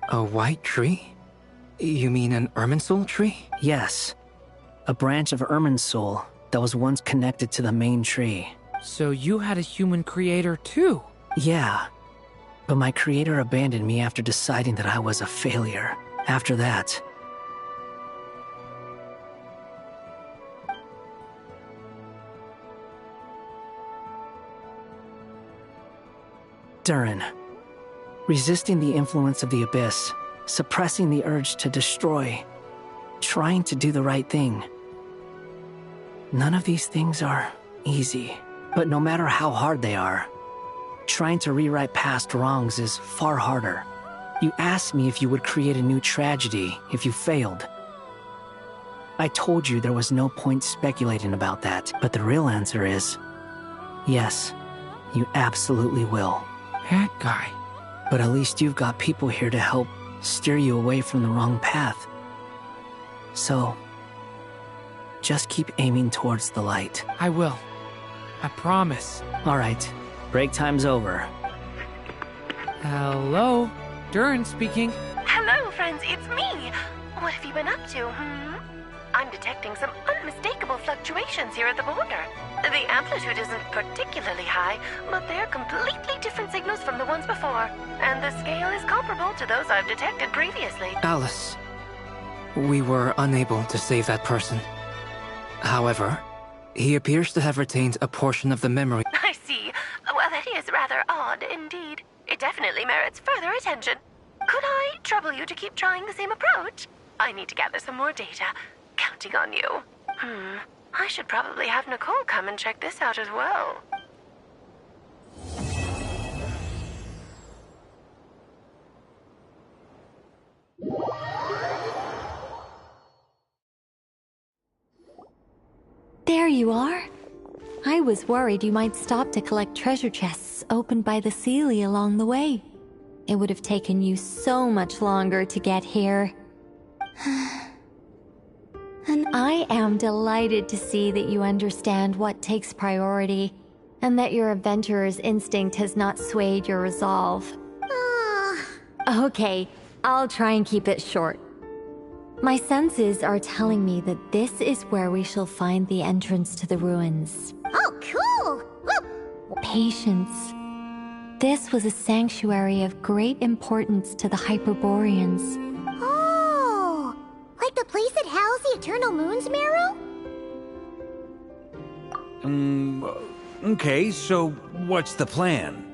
A white tree? You mean an Irminsul tree? Yes. A branch of Irminsul that was once connected to the main tree. So you had a human creator too? Yeah. But my creator abandoned me after deciding that I was a failure. After that... Durin. Resisting the influence of the Abyss, suppressing the urge to destroy, trying to do the right thing. None of these things are easy, but no matter how hard they are, trying to rewrite past wrongs is far harder. You asked me if you would create a new tragedy if you failed. I told you there was no point speculating about that, but the real answer is, yes, you absolutely will. That guy. But at least you've got people here to help steer you away from the wrong path. So, just keep aiming towards the light. I will. I promise. All right. Break time's over. Hello? Durin speaking. Hello, friends. It's me. What have you been up to, I'm detecting some unmistakable fluctuations here at the border. The amplitude isn't particularly high, but they're completely different signals from the ones before. And the scale is comparable to those I've detected previously. Alice, we were unable to save that person. However, he appears to have retained a portion of the memory. I see. Well, that is rather odd indeed. It definitely merits further attention. Could I trouble you to keep trying the same approach? I need to gather some more data. Counting on you. I should probably have Nicole come and check this out as well. There you are. I was worried you might stop to collect treasure chests opened by the Seelie along the way. It would have taken you so much longer to get here. And I am delighted to see that you understand what takes priority, and that your adventurer's instinct has not swayed your resolve. Okay, I'll try and keep it short. My senses are telling me that this is where we shall find the entrance to the ruins. Oh, cool! Patience. This was a sanctuary of great importance to the Hyperboreans. Oh! Like the place that housed the Eternal Moon's Marrow? Okay, so what's the plan?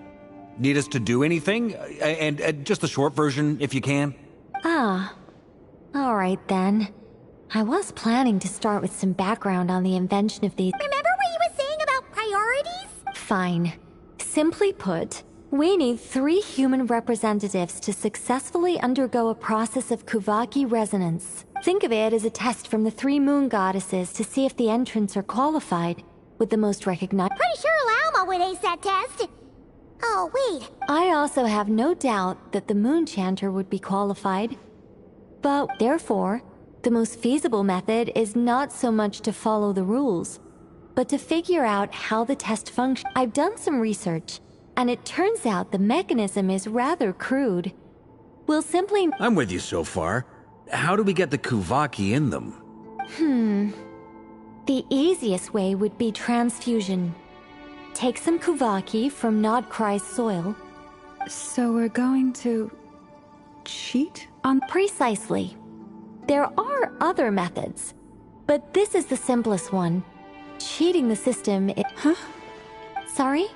Need us to do anything? And just the short version, if you can. Alright then. I was planning to start with some background on the invention of these— Remember what you were saying about priorities? Fine. Simply put, we need 3 human representatives to successfully undergo a process of Kuvaki resonance. Think of it as a test from the 3 moon goddesses to see if the entrants are qualified, with the most recognized— Pretty sure Lauma would ace that test. Oh, wait. I also have no doubt that the Moon Chanter would be qualified. But therefore, the most feasible method is not so much to follow the rules, but to figure out how the test functions. I've done some research, and it turns out the mechanism is rather crude. We'll simply— I'm with you so far. How do we get the Kuvaki in them? The easiest way would be transfusion. Take some Kuvaki from Nodcry's soil. So we're going to cheat on... Precisely. There are other methods, but this is the simplest one. Cheating the system Huh? Sorry?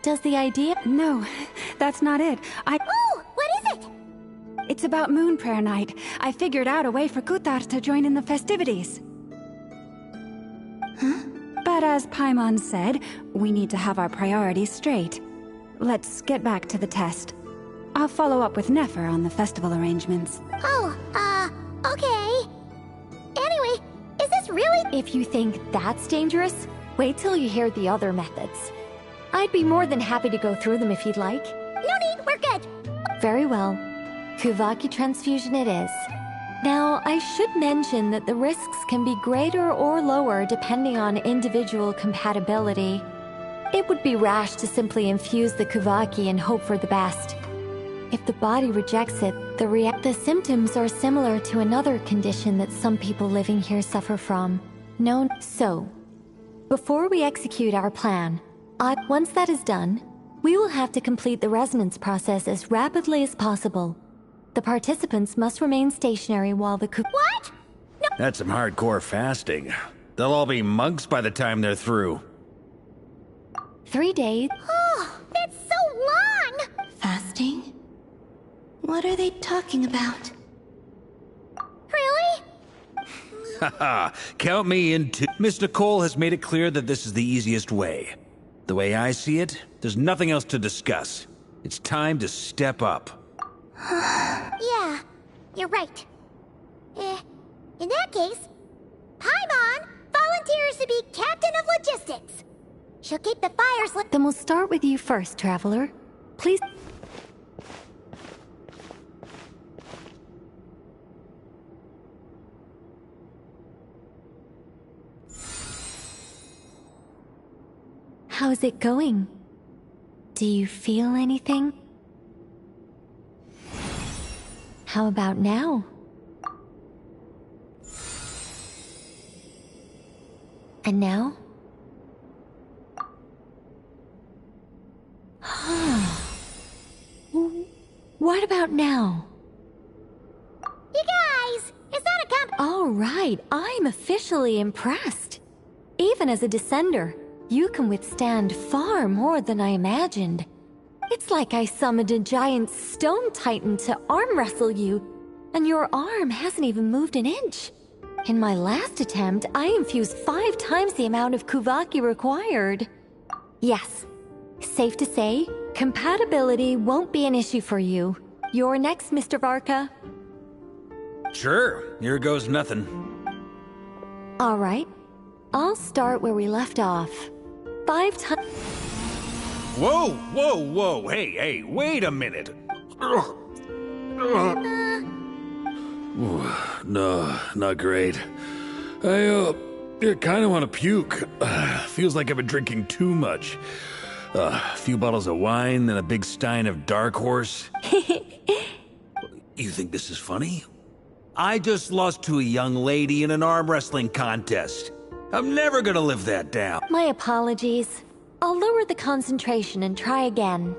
Does the idea... No, that's not it. Oh, what is it? It's about Moon Prayer Night. I figured out a way for Kutar to join in the festivities. Huh? But as Paimon said, we need to have our priorities straight. Let's get back to the test. I'll follow up with Nefer on the festival arrangements. Oh, okay. Anyway, is this really... If you think that's dangerous, wait till you hear the other methods. I'd be more than happy to go through them if you'd like. No need, we're good. Very well. Kuvaki transfusion it is. Now, I should mention that the risks can be greater or lower depending on individual compatibility. It would be rash to simply infuse the Kuvaki and hope for the best. If the body rejects it, the symptoms are similar to another condition that some people living here suffer from. So, before we execute our plan, once that is done, we will have to complete the resonance process as rapidly as possible. The participants must remain stationary while the What? No. That's some hardcore fasting. They'll all be monks by the time they're through. 3 days. Oh, that's so long! Fasting? What are they talking about? Really? Haha, count me in too. Miss Nicole has made it clear that this is the easiest way. The way I see it, there's nothing else to discuss. It's time to step up. Yeah, you're right. In that case, Paimon volunteers to be captain of logistics. She'll keep the fires lit. Then we'll start with you first, Traveler. Please. How's it going? Do you feel anything? How about now? And now? What about now? You guys, it's not a All right, I'm officially impressed. Even as a descender, you can withstand far more than I imagined. It's like I summoned a giant stone titan to arm wrestle you, and your arm hasn't even moved an inch. In my last attempt, I infused 5 times the amount of Kuvaki required. Yes, safe to say, compatibility won't be an issue for you. You're next, Mr. Varka. Sure, here goes nothing. All right, I'll start where we left off. 5 times... Whoa, whoa, whoa, hey, wait a minute. No, not great. I kind of want to puke. Feels like I've been drinking too much. A few bottles of wine and a big stein of Dark Horse. You think this is funny? I just lost to a young lady in an arm wrestling contest. I'm never gonna live that down. My apologies. I'll lower the concentration and try again.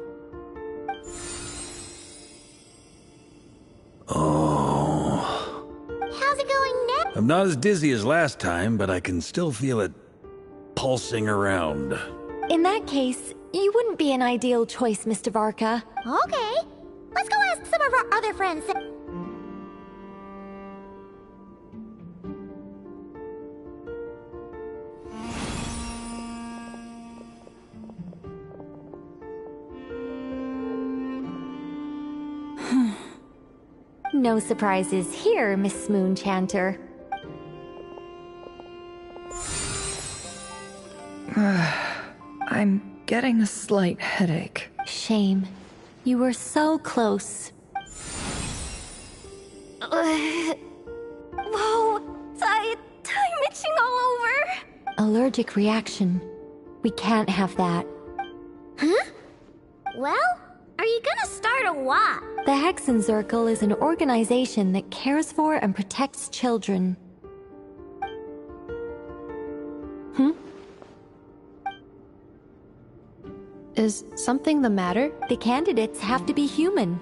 Oh. How's it going now? I'm not as dizzy as last time, but I can still feel it pulsing around. In that case, you wouldn't be an ideal choice, Mr. Varka. Okay. Let's go ask some of our other friends. No surprises here, Miss Moonchanter. I'm getting a slight headache. Shame. You were so close. Whoa! I'm itching all over! Allergic reaction. We can't have that. Huh? Well, are you gonna start a what? The Hexenzirkel is an organization that cares for and protects children. Is something the matter? The candidates have to be human.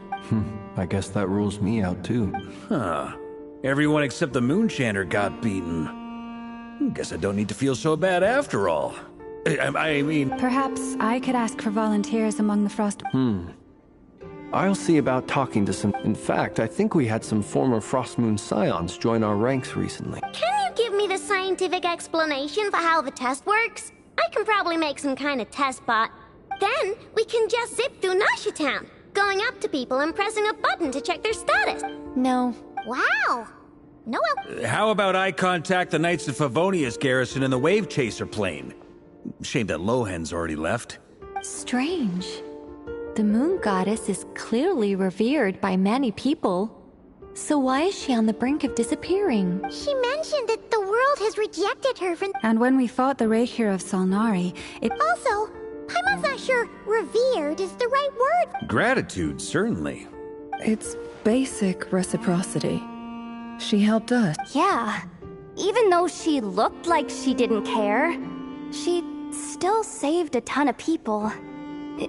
I guess that rules me out too. Huh. Everyone except the Moonchanter got beaten. Guess I don't need to feel so bad after all. I mean... Perhaps I could ask for volunteers among the Frost... I'll see about talking to some... In fact, I think we had some former Frostmoon Scions join our ranks recently. Can you give me the scientific explanation for how the test works? I can probably make some kind of test bot. Then we can just zip through Nasha Town, going up to people and pressing a button to check their status. No. Wow. No. How about I contact the Knights of Favonius garrison in the Wave Chaser plane? Shame that Lohen's already left. Strange. The moon goddess is clearly revered by many people. So why is she on the brink of disappearing? She mentioned that the world has rejected her from... And when we fought the Reikir of Solnari, it... Also, Paimon's not sure revered is the right word. Gratitude, certainly. It's basic reciprocity. She helped us. Yeah. Even though she looked like she didn't care, she still saved a ton of people,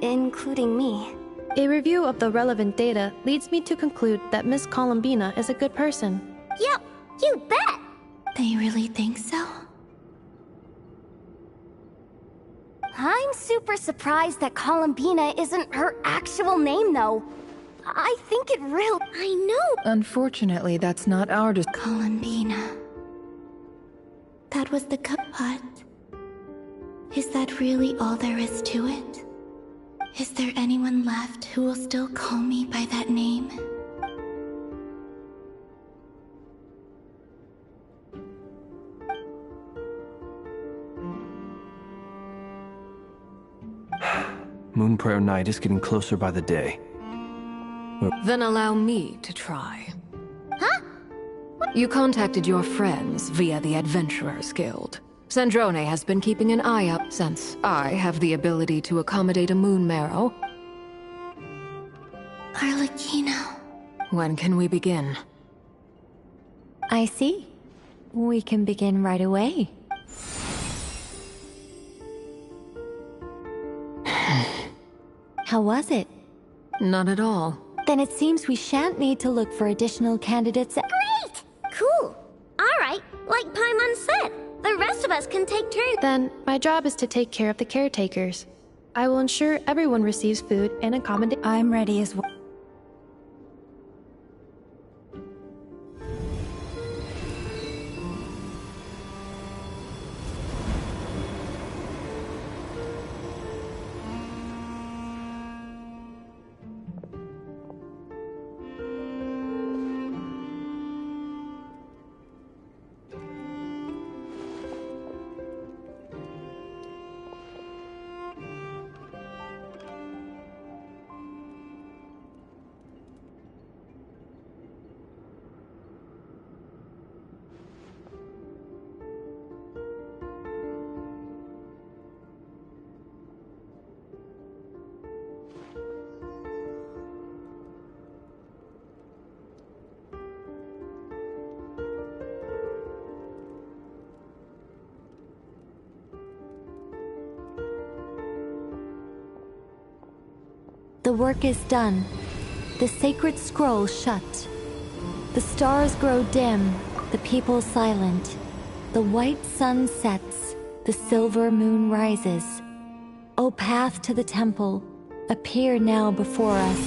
including me. A review of the relevant data leads me to conclude that Miss Columbina is a good person. Yep, you bet! They really think so? I'm super surprised that Columbina isn't her actual name, though. I think it real... I know! Unfortunately, that's not our Columbina. That was the cut. Is that really all there is to it? Is there anyone left who will still call me by that name? Moonprayer Night is getting closer by the day. Then allow me to try. Huh? You contacted your friends via the Adventurers Guild. Sandrone has been keeping an eye out since I have the ability to accommodate a moon marrow. Arlecchino. When can we begin? I see. We can begin right away. How was it? Not at all. Then it seems we shan't need to look for additional candidates. Great! Cool. Alright, like Paimon said, the rest of us can take turns. Then, my job is to take care of the caretakers. I will ensure everyone receives food and accommodation. I'm ready as well. The work is done. The sacred scroll shut. The stars grow dim, the people silent. The white sun sets, the silver moon rises. O path to the temple, appear now before us.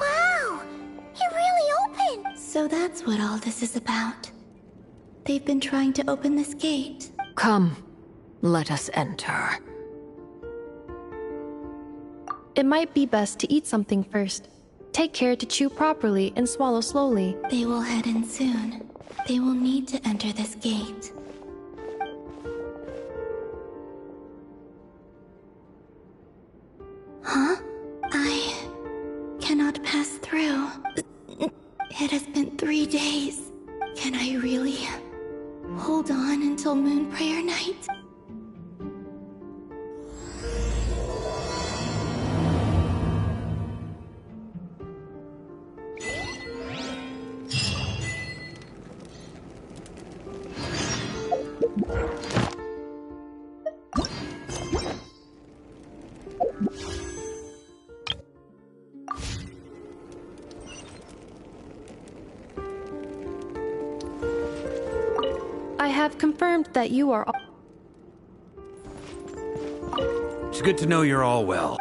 Wow! It really opened! So that's what all this is about. They've been trying to open this gate. Come, let us enter. It might be best to eat something first. Take care to chew properly and swallow slowly. They will head in soon. They will need to enter this gate. Huh? I cannot pass through. It has been 3 days. Can I really hold on until Moonprayer Night? have confirmed that you are... It's good to know you're all well.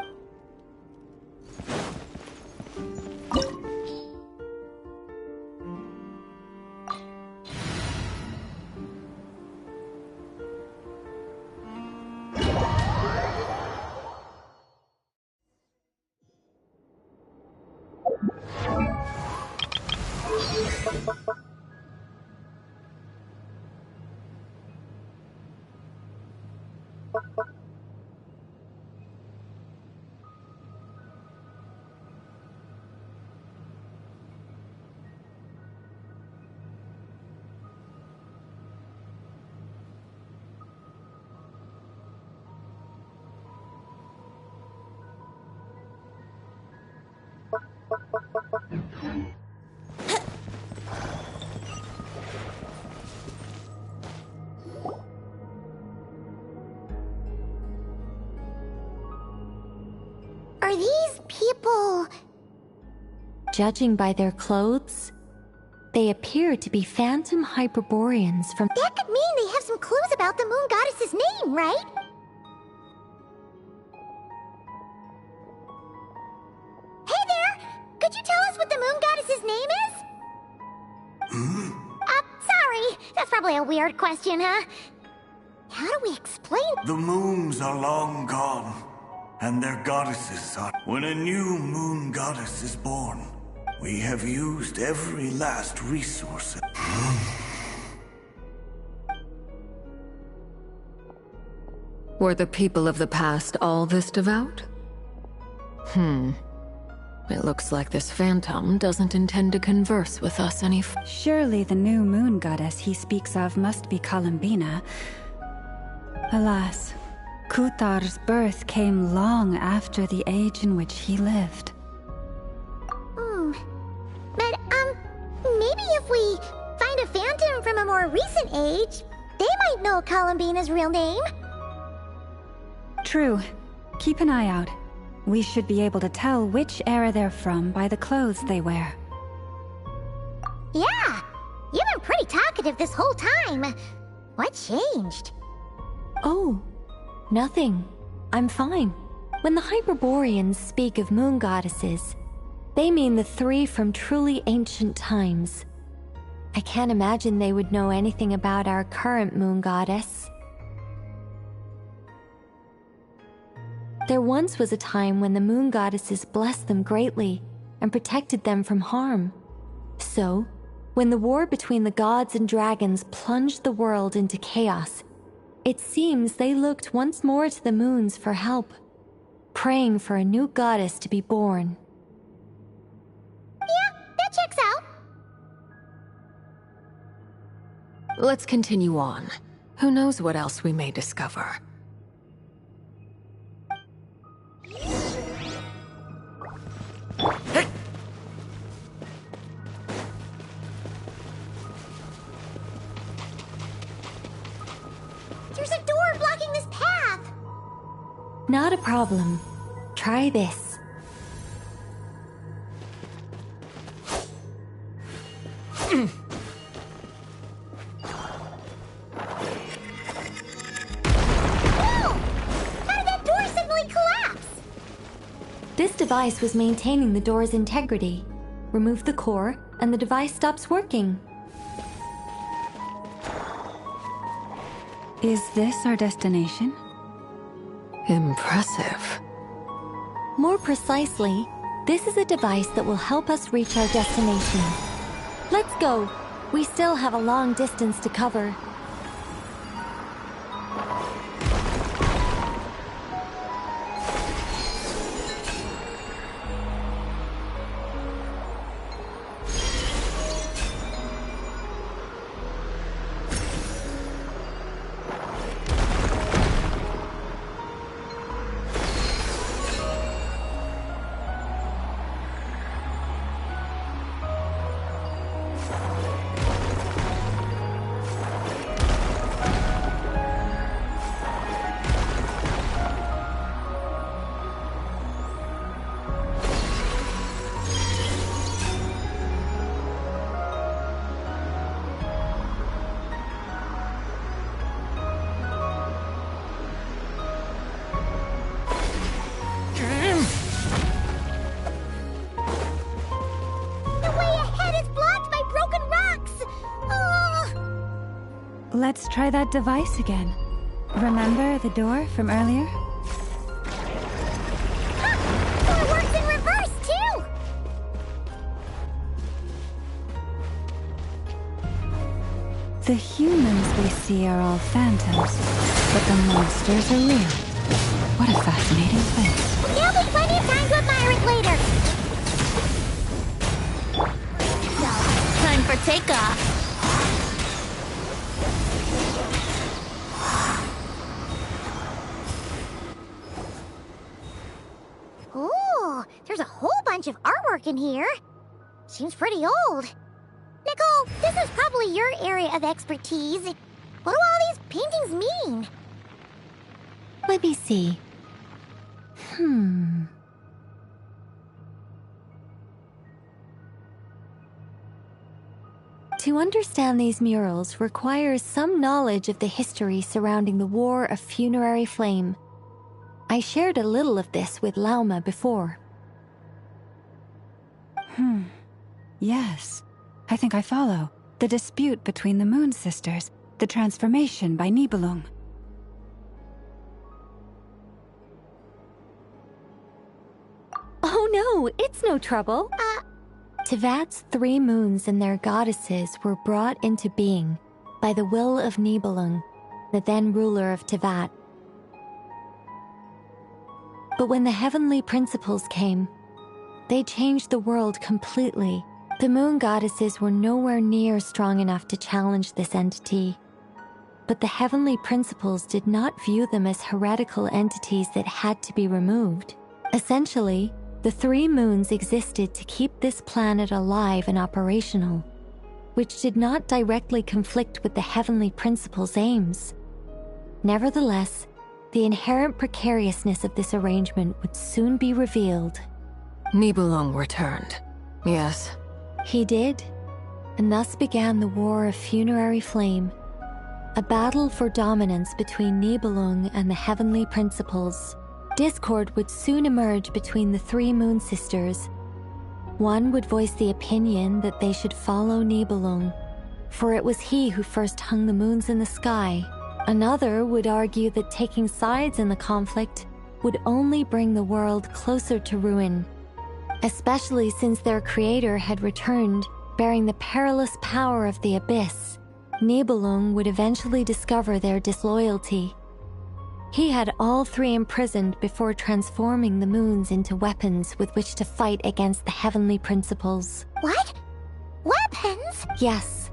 Are these people... Judging by their clothes, they appear to be phantom Hyperboreans from... That could mean they have some clues about the moon goddess's name, right? Hey there! Could you tell us what the moon goddess's name is? Sorry. That's probably a weird question, huh? How do we explain... The moons are long gone, and their goddesses are... When a new moon goddess is born, we have used every last resource. Were the people of the past all this devout? It looks like this phantom doesn't intend to converse with us any Surely the new moon goddess he speaks of must be Columbina. Alas, Kutar's birth came long after the age in which he lived. But, maybe if we find a phantom from a more recent age, they might know Columbina's real name. True. Keep an eye out. We should be able to tell which era they're from by the clothes they wear. Yeah! You've been pretty talkative this whole time. What changed? Oh, nothing. I'm fine. When the Hyperboreans speak of moon goddesses, they mean the three from truly ancient times. I can't imagine they would know anything about our current moon goddess. There once was a time when the moon goddesses blessed them greatly and protected them from harm. So, when the war between the gods and dragons plunged the world into chaos, it seems they looked once more to the moons for help, praying for a new goddess to be born. Yeah, that checks out. Let's continue on. Who knows what else we may discover. Hey! There's a door blocking this path! Not a problem. Try this. This device was maintaining the door's integrity. Remove the core, and the device stops working. Is this our destination? Impressive. More precisely, this is a device that will help us reach our destination. Let's go. We still have a long distance to cover. Let's try that device again. Remember the door from earlier? Huh! It works in reverse, too! The humans we see are all phantoms, but the monsters are real. What a fascinating place. There'll be plenty of time to admire it later. So, time for takeoff. Ooh, there's a whole bunch of artwork in here. Seems pretty old. Nicole, this is probably your area of expertise. What do all these paintings mean? Let me see. To understand these murals requires some knowledge of the history surrounding the War of Funerary Flame. I shared a little of this with Lauma before. Yes. I think I follow. The dispute between the Moon Sisters, the transformation by Nibelung. Oh no, it's no trouble. Tevat's 3 moons and their goddesses were brought into being by the will of Nibelung, the then ruler of Tevat. But when the heavenly principles came, they changed the world completely. The moon goddesses were nowhere near strong enough to challenge this entity. But the heavenly principles did not view them as heretical entities that had to be removed. Essentially, the 3 moons existed to keep this planet alive and operational, which did not directly conflict with the heavenly principles' aims. Nevertheless, the inherent precariousness of this arrangement would soon be revealed. Nibelung returned. Yes. He did, and thus began the War of Funerary Flame, a battle for dominance between Nibelung and the heavenly principles. Discord would soon emerge between the 3 Moon Sisters. One would voice the opinion that they should follow Nibelung, for it was he who first hung the moons in the sky. Another would argue that taking sides in the conflict would only bring the world closer to ruin, especially since their creator had returned, bearing the perilous power of the Abyss. Nibelung would eventually discover their disloyalty. He had all 3 imprisoned before transforming the moons into weapons with which to fight against the heavenly principles. What? Weapons? Yes.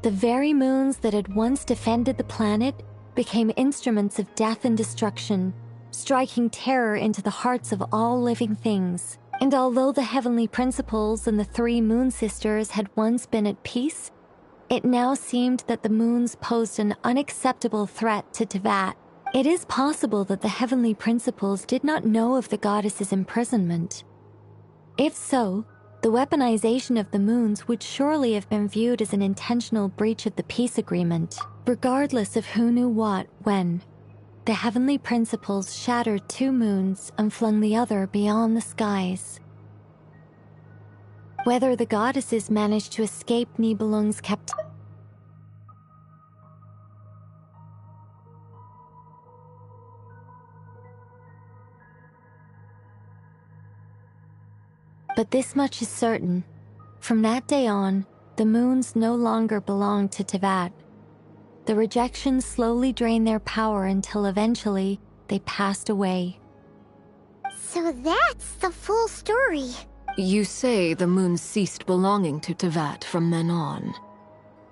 The very moons that had once defended the planet became instruments of death and destruction, striking terror into the hearts of all living things. And although the heavenly principles and the 3 Moon Sisters had once been at peace, it now seemed that the moons posed an unacceptable threat to Tevat. It is possible that the heavenly principles did not know of the goddess's imprisonment. If so, the weaponization of the moons would surely have been viewed as an intentional breach of the peace agreement. Regardless of who knew what, when, the heavenly principles shattered 2 moons and flung the other beyond the skies. Whether the goddesses managed to escape Nibelung's captivity, but this much is certain. From that day on, the moons no longer belonged to Tevat. The rejection slowly drained their power until eventually they passed away. So that's the full story. You say the moons ceased belonging to Tevat from then on.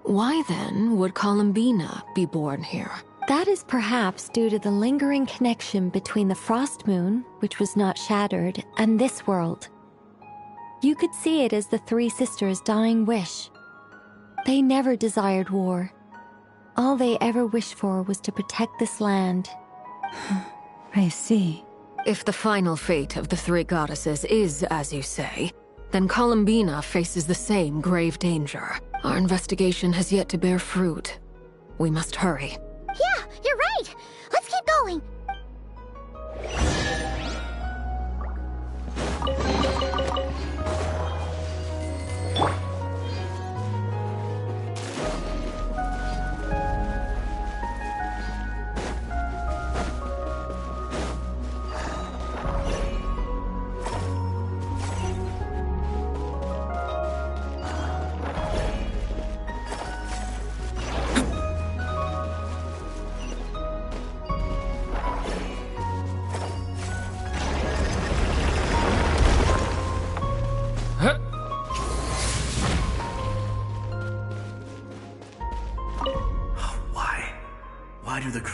Why then would Columbina be born here? That is perhaps due to the lingering connection between the Frost Moon, which was not shattered, and this world. You could see it as the 3 sisters' dying wish. They never desired war. All they ever wished for was to protect this land. I see. If the final fate of the 3 goddesses is as you say, then Columbina faces the same grave danger. Our investigation has yet to bear fruit. We must hurry. Yeah, you're right. Let's keep going.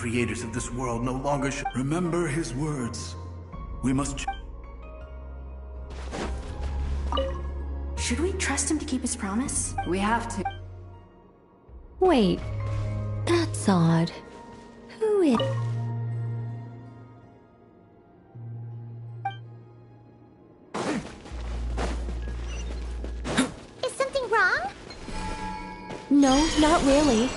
creators of this world no longer should remember his words. We must... Should we trust him to keep his promise? We have to. Wait, that's odd. Who is... Is something wrong? No, not really.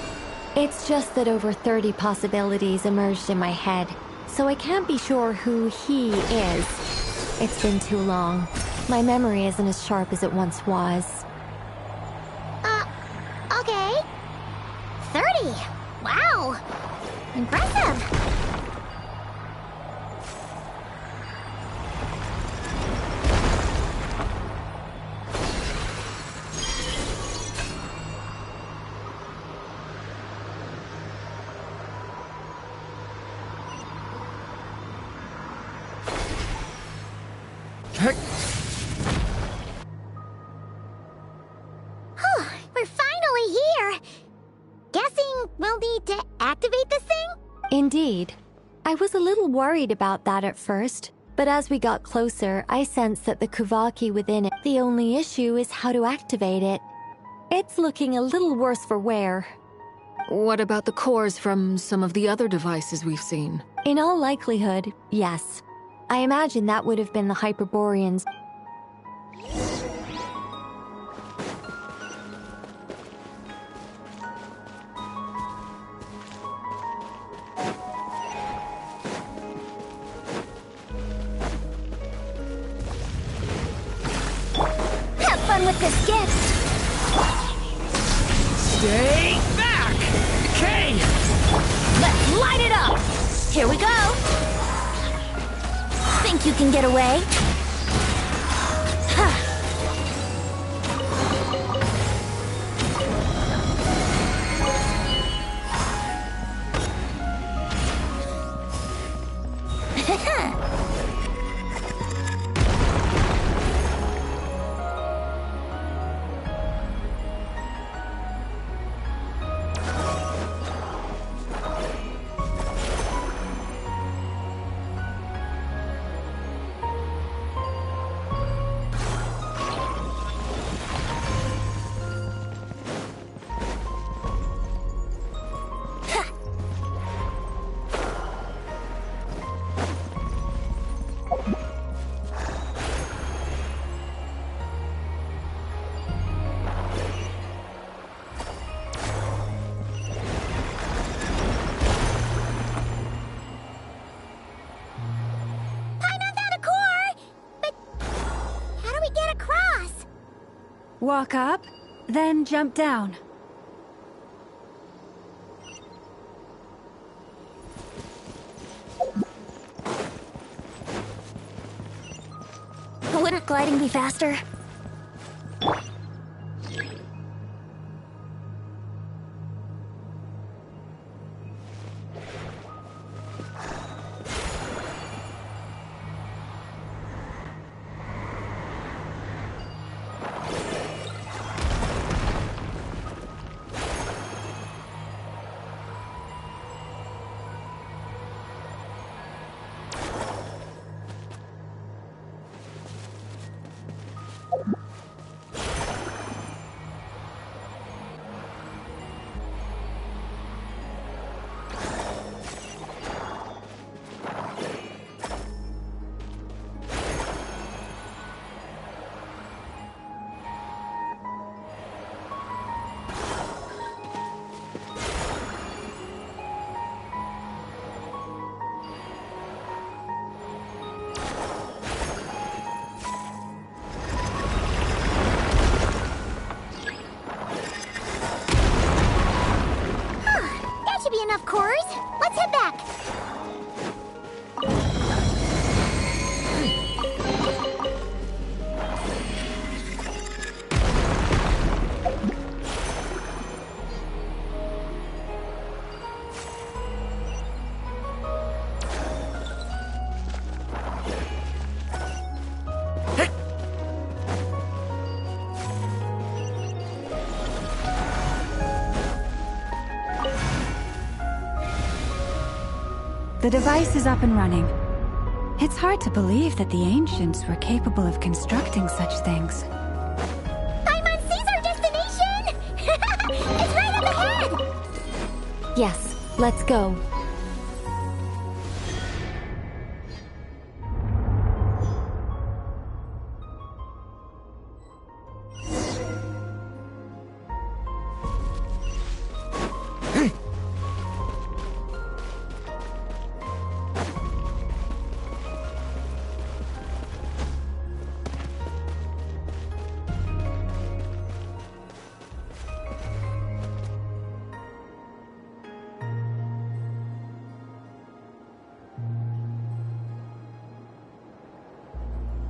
It's just that over 30 possibilities emerged in my head, so I can't be sure who he is. It's been too long. My memory isn't as sharp as it once was. Okay. 30. Wow. Impressive. We're finally here. Guessing we'll need to activate this thing? Indeed. I was a little worried about that at first, but as we got closer, I sensed that the Kuvaki within it. The only issue is how to activate it. It's looking a little worse for wear. What about the cores from some of the other devices we've seen? In all likelihood, yes. I imagine that would have been the Hyperboreans. Have fun with this gift. Stay back! Okay! Let's light it up. Here we go. Think you can get away? Huh. Walk up, then jump down. Wouldn't gliding be faster? The device is up and running. It's hard to believe that the ancients were capable of constructing such things. Paimon sees our destination! It's right up ahead! Yes, let's go.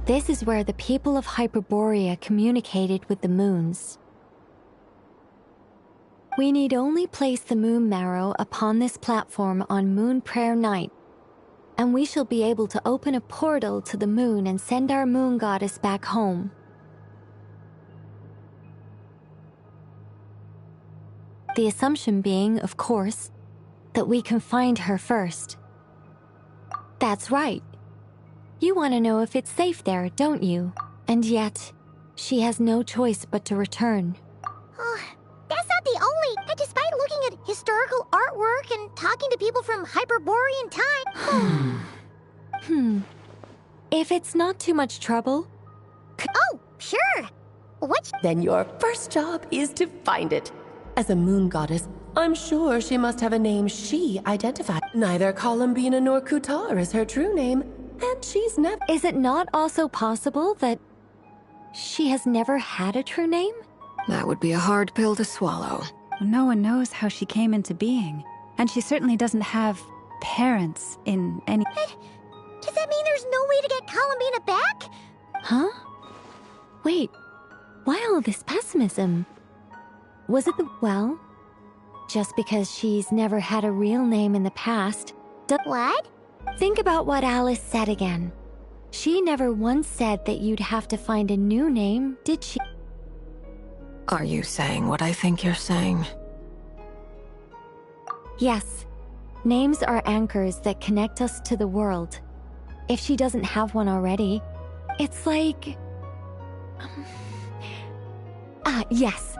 This is where the people of Hyperborea communicated with the moons. We need only place the moon marrow upon this platform on Moon Prayer Night, and we shall be able to open a portal to the moon and send our moon goddess back home. The assumption being, of course, that we can find her first. That's right. You want to know if it's safe there, don't you? And yet, she has no choice but to return. That's not the only... Despite looking at historical artwork and talking to people from Hyperborean time... If it's not too much trouble... Oh, sure! What? Then your first job is to find it. As a moon goddess, I'm sure she must have a name she identified. Neither Columbina nor Kutar is her true name. And she's never... Is it not also possible that she has never had a true name? That would be a hard pill to swallow. No one knows how she came into being, and she certainly doesn't have parents in any... Does that mean there's no way to get Columbina back? Huh? Wait, why all this pessimism? Was it the... Well, just because she's never had a real name in the past... What? Think about what Alice said again. She never once said that you'd have to find a new name, did she? Are you saying what I think you're saying? Yes. Names are anchors that connect us to the world. If she doesn't have one already, it's like... yes.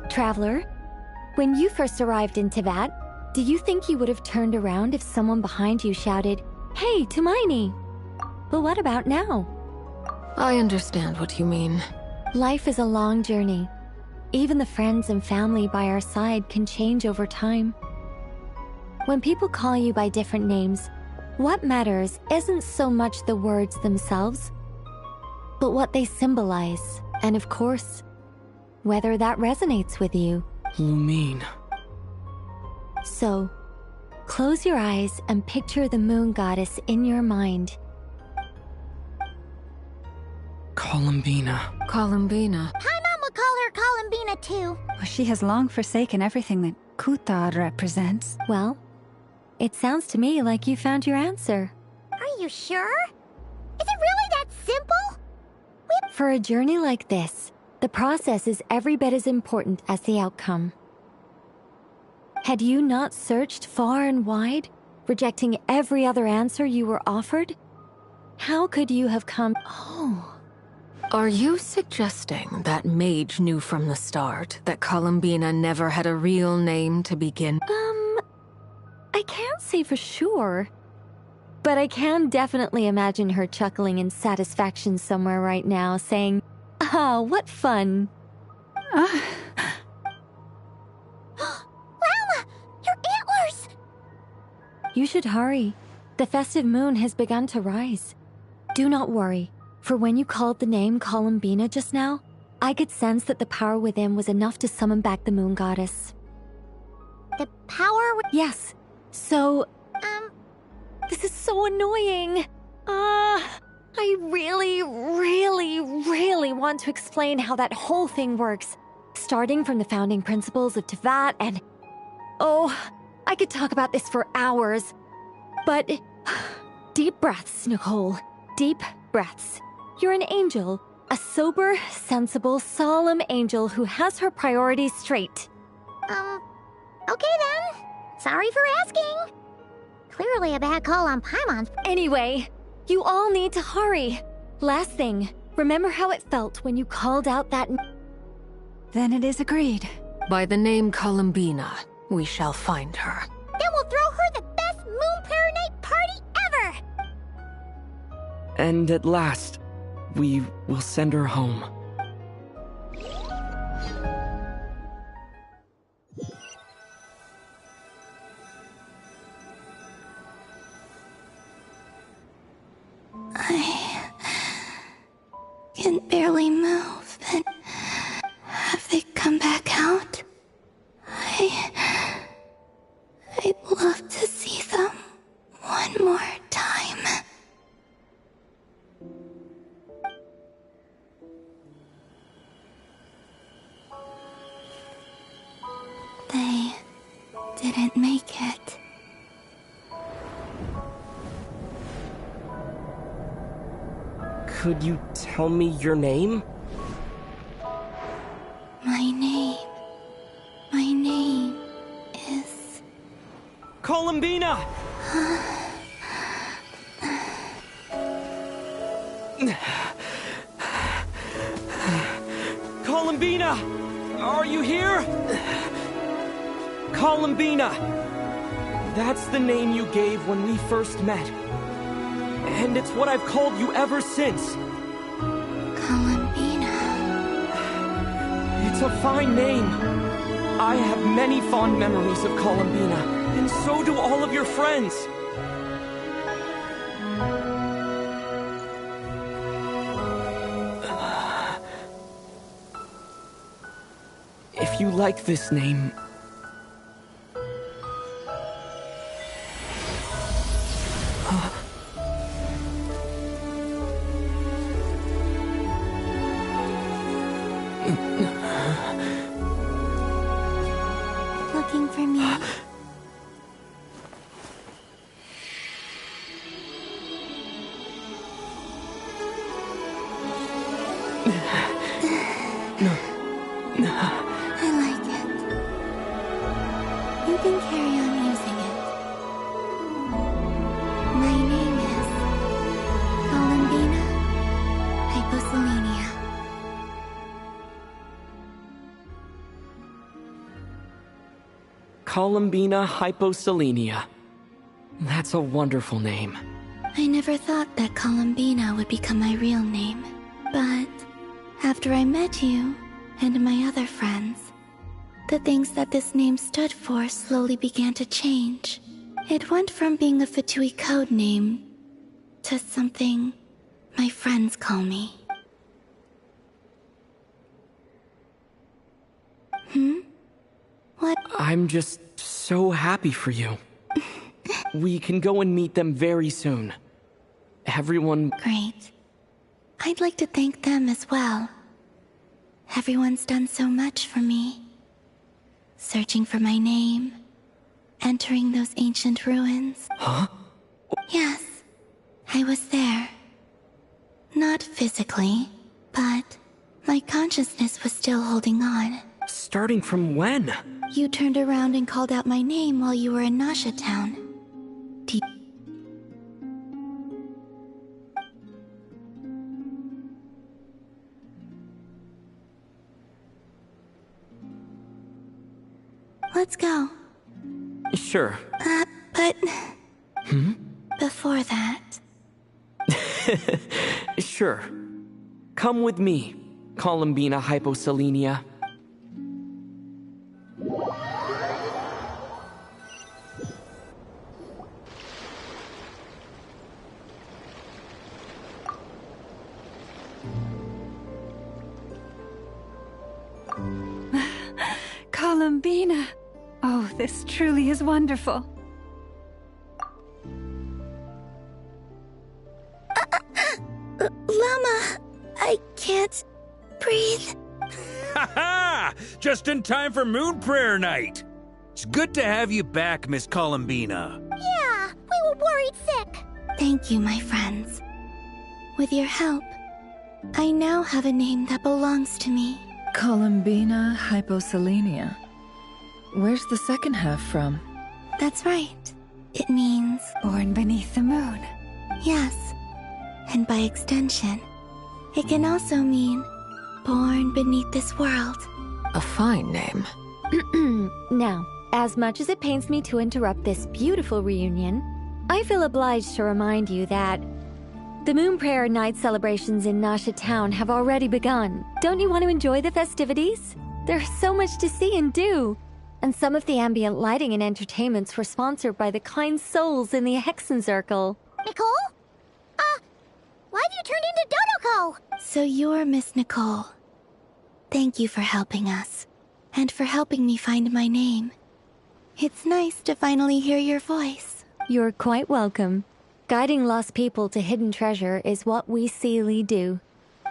Traveler, when you first arrived in Teyvat, do you think you would have turned around if someone behind you shouted, "Hey, Tumaini"? But what about now? I understand what you mean. Life is a long journey. Even the friends and family by our side can change over time. When people call you by different names, what matters isn't so much the words themselves, but what they symbolize, and of course, whether that resonates with you. Lumine. So, close your eyes and picture the moon goddess in your mind. Columbina. Columbina. Paimon would call her Columbina too. She has long forsaken everything that Kutar represents. Well, it sounds to me like you found your answer. Are you sure? Is it really that simple? For a journey like this, the process is every bit as important as the outcome. Had you not searched far and wide, rejecting every other answer you were offered? How could you have come... Oh. Are you suggesting that Mage knew from the start that Columbina never had a real name to begin? I can't say for sure. But I can definitely imagine her chuckling in satisfaction somewhere right now, saying, "Ah, what fun." Lalma! Your antlers! You should hurry. The festive moon has begun to rise. Do not worry, for when you called the name Columbina just now, I could sense that the power within was enough to summon back the moon goddess. The power? Yes. So... This is so annoying. I really want to explain how that whole thing works. Starting from the founding principles of Teyvat and... Oh, I could talk about this for hours. But... Deep breaths, Nicole. Deep breaths. You're an angel. A sober, sensible, solemn angel who has her priorities straight. Okay then. Sorry for asking. Clearly a bad call on Paimon's. Anyway, you all need to hurry. Last thing, remember how it felt when you called out that... Then it is agreed. By the name Columbina, we shall find her. Then we'll throw her the best Moon Prayer Night party ever! And at last, we will send her home. I can barely move, and have they come back out? I'd love to see them one more time. They didn't make it. Could you tell me your name? My name is... Columbina! Columbina! Are you here? Columbina! That's the name you gave when we first met. And it's what I've called you ever since. Columbina. It's a fine name. I have many fond memories of Columbina, and so do all of your friends. If you like this name... Looking for me? I like it. You can carry on using it. My name is Columbina Hyposelenia. Columbina Hyposelenia. That's a wonderful name. I never thought that Columbina would become my real name. But after I met you and my other friends, the things that this name stood for slowly began to change. It went from being a Fatui code name to something my friends call me. What? I'm just so happy for you. We can go and meet them very soon. Everyone... Great. I'd like to thank them as well. Everyone's done so much for me. Searching for my name, entering those ancient ruins. Huh? Yes, I was there. Not physically, but my consciousness was still holding on. Starting from when? You turned around and called out my name while you were in Nasha Town. Let's go. Sure. But... Before that... Sure. Come with me, Columbina Hyposelenia. Columbina! Oh, this truly is wonderful. Llama! I can't breathe. Ha-ha! Just in time for Moon Prayer Night! It's good to have you back, Miss Columbina. Yeah, we were worried sick. Thank you, my friends. With your help, I now have a name that belongs to me. Columbina Hyposelenia. Where's the second half from? That's right. It means... Born beneath the moon. Yes. And by extension, it can also mean born beneath this world. A fine name. Now, as much as it pains me to interrupt this beautiful reunion, I feel obliged to remind you that the Moon Prayer Night celebrations in Nasha Town have already begun. Don't you want to enjoy the festivities? There's so much to see and do. And some of the ambient lighting and entertainments were sponsored by the kind souls in the Hexen Circle. Nicole? Why have you turned into Dodoko? So you're Miss Nicole. Thank you for helping us, and for helping me find my name. It's nice to finally hear your voice. You're quite welcome. Guiding lost people to hidden treasure is what we Seelie do.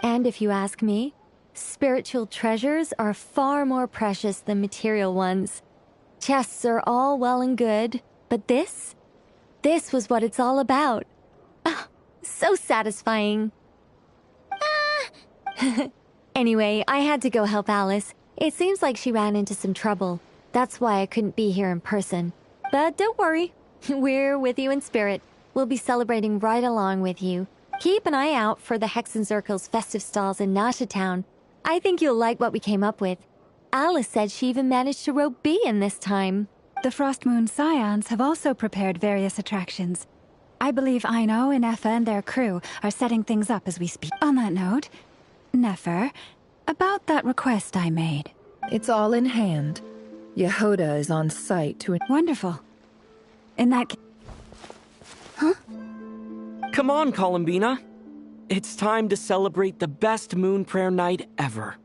And if you ask me, spiritual treasures are far more precious than material ones. Chests are all well and good, but this was what it's all about. So satisfying. Anyway, I had to go help Alice. It seems like she ran into some trouble. That's why I couldn't be here in person. But don't worry, we're with you in spirit. We'll be celebrating right along with you. Keep an eye out for the Hexen Circle's festive stalls in Nasha Town. I think you'll like what we came up with. Alice said she even managed to rope B in this time. The Frost Moon Scions have also prepared various attractions. I believe Aino and Effa and their crew are setting things up as we speak. On that note, Nefer, about that request I made. It's all in hand. Yehoda is on site to... Wonderful. In that case... Huh? Come on, Columbina. It's time to celebrate the best Moon Prayer Night ever.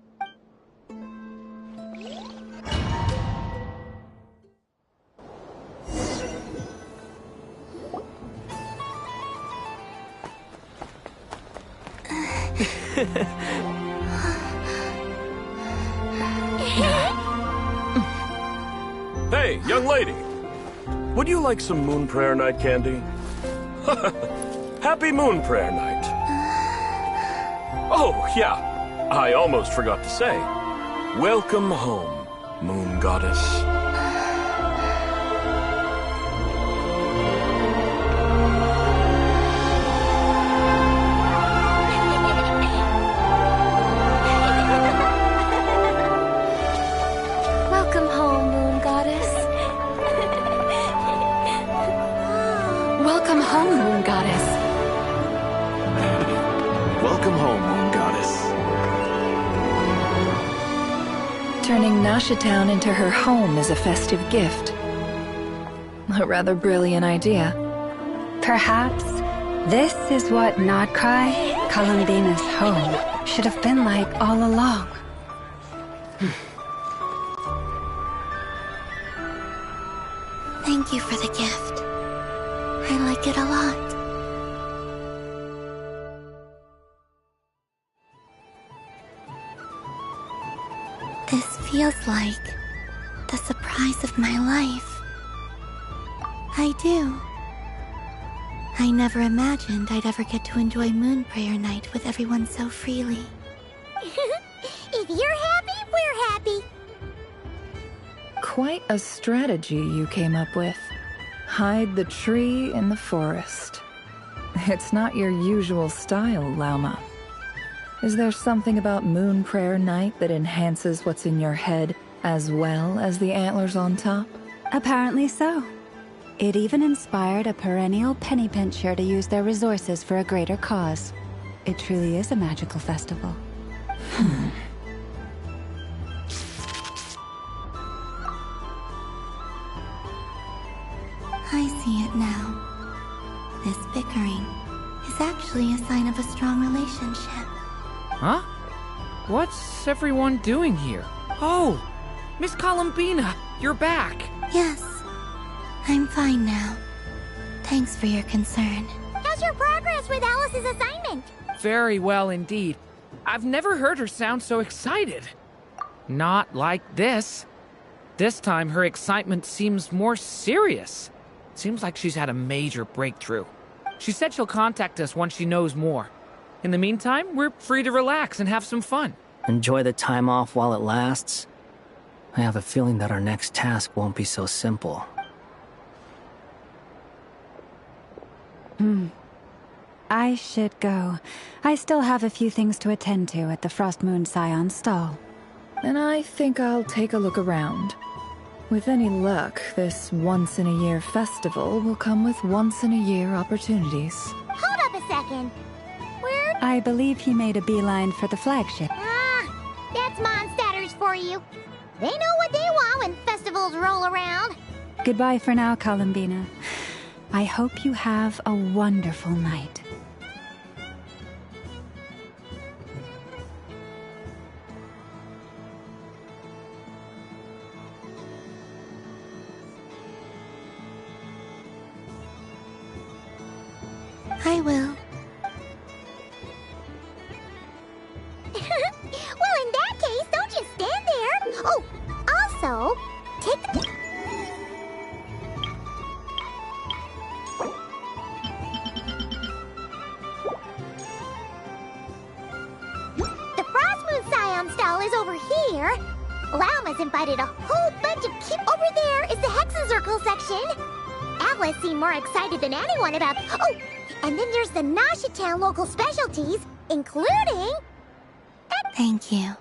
Hey, young lady. Would you like some Moon Prayer Night candy? Happy Moon Prayer Night. Oh, yeah. I almost forgot to say. Welcome home, Moon Goddess. Welcome home, Moon Goddess. Welcome home, Moon Goddess. Welcome home, Moon Goddess. Turning Nasha Town into her home is a festive gift. A rather brilliant idea. Perhaps this is what Notcry, Columbina's home, should have been like all along. Thank you for the gift. I like it a lot. This feels like the surprise of my life. I do. I never imagined I'd ever get to enjoy Moon Prayer Night with everyone so freely. If you're happy, we're happy. Quite a strategy you came up with. Hide the tree in the forest. It's not your usual style, Lauma. Is there something about Moon Prayer Night that enhances what's in your head as well as the antlers on top? Apparently so. It even inspired a perennial penny pincher to use their resources for a greater cause. It truly is a magical festival. I see it now. This bickering is actually a sign of a strong relationship. Huh? What's everyone doing here? Oh, Miss Columbina, you're back. Yes, I'm fine now. Thanks for your concern. How's your progress with Alice's assignment? Very well indeed. I've never heard her sound so excited. Not like this. This time her excitement seems more serious. Seems like she's had a major breakthrough. She said she'll contact us once she knows more. In the meantime, we're free to relax and have some fun. Enjoy the time off while it lasts. I have a feeling that our next task won't be so simple. I should go. I still have a few things to attend to at the Frost Moon Scion stall. And I think I'll take a look around. With any luck, this once-in-a-year festival will come with once-in-a-year opportunities. Hold up a second. Where? I believe he made a beeline for the flagship. That's Mondstadters for you. They know what they want when festivals roll around. Goodbye for now, Columbina. I hope you have a wonderful night. I will. Well, in that case, don't just stand there. Oh, also, take the... The Frost Moon Scion stall is over here. Lauma's invited a whole bunch of kids. Over there is the Hexen section. Atlas seemed more excited than anyone about... Oh, and then there's the Nasha Town local specialties, including... Thank you.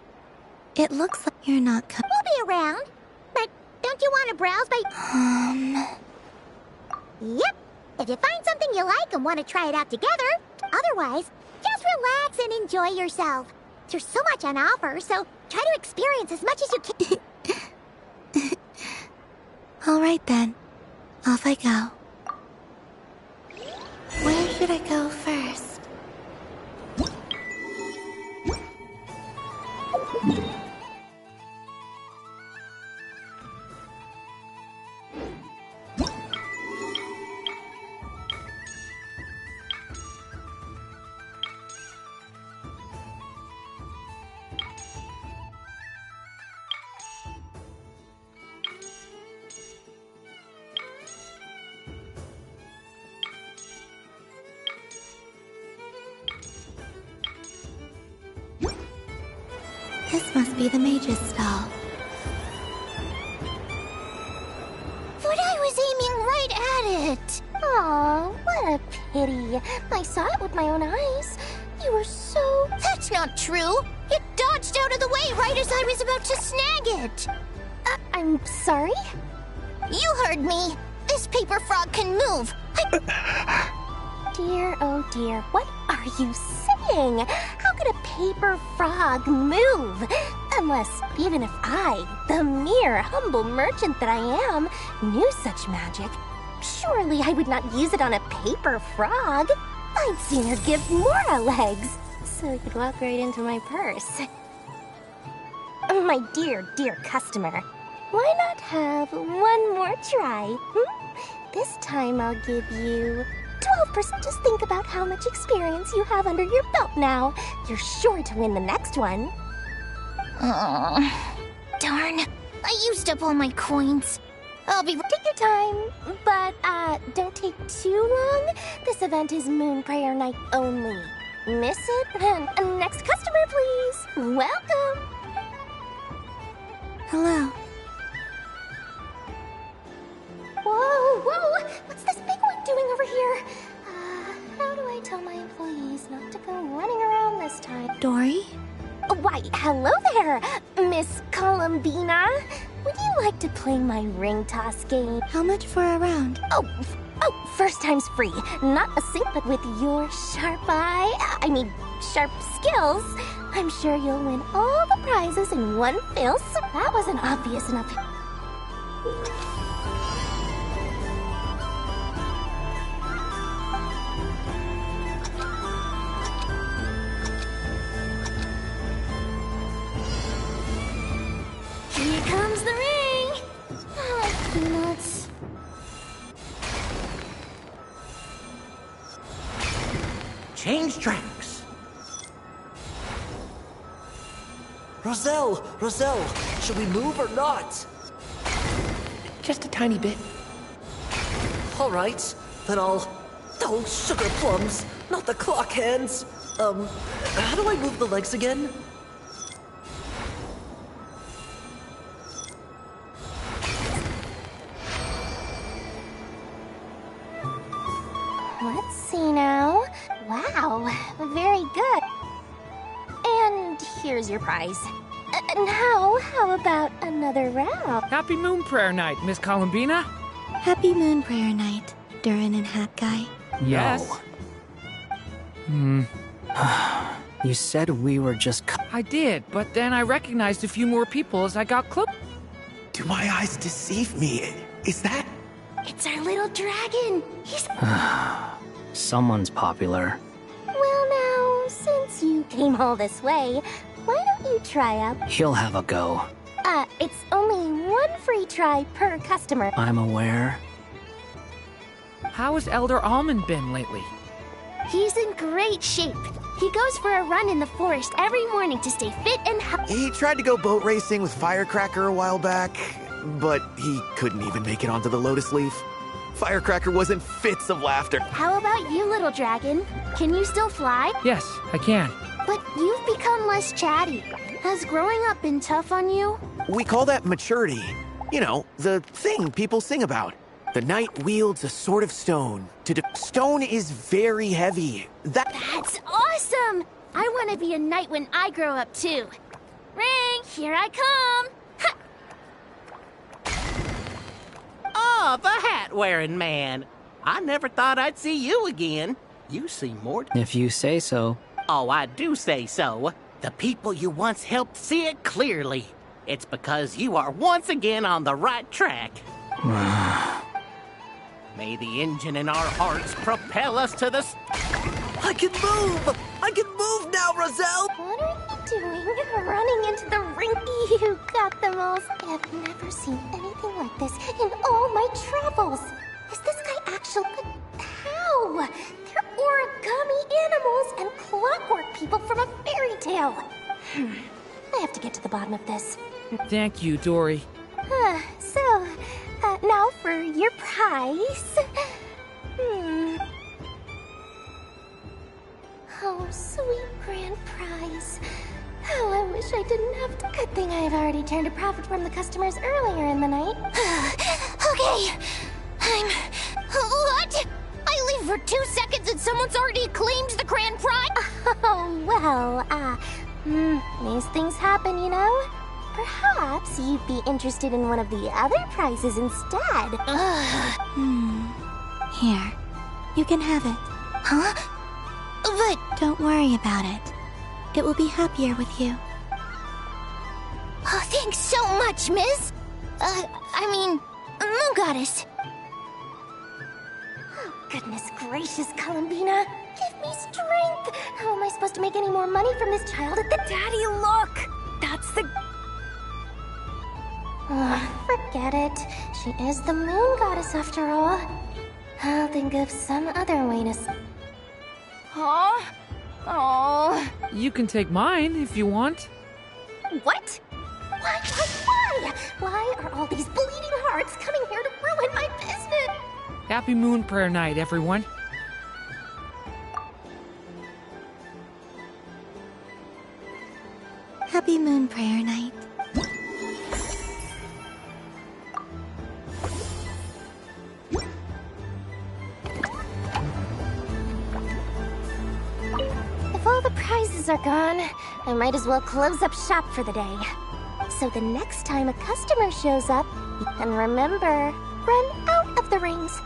It looks like you're not coming. We'll be around. But don't you want to browse by... Yep. If you find something you like and want to try it out together. Otherwise, just relax and enjoy yourself. There's so much on offer, so try to experience as much as you can. All right then. Off I go. Where should I go first? This must be the mage's stall. But I was aiming right at it. Aw, what a pity. I saw it with my own eyes. You were so... That's not true. You dodged out of the way right as I was about to snag it. I'm sorry? You heard me. This paper frog can move. Dear, oh dear, what are you saying? How could a paper frog move? Unless, even if I, the mere humble merchant that I am, knew such magic, surely I would not use it on a paper frog. I'd sooner give Mora legs, so it could walk right into my purse. My dear, dear customer, why not have one more try? This time I'll give you 12%. Just think about how much experience you have under your belt now. You're sure to win the next one. Darn. I used up all my coins. I'll be... Take your time, but, don't take too long. This event is Moon Prayer Night only. Miss it? And next customer, please. Welcome. Hello. Whoa, whoa! What's this big one doing over here? How do I tell my employees not to go running around this time? Dory? Why, hello there, Miss Columbina. Would you like to play my ring toss game? How much for a round? Oh, first time's free. Not a sink, but with your sharp sharp skills, I'm sure you'll win all the prizes in one fell swoop. That wasn't obvious enough. Here comes the ring! Oh, nuts. Change tracks! Roselle! Roselle! Should we move or not? Just a tiny bit. Alright, then I'll... Oh, sugar plums! Not the clock hands! How do I move the legs again? Let's here's your prize. Now, how about another round? Happy Moon Prayer Night, Miss Columbina. Happy Moon Prayer Night, Durin and Hat Guy. Yes. You said we were just... I did, but then I recognized a few more people as I got close. Do my eyes deceive me? Is that... It's our little dragon. He's... Someone's popular. Well now, since you came all this way, why don't you try out? He'll have a go. It's only one free try per customer. I'm aware. How has Elder Almond been lately? He's in great shape. He goes for a run in the forest every morning to stay fit and healthy. He tried to go boat racing with Firecracker a while back, but he couldn't even make it onto the Lotus Leaf. Firecracker was in fits of laughter. How about you, little dragon? Can you still fly? Yes, I can. But you've become less chatty. Has growing up been tough on you? We call that maturity. You know, the thing people sing about. The knight wields a sword of stone. Stone is very heavy. That's awesome! I want to be a knight when I grow up, too. Ring, here I come! Oh, the hat-wearing man. I never thought I'd see you again. You seem more... If you say so. Oh, I do say so. The people you once helped see it clearly. It's because you are once again on the right track. May the engine in our hearts propel us to the... I can move! I can move now, Roselle! What are you doing? Running into the rinky? You got them all. I've never seen anything like this in all my travels. Is this guy actually... How? They're origami animals and clockwork people from a fairy tale. I have to get to the bottom of this. Thank you, Dory. So, now for your prize. Oh, sweet grand prize. Oh, I wish I didn't have to. Good thing I've already turned a profit from the customers earlier in the night. Okay, What? I leave for 2 seconds and someone's already claimed the grand prize? Oh, well, these things happen, you know? Perhaps you'd be interested in one of the other prizes instead. Here, you can have it. Huh? But... Don't worry about it. It will be happier with you. Oh, thanks so much, miss. Moon Goddess. Oh, goodness gracious, Columbina. Give me strength. How am I supposed to make any more money from this child at the... Daddy, look! That's the... forget it. She is the Moon Goddess after all. I'll think of some other way to... Huh? Oh. You can take mine if you want. What? Why? Why are all these bleeding hearts coming here to ruin my business? Happy Moon Prayer Night, everyone. Happy Moon Prayer Night. If all the prizes are gone, I might as well close up shop for the day. So the next time a customer shows up, and remember, run out of the rings.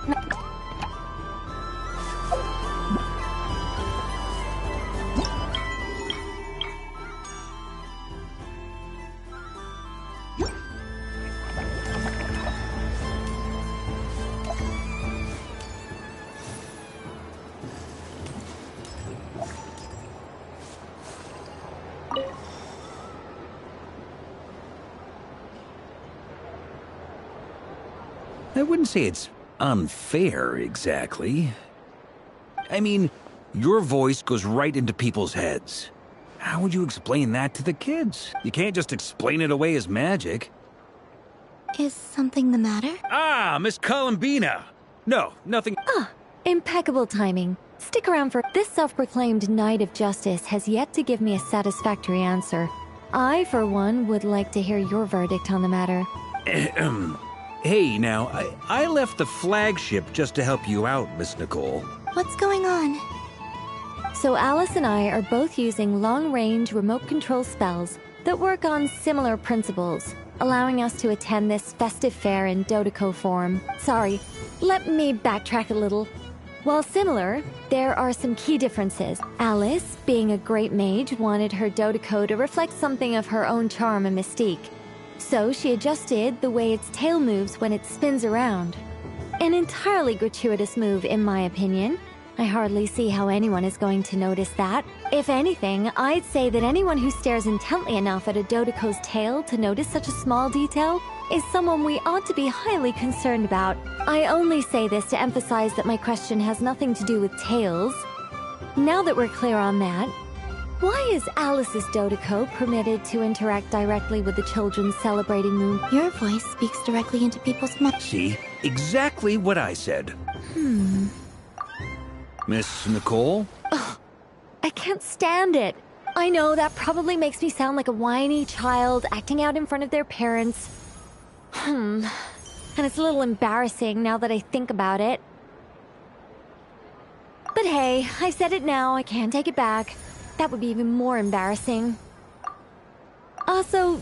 I wouldn't say it's unfair, exactly. I mean, your voice goes right into people's heads. How would you explain that to the kids? You can't just explain it away as magic. Is something the matter? Ah, Miss Columbina! No, nothing... Ah, impeccable timing. Stick around for... This self-proclaimed Knight of Justice has yet to give me a satisfactory answer. I, for one, would like to hear your verdict on the matter. Hey, now, I left the flagship just to help you out, Miss Nicole. What's going on? So Alice and I are both using long-range remote control spells that work on similar principles, allowing us to attend this festive fair in Dodoco form. Sorry, let me backtrack a little. While similar, there are some key differences. Alice, being a great mage, wanted her Dodoco to reflect something of her own charm and mystique. So she adjusted the way its tail moves when it spins around. An entirely gratuitous move, in my opinion. I hardly see how anyone is going to notice that. If anything, I'd say that anyone who stares intently enough at a Dodoco's tail to notice such a small detail is someone we ought to be highly concerned about. I only say this to emphasize that my question has nothing to do with tails. Now that we're clear on that, why is Alice's Dodoco permitted to interact directly with the children celebrating Moon? Your voice speaks directly into people's minds. See? Exactly what I said. Miss Nicole? Ugh, I can't stand it. I know that probably makes me sound like a whiny child acting out in front of their parents. And it's a little embarrassing now that I think about it. But hey, I said it now, I can't take it back. That would be even more embarrassing. Also,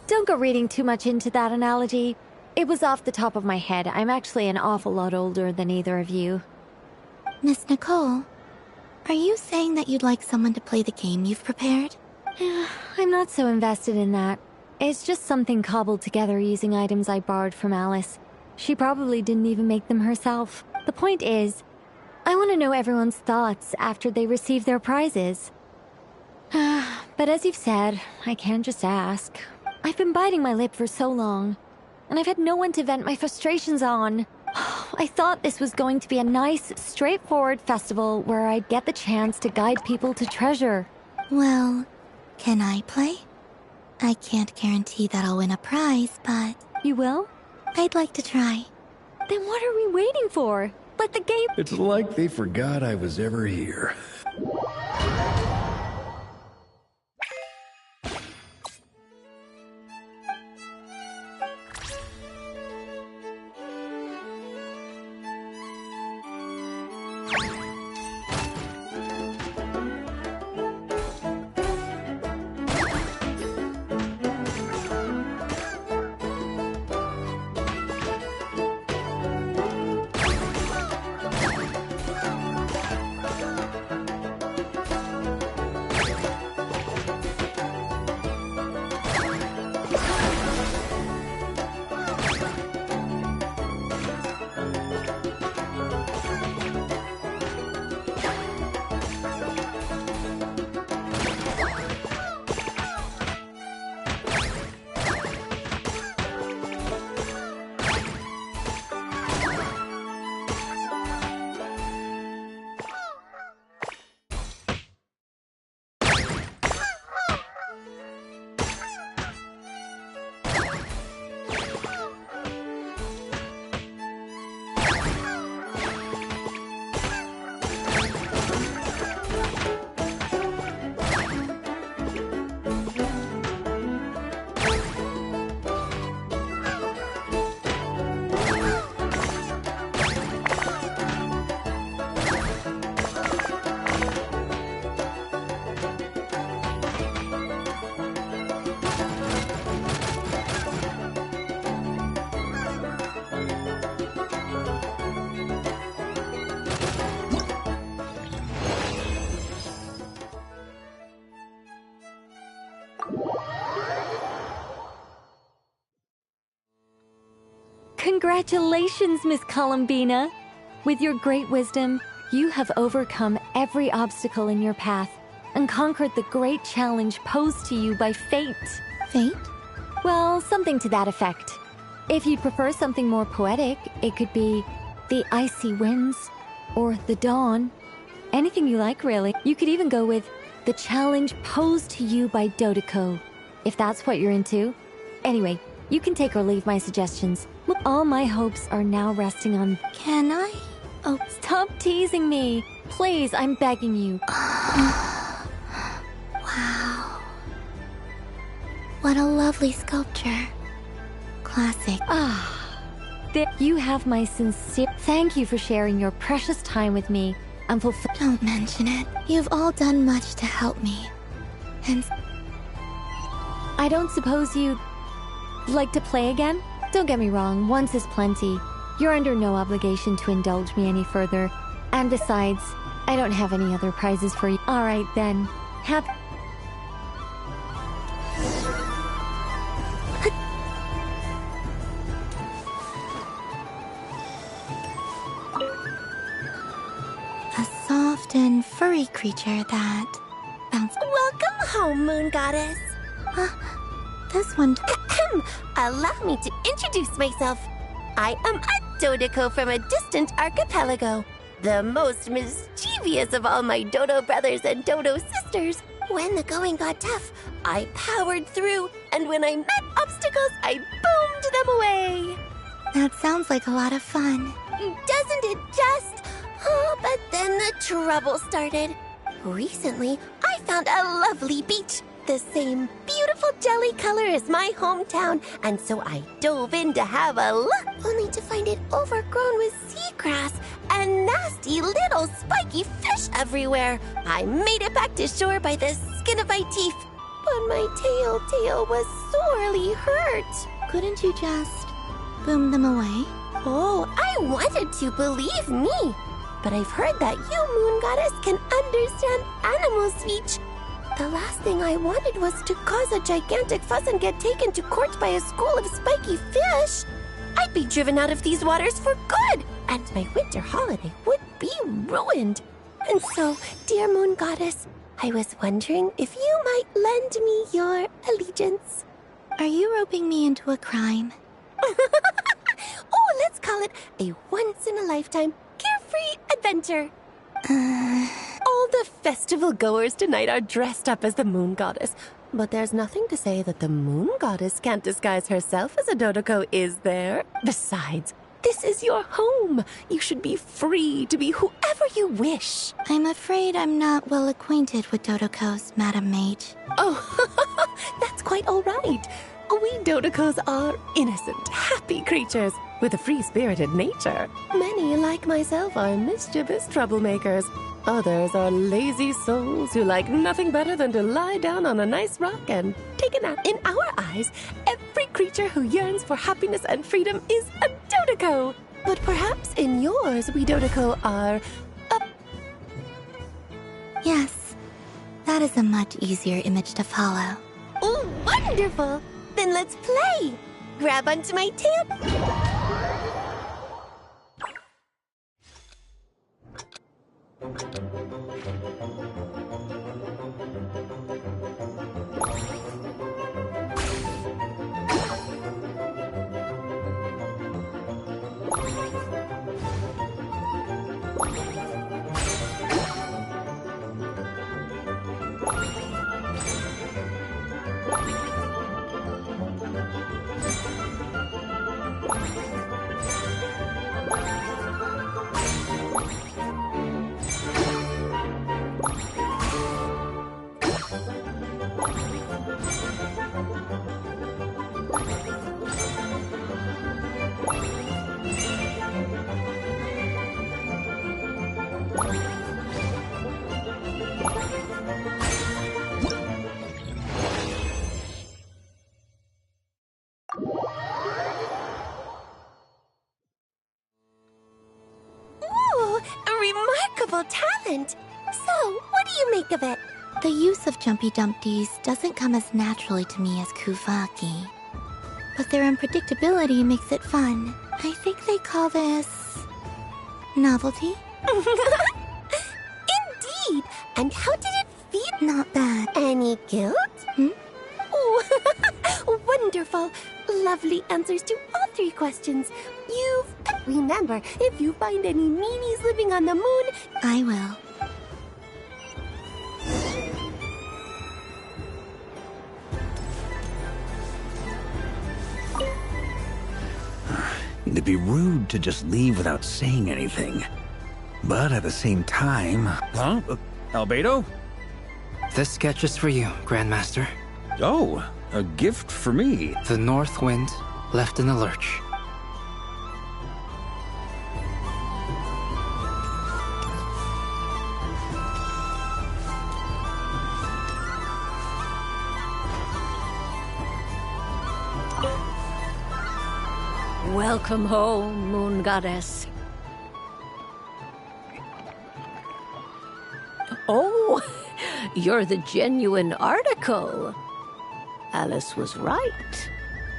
don't go reading too much into that analogy. It was off the top of my head. I'm actually an awful lot older than either of you. Miss Nicole, are you saying that you'd like someone to play the game you've prepared? I'm not so invested in that. It's just something cobbled together using items I borrowed from Alice. She probably didn't even make them herself. The point is, I want to know everyone's thoughts after they receive their prizes. But as you've said, I can't just ask. I've been biting my lip for so long, and I've had no one to vent my frustrations on. I thought this was going to be a nice, straightforward festival where I'd get the chance to guide people to treasure. Well, can I play? I can't guarantee that I'll win a prize, but... You will? I'd like to try. Then what are we waiting for? Let the game... It's like they forgot I was ever here. Congratulations, Miss Columbina! With your great wisdom, you have overcome every obstacle in your path and conquered the great challenge posed to you by fate. Fate? Well, something to that effect. If you'd prefer something more poetic, it could be the icy winds or the dawn. Anything you like, really. You could even go with the challenge posed to you by Dodoco, if that's what you're into. Anyway, you can take or leave my suggestions. All my hopes are now resting on... Can I? Oh, stop teasing me. Please, I'm begging you. Wow. What a lovely sculpture. Classic. You have my sincere... Thank you for sharing your precious time with me. and fulfill. Don't mention it. You've all done much to help me. And I don't suppose you'd like to play again? Don't get me wrong, once is plenty. You're under no obligation to indulge me any further. And besides, I don't have any other prizes for you. Alright then. a soft and furry creature that bounced. Welcome home, Moon Goddess. This one. Allow me to introduce myself. I am a Dodoco from a distant archipelago, the most mischievous of all my Dodo brothers and Dodo sisters. When the going got tough, I powered through, and when I met obstacles, I boomed them away. That sounds like a lot of fun. Doesn't it just? Oh, but then the trouble started. Recently, I found a lovely beach, the same beautiful jelly color as my hometown, and so I dove in to have a look, only to find it overgrown with seagrass and nasty little spiky fish everywhere. I made it back to shore by the skin of my teeth, but my tail was sorely hurt. Couldn't you just boom them away? Oh, I wanted to, believe me. But I've heard that you, Moon Goddess, can understand animal speech. The last thing I wanted was to cause a gigantic fuss and get taken to court by a school of spiky fish. I'd be driven out of these waters for good, and my winter holiday would be ruined. And so, dear Moon Goddess, I was wondering if you might lend me your allegiance. Are you roping me into a crime? Oh, let's call it a once-in-a-lifetime carefree adventure. All the festival goers tonight are dressed up as the Moon Goddess, but there's nothing to say that the Moon Goddess can't disguise herself as a Dodoco, is there? Besides, this is your home. You should be free to be whoever you wish. I'm afraid I'm not well acquainted with Dodocos, Madam Mage. Oh, that's quite all right. We Dodocos are innocent, happy creatures with a free-spirited nature. Many, like myself, are mischievous troublemakers. Others are lazy souls who like nothing better than to lie down on a nice rock and take a nap. In our eyes, every creature who yearns for happiness and freedom is a Dodoco. But perhaps in yours, we Dodoco are Yes, that is a much easier image to follow. Oh, wonderful! Then let's play! Grab onto my tail. Talent. So, what do you make of it? The use of Jumpy Dumpties doesn't come as naturally to me as Kuvaki. But their unpredictability makes it fun. I think they call this novelty. Indeed. And how did it feel? Not bad. Any guilt? Oh, wonderful. Lovely answers to all three questions. Remember, if you find any meanies living on the moon, I will. It'd be rude to just leave without saying anything. But at the same time... Huh? Albedo? This sketch is for you, Grandmaster. Oh, a gift for me. The North Wind left in the lurch. Welcome home, Moon Goddess. Oh, you're the genuine article. Alice was right.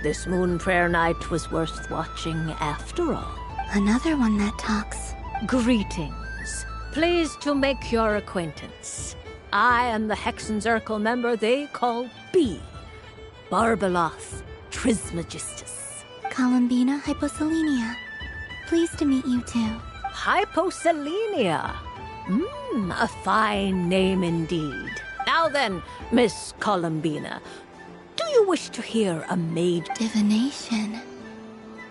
This Moon Prayer Night was worth watching after all. Another one that talks. Greetings. Pleased to make your acquaintance. I am the Hexenzirkel member they call B. Barbeloth Trismegistus. Columbina Hyposelenia. Pleased to meet you too. Hyposelenia. A fine name indeed. Now then, Miss Columbina, do you wish to hear a maid divination?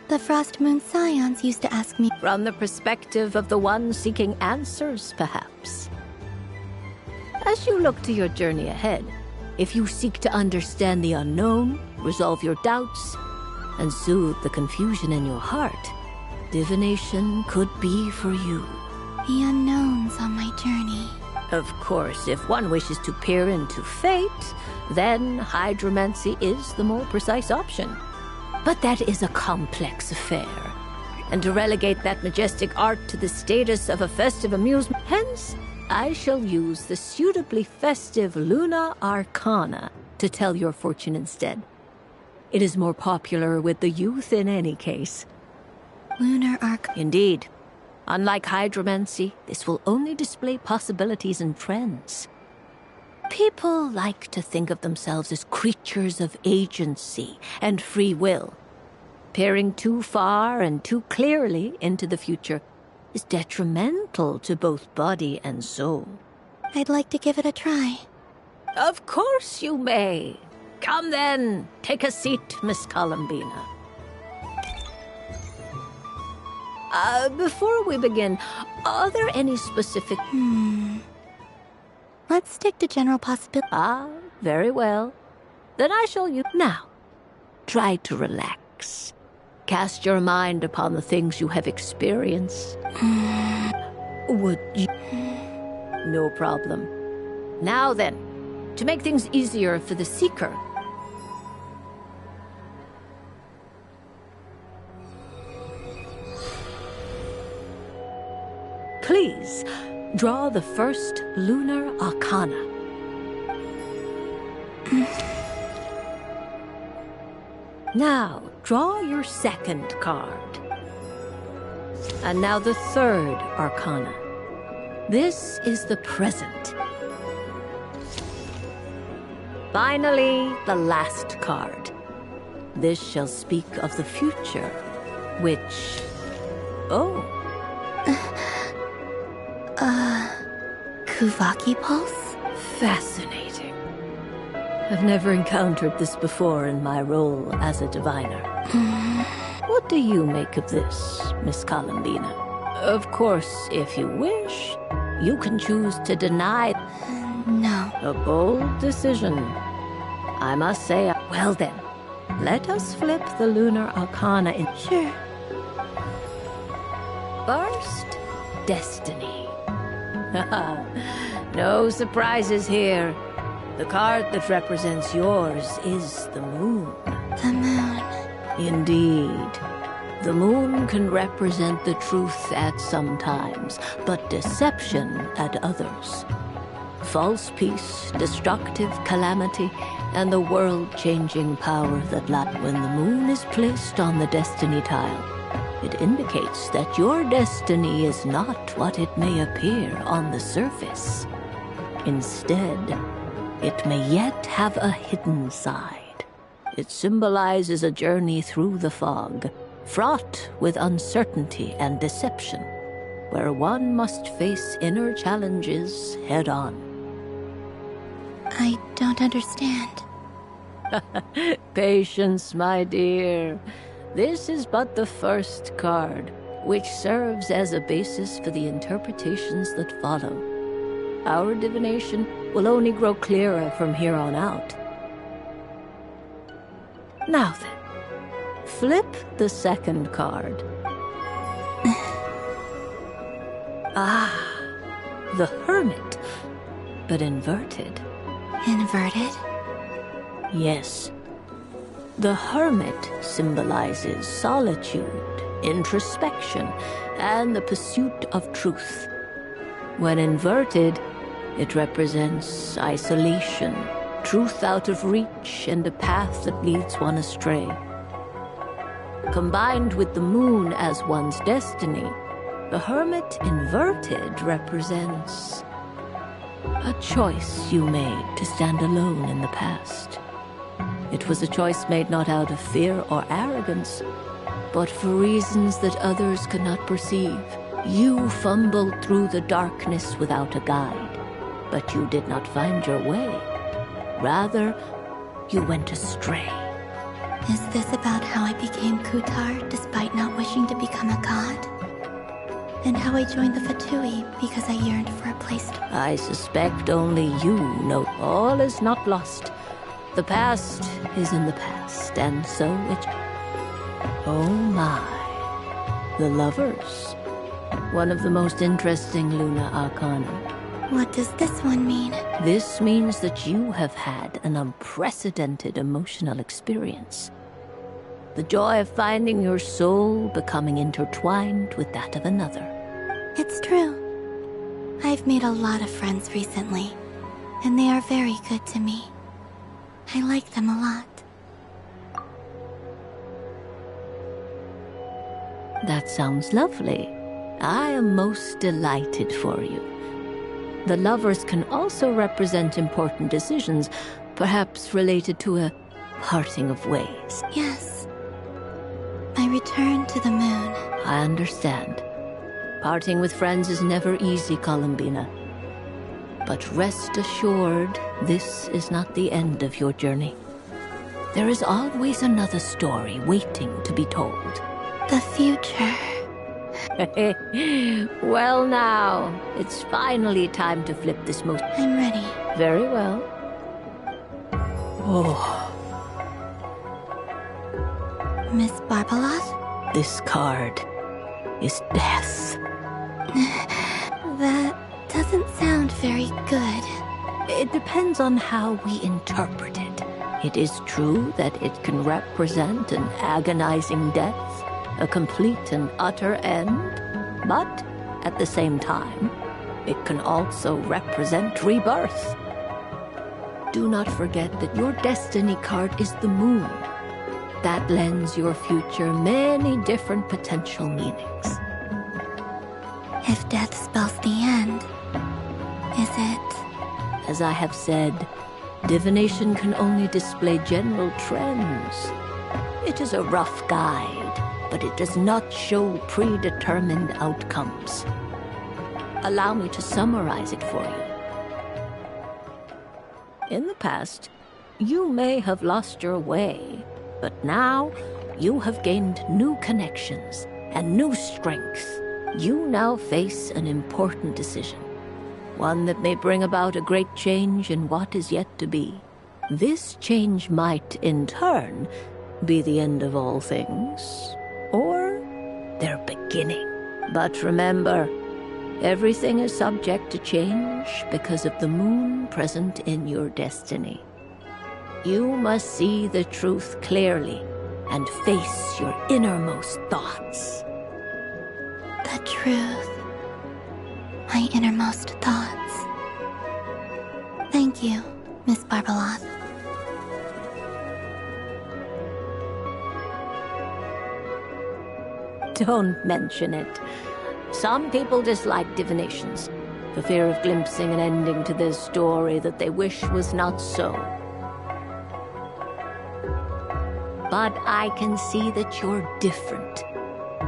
The Frost Moon Scions used to ask me. From the perspective of the one seeking answers, perhaps. As you look to your journey ahead, if you seek to understand the unknown, resolve your doubts, and soothe the confusion in your heart, divination could be for you. The unknowns on my journey. Of course, if one wishes to peer into fate, then hydromancy is the more precise option. But that is a complex affair, and to relegate that majestic art to the status of a festive amusement, hence, I shall use the suitably festive Luna Arcana to tell your fortune instead. It is more popular with the youth in any case. Lunar Arcana. Indeed. Unlike hydromancy, this will only display possibilities and trends. People like to think of themselves as creatures of agency and free will. Peering too far and too clearly into the future is detrimental to both body and soul. I'd like to give it a try. Of course you may. Come then, take a seat, Miss Columbina. Before we begin, are there any specific... Let's stick to general possibility. Ah, very well. Then I shall use... Now, try to relax. Cast your mind upon the things you have experienced. Would you... No problem. Now then, to make things easier for the seeker... Please, draw the first Lunar Arcana. Now, draw your second card. And now the third Arcana. This is the present. Finally, the last card. This shall speak of the future, which... Oh. Kuvaki Pulse? Fascinating. I've never encountered this before in my role as a diviner. What do you make of this, Miss Columbina? Of course, if you wish, you can choose to deny... No. A bold decision. I must say... Well then, let us flip the Lunar Arcana in... Sure. First, Destiny. No surprises here. The card that represents yours is the moon. The moon. Indeed. The moon can represent the truth at some times, but deception at others. False peace, destructive calamity, and the world-changing power that lies. When the moon is placed on the destiny tile, it indicates that your destiny is not what it may appear on the surface. Instead, it may yet have a hidden side. It symbolizes a journey through the fog, fraught with uncertainty and deception, where one must face inner challenges head-on. I don't understand. Patience, my dear. This is but the first card, which serves as a basis for the interpretations that follow. Our divination will only grow clearer from here on out. Now then, flip the second card. The Hermit, but inverted. Inverted? Yes. The hermit symbolizes solitude, introspection, and the pursuit of truth. When inverted, it represents isolation, truth out of reach, and a path that leads one astray. Combined with the moon as one's destiny, the hermit inverted represents a choice you made to stand alone in the past. It was a choice made not out of fear or arrogance, but for reasons that others could not perceive. You fumbled through the darkness without a guide, but you did not find your way. Rather, you went astray. Is this about how I became Kutar despite not wishing to become a god? And how I joined the Fatui because I yearned for a place to... I suspect only you know all is not lost. The past is in the past, and so it... Oh my. The lovers. One of the most interesting Luna Arcana. What does this one mean? This means that you have had an unprecedented emotional experience. The joy of finding your soul becoming intertwined with that of another. It's true. I've made a lot of friends recently, and they are very good to me. I like them a lot. That sounds lovely. I am most delighted for you. The lovers can also represent important decisions, perhaps related to a parting of ways. Yes. My return to the moon. I understand. Parting with friends is never easy, Columbina. But rest assured, this is not the end of your journey. There is always another story waiting to be told. The future. Well now, it's finally time to flip this most... I'm ready. Very well. Oh. Miss Barbalot? This card is death. That doesn't sound very good. It depends on how we interpret it. It is true that it can represent an agonizing death, a complete and utter end, but at the same time, it can also represent rebirth. Do not forget that your destiny card is the moon. That lends your future many different potential meanings. If death spells the end, is it? As I have said, divination can only display general trends. It is a rough guide, but it does not show predetermined outcomes. Allow me to summarize it for you. In the past, you may have lost your way, but now you have gained new connections and new strength. You now face an important decision, one that may bring about a great change in what is yet to be. This change might, in turn, be the end of all things, or their beginning. But remember, everything is subject to change because of the moon present in your destiny. You must see the truth clearly and face your innermost thoughts. The truth. My innermost thoughts. Thank you, Miss Barbalot. Don't mention it. Some people dislike divinations, for fear of glimpsing an ending to their story that they wish was not so. But I can see that you're different.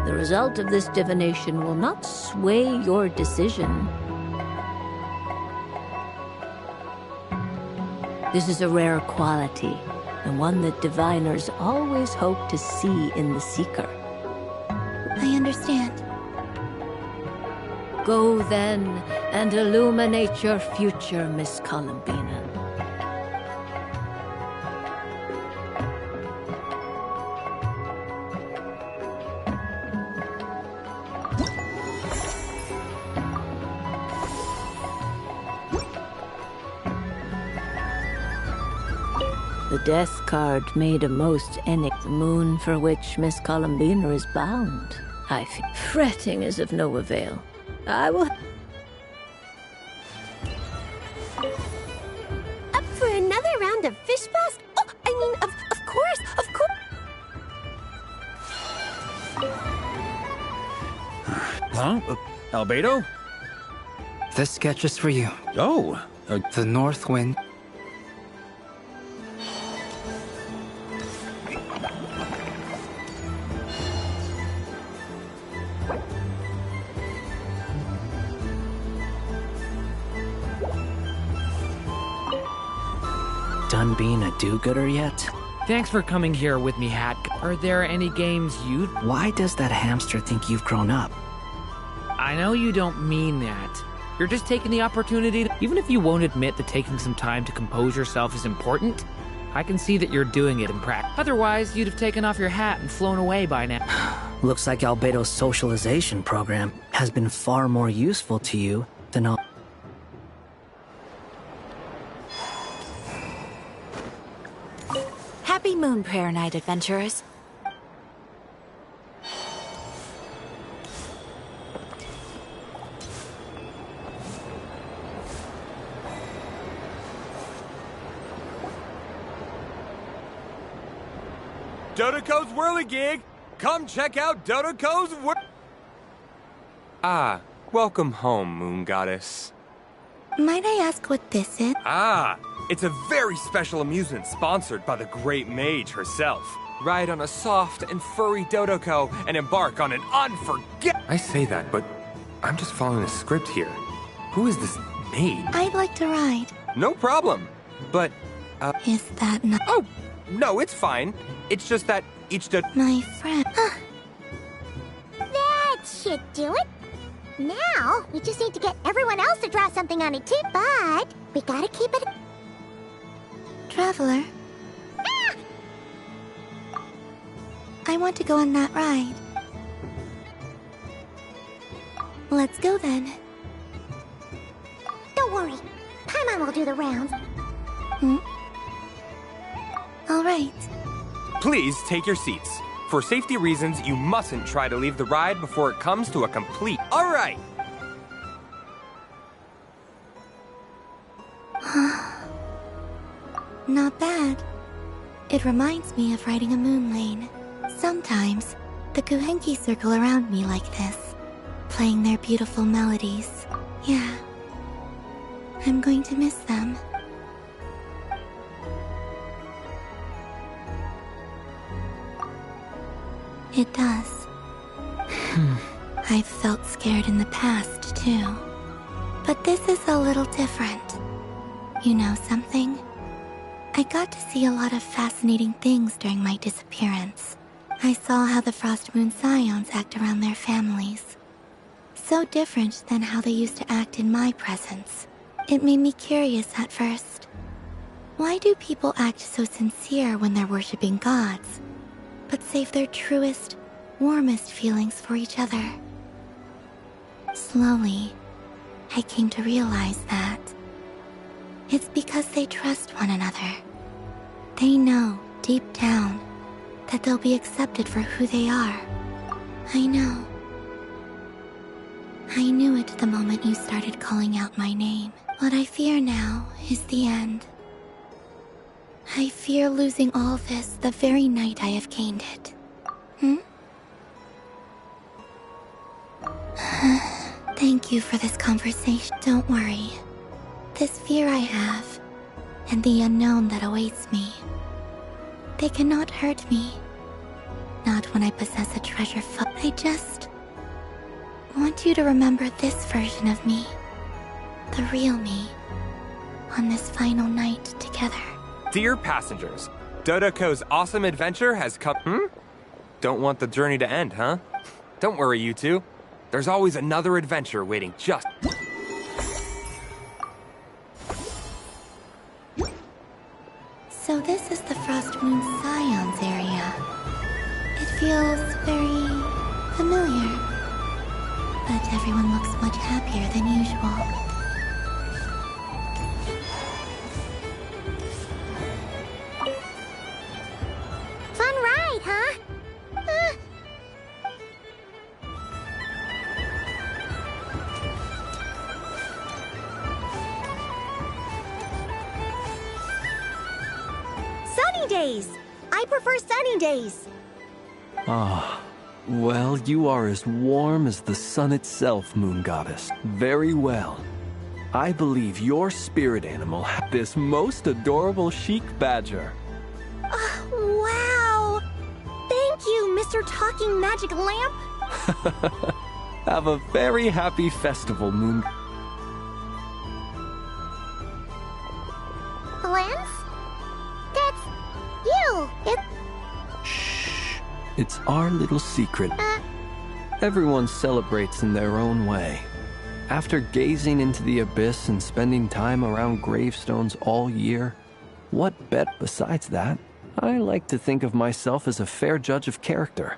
The result of this divination will not sway your decision. This is a rare quality, and one that diviners always hope to see in the seeker. I understand. Go then, and illuminate your future, Miss Columbina. The death card made a most the moon for which Miss Columbina is bound. I feel fretting is of no avail. I will... Up for another round of fish blast? Oh, I mean, of course, of course. Huh? Albedo? This sketch is for you. Oh. The North Wind. Done being a do-gooder yet? Thanks for coming here with me, Hat. Are there any games you'd... Why does that hamster think you've grown up? I know you don't mean that. You're just taking the opportunity to... Even if you won't admit that taking some time to compose yourself is important, I can see that you're doing it in practice. Otherwise, you'd have taken off your hat and flown away by now. Looks like Albedo's socialization program has been far more useful to you than all... Happy Moon Prayer Night, adventurers. Dodoco's Whirligig! Come check out Dodoco's Ah, welcome home, Moon Goddess. Might I ask what this is? Ah, it's a very special amusement sponsored by the Great Mage herself. Ride on a soft and furry Dodoco and embark on an I say that, but I'm just following a script here. Who is this maid? I'd like to ride. No problem. But, Is that not... Oh, no, it's fine. It's just that each My friend... That should do it. Now, we just need to get everyone else to draw something on it too, but we gotta keep it... Traveler? Ah! I want to go on that ride. Let's go then. Don't worry. Paimon will do the rounds. All right. Please take your seats. For safety reasons, you mustn't try to leave the ride before it comes to a complete... All right! Not bad. It reminds me of riding a moon lane. Sometimes, the Kuhenki circle around me like this, playing their beautiful melodies. Yeah. I'm going to miss them. It does. I've felt scared in the past, too. But this is a little different. You know something? I got to see a lot of fascinating things during my disappearance. I saw how the Frost Moon Scions act around their families. So different than how they used to act in my presence. It made me curious at first. Why do people act so sincere when they're worshipping gods, but save their truest, warmest feelings for each other? Slowly, I came to realize that it's because they trust one another. They know, deep down, that they'll be accepted for who they are. I know. I knew it the moment you started calling out my name. What I fear now is the end. I fear losing all this the very night I have gained it. Thank you for this conversation. Don't worry. This fear I have, and the unknown that awaits me, they cannot hurt me. Not when I possess a treasure full. I just want you to remember this version of me, the real me, on this final night together. Dear passengers, Dodoco's awesome adventure has come... Don't want the journey to end, huh? Don't worry, you two. There's always another adventure waiting just... So this is the Frost Moon Scions area. It feels very familiar. But everyone looks much happier than usual. days. I prefer sunny days. Ah, well, you are as warm as the sun itself, Moon Goddess. Very well. I believe your spirit animal had this most adorable chic badger. Wow! Thank you, Mr. Talking Magic Lamp. Have a very happy festival, Moon. Lance? That's you. It's our little secret. Everyone celebrates in their own way. After gazing into the abyss and spending time around gravestones all year, what bet besides that? I like to think of myself as a fair judge of character.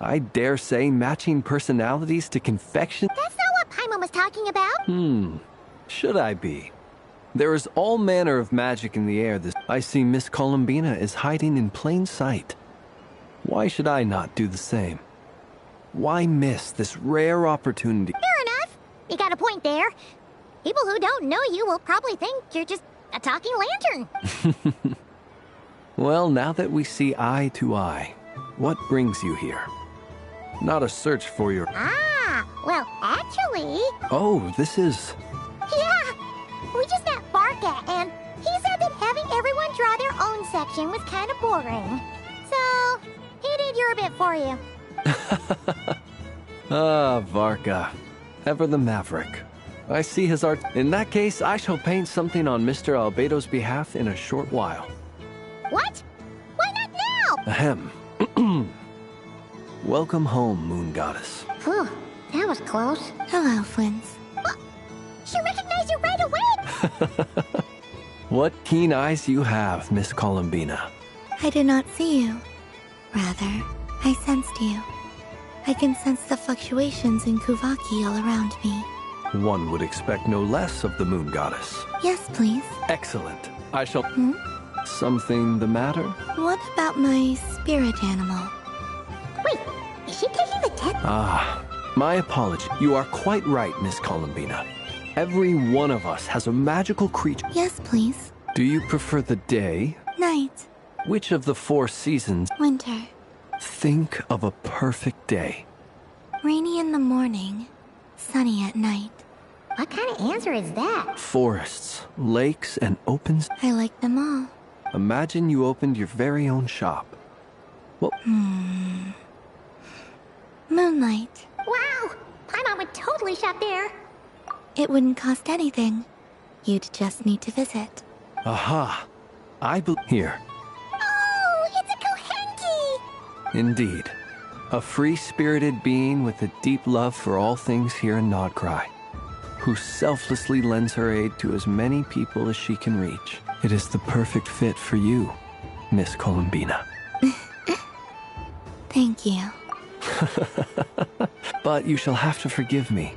I dare say matching personalities to confection. That's not what Paimon was talking about. Should I be? There is all manner of magic in the air. I see Miss Columbina is hiding in plain sight. Why should I not do the same? Why miss this rare opportunity? Fair enough. You got a point there. People who don't know you will probably think you're just a talking lantern. Well, now that we see eye to eye, what brings you here? Not a search for your... Well, actually... Oh, this is... Yeah, we just met Barca, and he said that having everyone draw their own section was kind of boring. So, he did your bit for you. Varka. Ever the maverick. I see his art. In that case, I shall paint something on Mr. Albedo's behalf in a short while. What? Why not now? Ahem. Welcome home, Moon Goddess. Phew, that was close. Hello, Flins. She recognized you right away! What keen eyes you have, Miss Columbina. I did not see you. Rather, I sensed you. I can sense the fluctuations in Kuvaki all around me. One would expect no less of the Moon Goddess. Yes, please. Excellent. I shall... Something the matter? What about my spirit animal? Wait, is she taking the test? My apology. You are quite right, Miss Columbina. Every one of us has a magical creature. Yes, please. Do you prefer the day? Night. Which of the 4 seasons? Winter. Think of a perfect day. Rainy in the morning, sunny at night. What kind of answer is that? Forests, lakes, and opens. I like them all. Imagine you opened your very own shop. Well... Moonlight. Wow! Paimon would totally shop there. It wouldn't cost anything. You'd just need to visit. Aha! I believe... Here. Oh, it's a Kohenki! Indeed. A free-spirited being with a deep love for all things here in Nodcry, who selflessly lends her aid to as many people as she can reach. It is the perfect fit for you, Miss Columbina. Thank you. But you shall have to forgive me.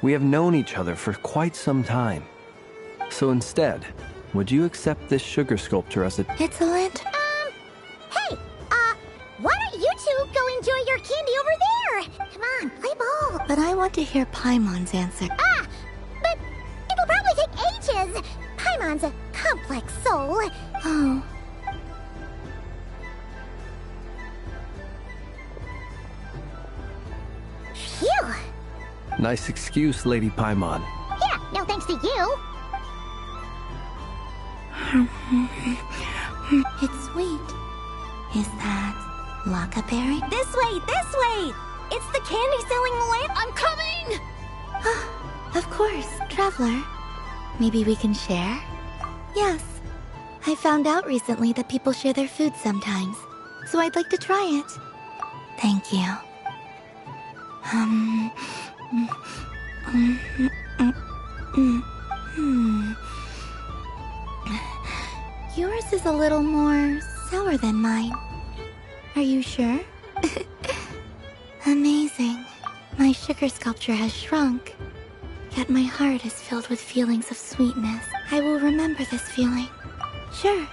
We have known each other for quite some time. So instead, would you accept this sugar sculpture as a... It's a lantern. Hey, why don't you two go enjoy your candy over there? Come on, play ball. But I want to hear Paimon's answer. But it'll probably take ages. Paimon's a complex soul. Oh. Phew. Nice excuse, Lady Paimon. Yeah, no thanks to you. It's sweet. Is that Lakaberry? This way! It's the candy-selling lamp! I'm coming! Of course, Traveler. Maybe we can share? Yes. I found out recently that people share their food sometimes, so I'd like to try it. Thank you. Yours is a little more sour than mine. Are you sure? Amazing. My sugar sculpture has shrunk, yet my heart is filled with feelings of sweetness. I will remember this feeling. Sure.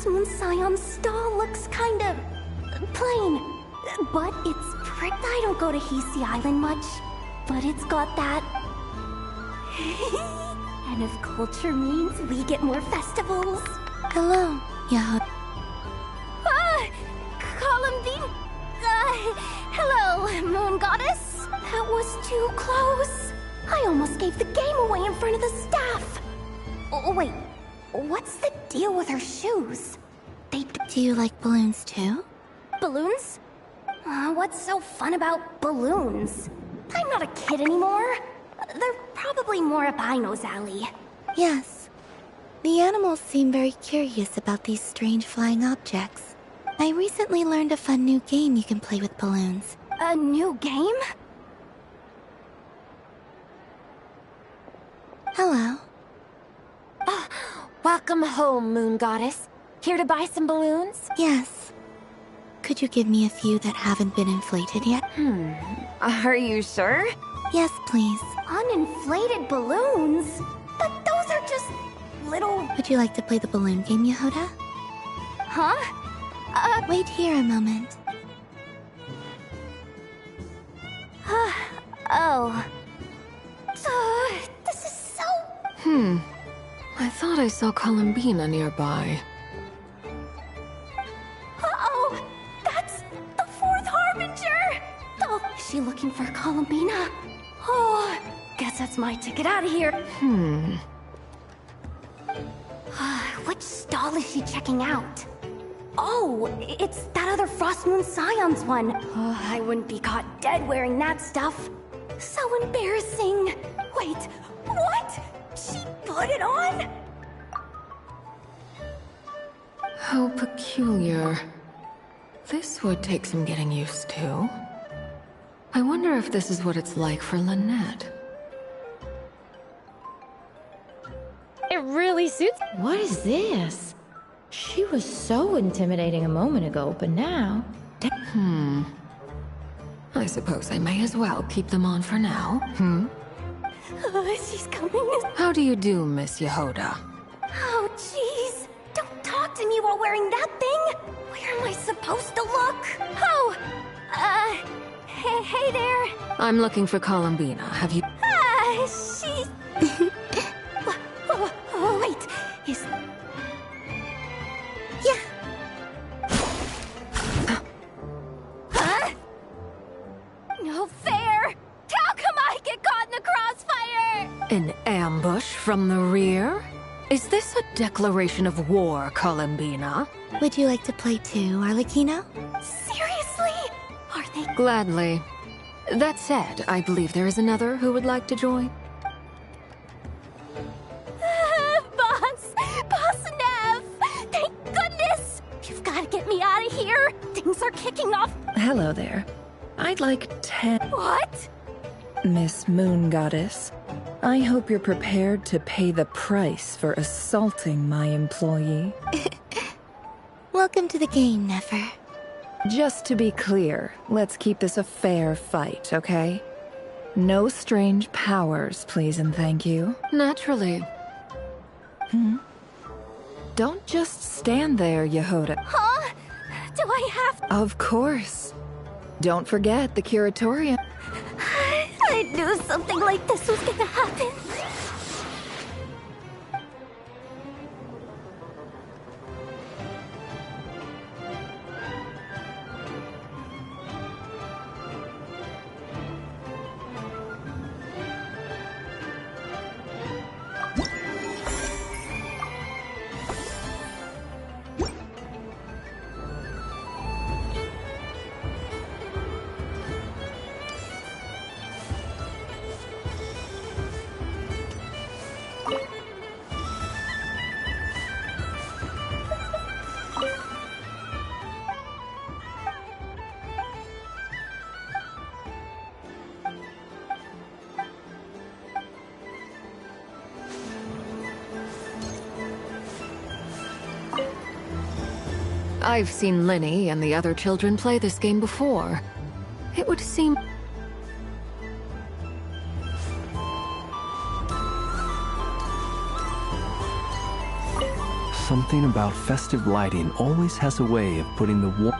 Frost Moon Scion's stall looks kind of plain. But it's pretty. I don't go to Hisi Island much, but it's got that. And if culture means we get more festivals. Hello, Yehoda. Columbine. Hello, Moon Goddess. That was too close. I almost gave the game away in front of the staff. Oh, wait. What's the deal with her shoes? Do you like balloons too? Balloons? What's so fun about balloons? I'm not a kid anymore. They're probably more up Aino's alley. Yes. The animals seem very curious about these strange flying objects. I recently learned a fun new game you can play with balloons. A new game? Hello. Welcome home, Moon Goddess. Here to buy some balloons? Yes. Could you give me a few that haven't been inflated yet? Are you sure? Yes, please. Uninflated balloons? But those are just little... Would you like to play the balloon game, Yehoda? Huh? Wait here a moment. Oh. This is so... I thought I saw Columbina nearby. Uh-oh! That's the Fourth Harbinger! Oh, is she looking for Columbina? Oh, guess that's my ticket out of here. Which stall is she checking out? Oh, it's that other Frost Moon Scion's one. Oh, I wouldn't be caught dead wearing that stuff. So embarrassing. Wait, what? She put it on? How peculiar. This would take some getting used to. I wonder if this is what it's like for Lynette. It really suits. What is this? She was so intimidating a moment ago, but now... I suppose I may as well keep them on for now. She's coming. How do you do, Miss Yehoda? Oh, jeez. Don't talk to me while wearing that thing. Where am I supposed to look? Oh, hey there. I'm looking for Columbina. Have you... She... oh, wait. Is... Yeah. Huh? No fair. How come I get caught in the crossfire? An ambush from the rear? Is this a declaration of war, Columbina? Would you like to play too, Arlecchino? Seriously? Are they... Gladly. That said, I believe there is another who would like to join. Boss Nev! Thank goodness! You've got to get me out of here! Things are kicking off... Hello there. I'd like 10... What? Miss Moon Goddess, I hope you're prepared to pay the price for assaulting my employee. Welcome to the game, Nefer. Just to be clear, let's keep this a fair fight, okay? No strange powers, please and thank you. Naturally. Don't just stand there, Yehoda. Huh? Do I have... Of course. Don't forget the curatorium. I knew something like this was gonna happen. I've seen Lyney and the other children play this game before. It would seem... Something about festive lighting always has a way of putting the warmth.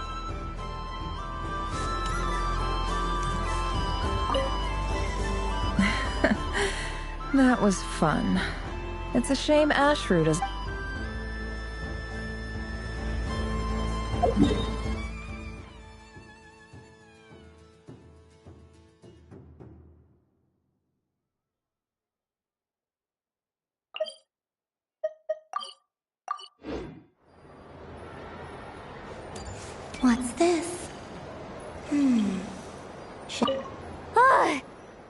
That was fun. It's a shame Ashroot is... What's this?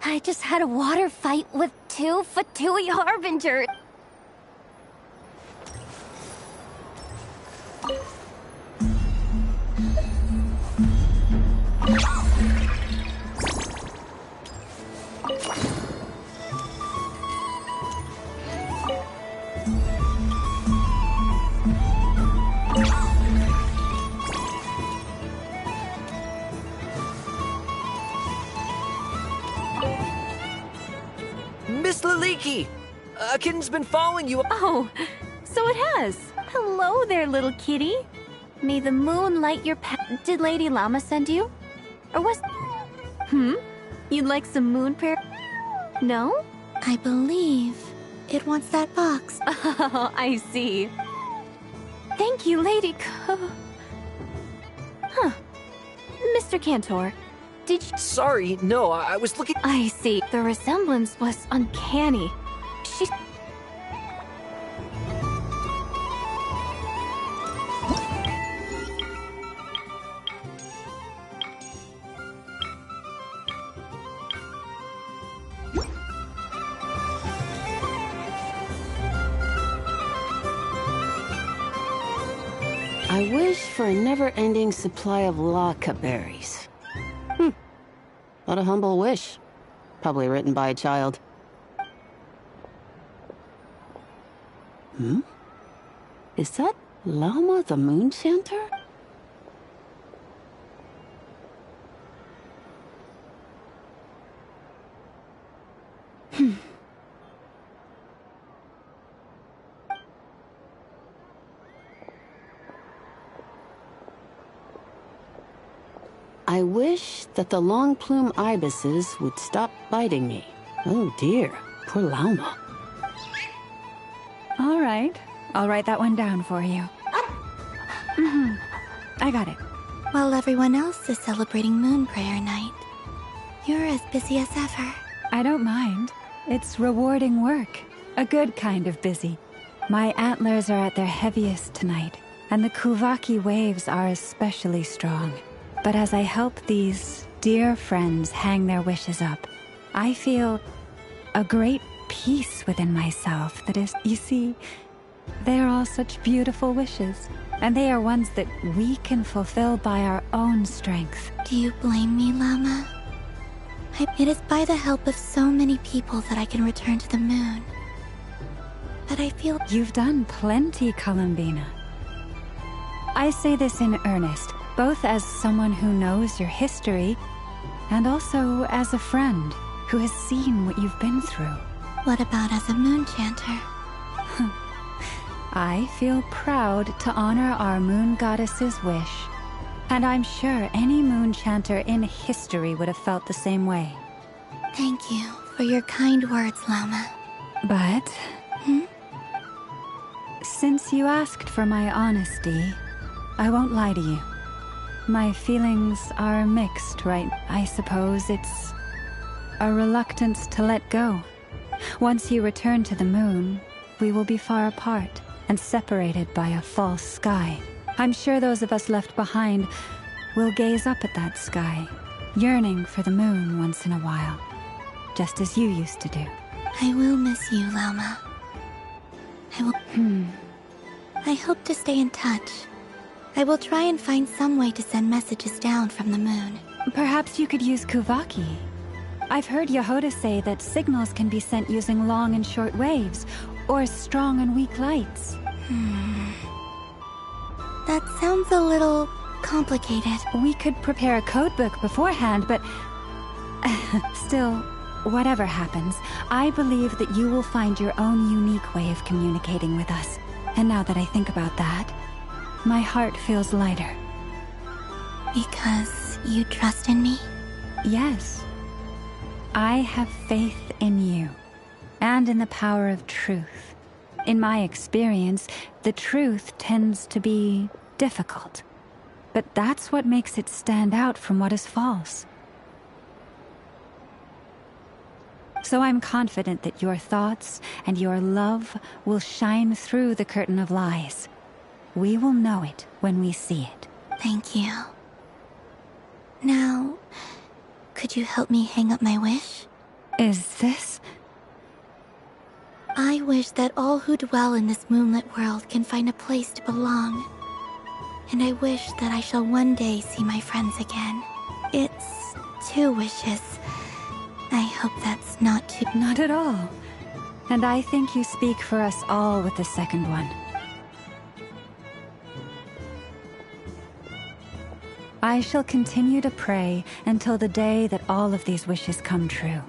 I just had a water fight with two Fatui Harbingers. Miss Laliki! A kitten's been following you. Oh, so it has. Hello there, little kitty. May the moon light your path. Did Lady Llama send you? Or was... You'd like some moon prayer? No? I believe it wants that box. Oh, I see. Thank you, Lady Mr. Cantor, did you... Sorry, no, I was looking... I see. The resemblance was uncanny. She... I wish for a never-ending supply of Laka berries. What a humble wish. Probably written by a child. Is that Llama the Moon Chanter? I wish that the long plume ibises would stop biting me. Oh dear, poor Llama. All right, I'll write that one down for you. I got it. While everyone else is celebrating Moon Prayer Night, you're as busy as ever. I don't mind. It's rewarding work. A good kind of busy. My antlers are at their heaviest tonight, and the Kuvaki waves are especially strong. But as I help these dear friends hang their wishes up, I feel a great peace within myself that is, you see, they are all such beautiful wishes, and they are ones that we can fulfill by our own strength. Do you blame me, Llama? It is by the help of so many people that I can return to the moon. But I feel... You've done plenty, Columbina. I say this in earnest, both as someone who knows your history, and also as a friend who has seen what you've been through. What about as a moon chanter? I feel proud to honor our moon goddess's wish, and I'm sure any moon chanter in history would have felt the same way. Thank you for your kind words, Llama. But... since you asked for my honesty, I won't lie to you. My feelings are mixed, right? I suppose it's a reluctance to let go. Once you return to the moon, we will be far apart and separated by a false sky. I'm sure those of us left behind will gaze up at that sky, yearning for the moon once in a while, just as you used to do. I will miss you, Llama. I hope to stay in touch. I will try and find some way to send messages down from the moon. Perhaps you could use Kuvaki. I've heard Yehoda say that signals can be sent using long and short waves, or strong and weak lights. That sounds a little complicated. We could prepare a codebook beforehand, but... still, whatever happens, I believe that you will find your own unique way of communicating with us. And now that I think about that, my heart feels lighter. Because you trust in me? Yes. I have faith in you, and in the power of truth. In my experience, the truth tends to be difficult. But that's what makes it stand out from what is false. So I'm confident that your thoughts and your love will shine through the curtain of lies. We will know it when we see it. Thank you. Now, could you help me hang up my wish? Is this? I wish that all who dwell in this moonlit world can find a place to belong. And I wish that I shall one day see my friends again. It's 2 wishes. I hope that's not too... Not at all. And I think you speak for us all with the second one. I shall continue to pray until the day that all of these wishes come true.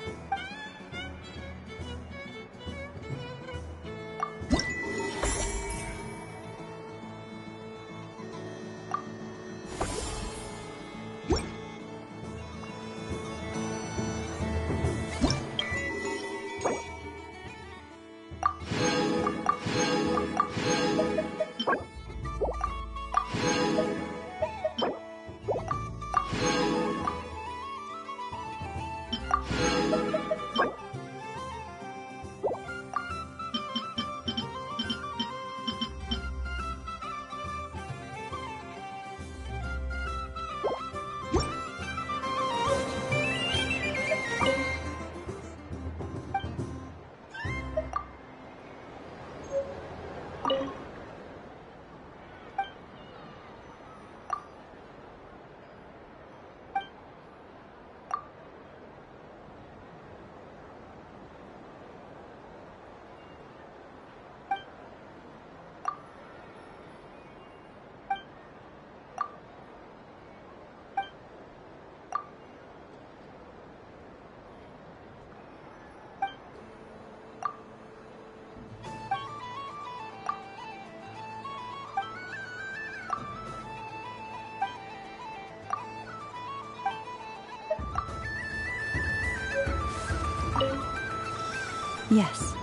Yes.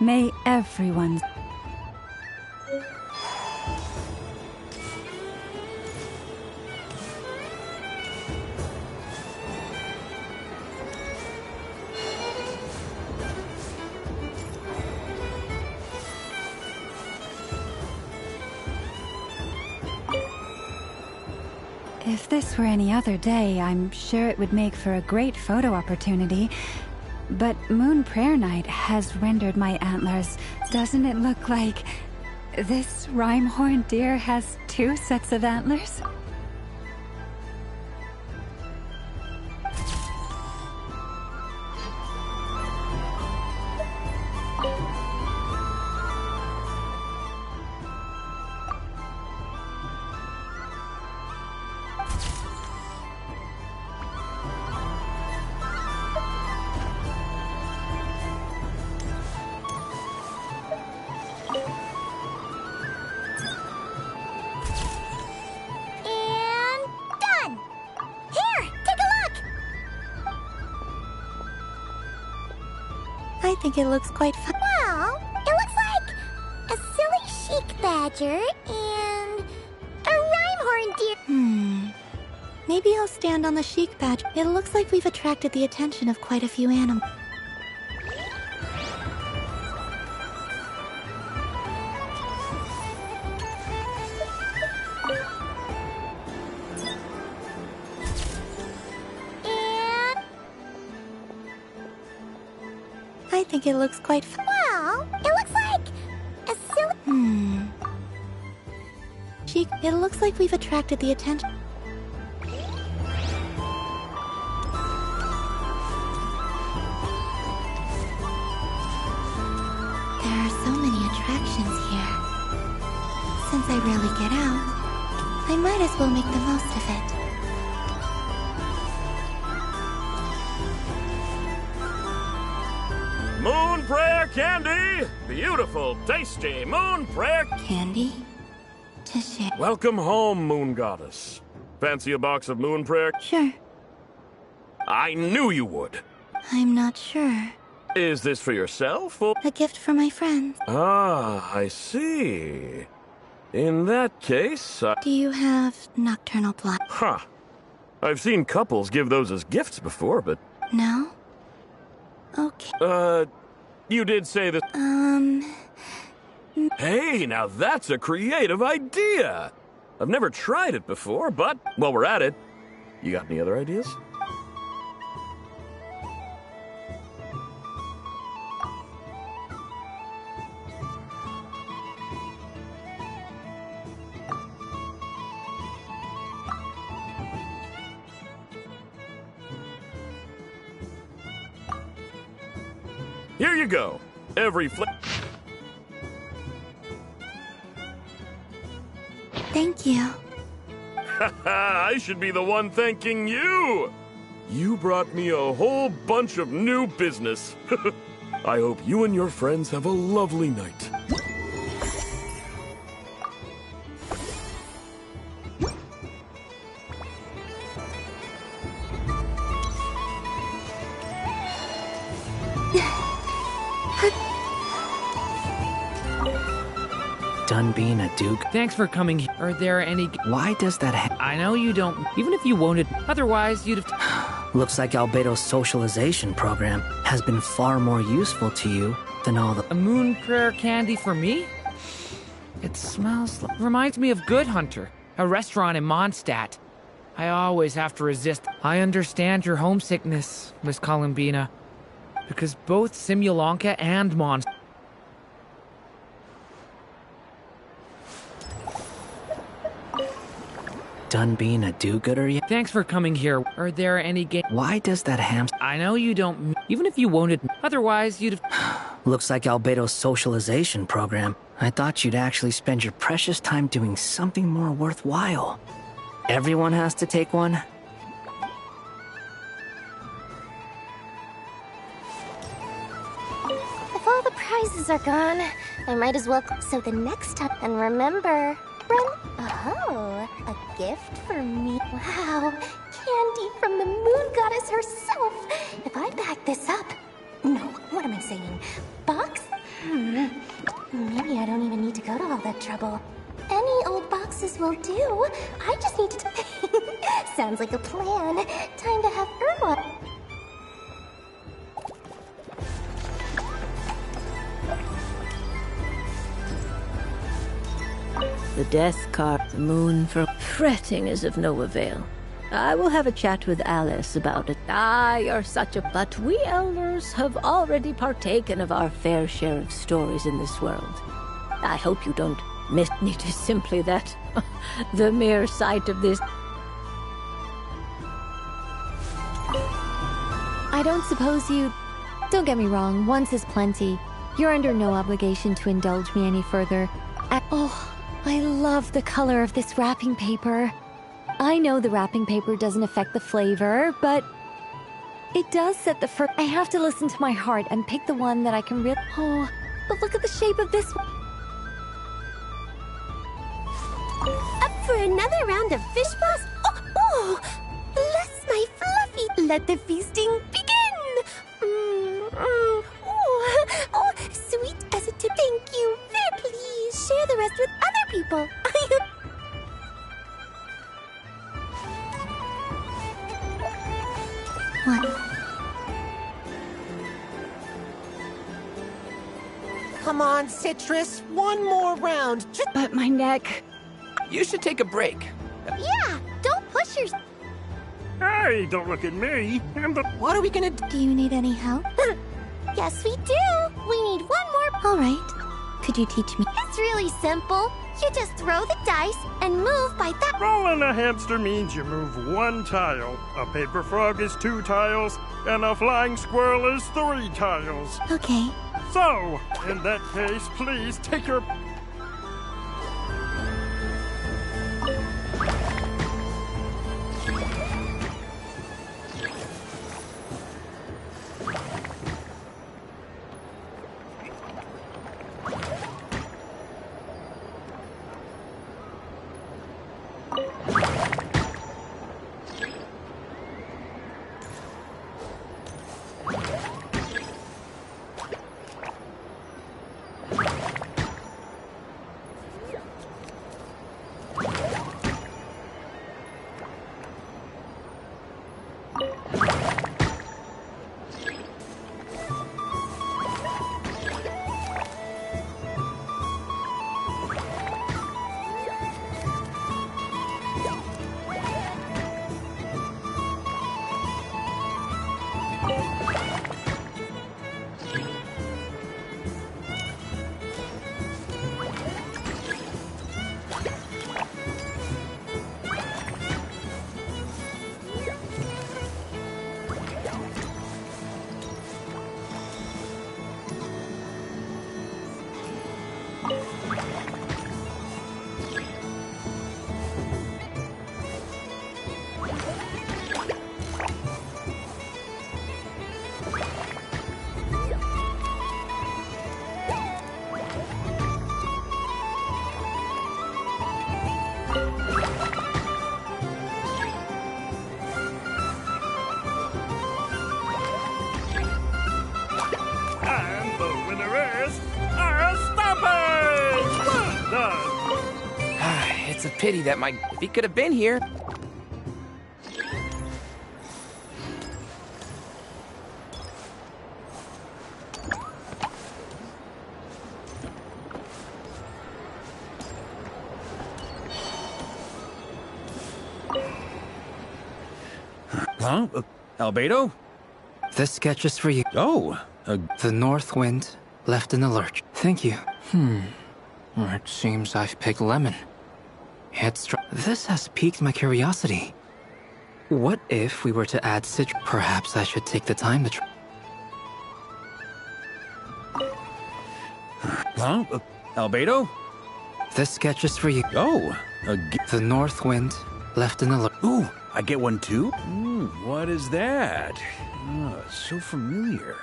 May everyone... If this were any other day, I'm sure it would make for a great photo opportunity. But Moon Prayer Night has rendered my antlers. Doesn't it look like this Rhyme-horned deer has 2 sets of antlers? I think it looks quite fun. Well, it looks like a silly chic badger and a Rhyme-horned deer. Maybe I'll stand on the chic badge. It looks like we've attracted the attention of quite a few animals. I think it looks quite fun. Well, it looks like a silly... Chic, it looks like we've attracted the attention. There are so many attractions here. Since I rarely get out, I might as well make the most of it. Moon Prayer Candy, beautiful, tasty moon prayer candy to share. Welcome home, moon goddess. Fancy a box of moon prayer? Sure. I knew you would. I'm not sure. Is this for yourself or? A gift for my friends. Ah, I see. In that case, Do you have nocturnal blood? Huh. I've seen couples give those as gifts before, but... No? Okay. You did say that... Hey, now that's a creative idea! I've never tried it before, but while we're at it, you got any other ideas? Here you go. Every Thank you. I should be the one thanking you! You brought me a whole bunch of new business. I hope you and your friends have a lovely night. Done being a duke? Thanks for coming. Are there any... Why does that I know you don't... Even if you wanted... Otherwise, you'd have... Looks like Albedo's socialization program has been far more useful to you than all the... A moon prayer candy for me? It smells like... Reminds me of Good Hunter, a restaurant in Mondstadt. I always have to resist. I understand your homesickness, Miss Columbina. Because both Simulanka and Mondstadt... Done being a do-gooder yet? Thanks for coming here. Are there any Why does that I know you don't... Even if you wanted... Otherwise, you'd have... Looks like Albedo's socialization program. I thought you'd actually spend your precious time doing something more worthwhile. Everyone has to take one? If all the prizes are gone, I might as well... So the next time... And remember... Oh, a gift for me. Wow, candy from the moon goddess herself. If I back this up... No, what am I saying? Box? Maybe I don't even need to go to all that trouble. Any old boxes will do. I just need to... Sounds like a plan. Time to have Irwa... The death card, the moon for fretting is of no avail. I will have a chat with Alice about it. You're such a... But we elders have already partaken of our fair share of stories in this world. I hope you don't miss me. It is simply that the mere sight of this... I don't suppose you... Don't get me wrong, once is plenty. You're under no obligation to indulge me any further. Oh... I love the color of this wrapping paper. I know the wrapping paper doesn't affect the flavor, but it does set the I have to listen to my heart and pick the one that I can really... Oh, but look at the shape of this one. Up for another round of fish balls? Oh, bless my fluffy. Let the feasting begin. Oh, sweet as a tip. Thank you. Please share the rest with other people. What? Come on, Citrus. One more round. But my neck... You should take a break. Yeah, don't push yourself. Hey, don't look at me. What are we gonna do? Do you need any help? Yes, we do. We need one more. All right. Could you teach me? It's really simple. You just throw the dice and move by that. Rolling a hamster means you move one tile. A paper frog is 2 tiles, and a flying squirrel is 3 tiles. Okay. So, in that case, please take your... It's a pity that my feet could have been here. Huh? Albedo? This sketch is for you. Oh, The North Wind left in the lurch. Thank you. It seems I've picked lemon. This has piqued my curiosity. What if we were to add citrus? Perhaps I should take the time to try. Huh? Albedo? This sketch is for you. Oh, The North Wind left in the lurch. Ooh, I get one too? What is that? Oh, it's so familiar.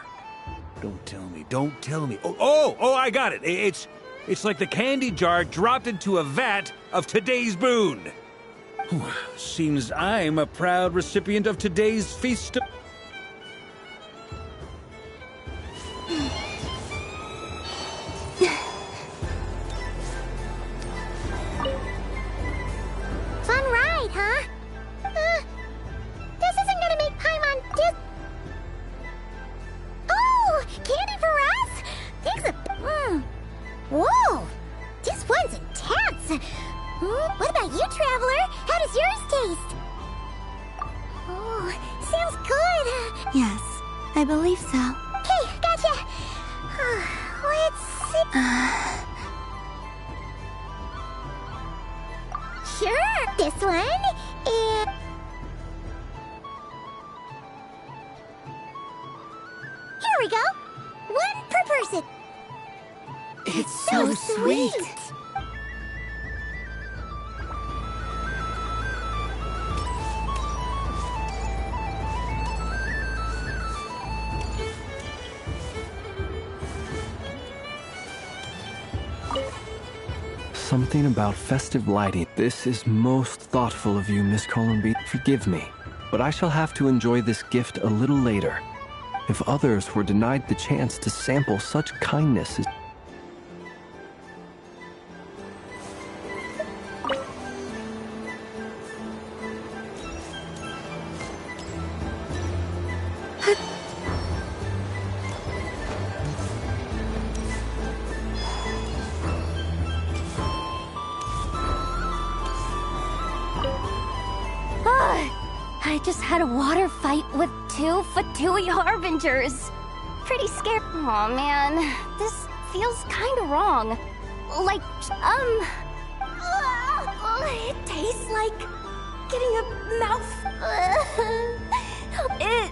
Don't tell me. Oh, I got it. It's like the candy jar dropped into a vat of today's boon. Seems I'm a proud recipient of today's feast. Fun ride, huh? This isn't gonna make Paimon Oh, candy for us? Thanks Whoa, this one's intense. What about you, Traveler? How does yours taste? Oh, sounds good. Yes, I believe so. Okay, gotcha. Let's see. Sure, this one. And here we go. One per person. It's so sweet. Something about festive lighting. This is most thoughtful of you, Miss Columby. Forgive me, but I shall have to enjoy this gift a little later. If others were denied the chance to sample such kindness as... I just had a water fight with 2 Fatui Harbingers. Pretty scared. Aw, man. This feels kinda wrong. Like, it tastes like getting a mouth... It...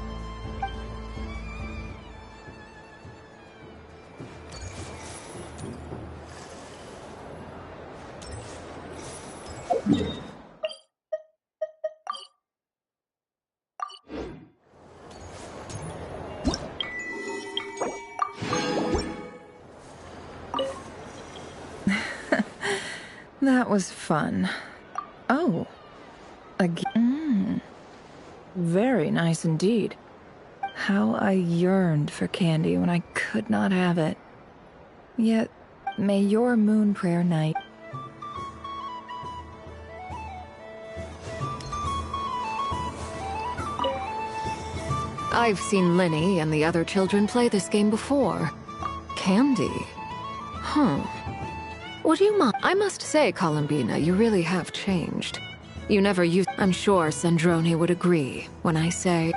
That was fun. Oh. Again. Very nice indeed. How I yearned for candy when I could not have it. Yet, may your moon prayer night... I've seen Linny and the other children play this game before. Candy? Would you mind? I must say, Columbina, you really have changed. You never used... I'm sure Sandrone would agree when I say...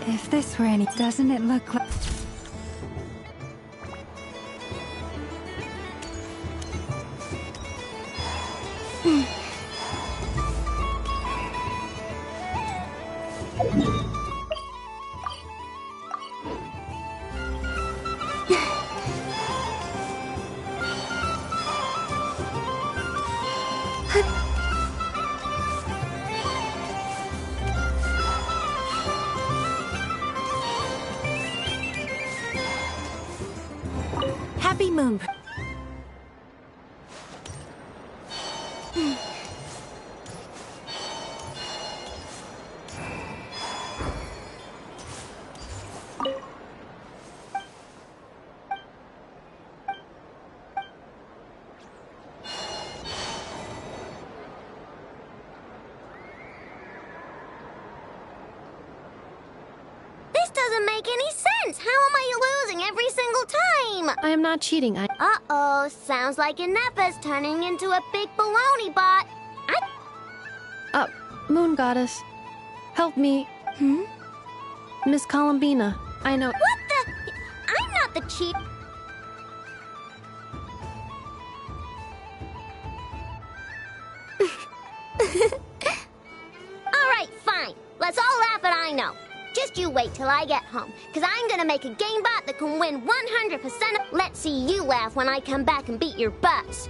If this were any... Doesn't it look like... Happy Moon. doesn't make any sense. How am I losing every single time? I am not cheating. Uh-oh, sounds like Ineppa's turning into a big baloney bot. Moon Goddess, help me. Miss Columbina, I know. What the? I'm not the cheat. Alright, fine. Let's all laugh at I know. Just you wait till I get home, because I'm gonna make a game bot that can win 100%. Let's see you laugh when I come back and beat your butts.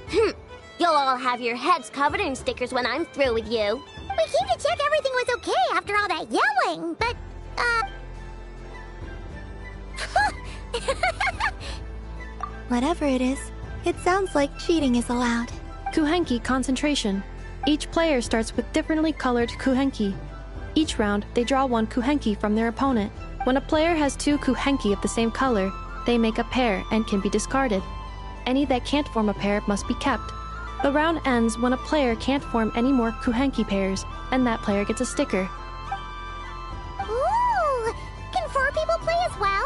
You'll all have your heads covered in stickers when I'm through with you. We came to check everything was okay after all that yelling, but, Whatever it is, it sounds like cheating is allowed. Kuhenki concentration. Each player starts with differently colored Kuhenki. Each round, they draw one Kuhenki from their opponent. When a player has two Kuhenki of the same color, they make a pair and can be discarded. Any that can't form a pair must be kept. The round ends when a player can't form any more Kuhenki pairs, and that player gets a sticker. Ooh! Can 4 people play as well?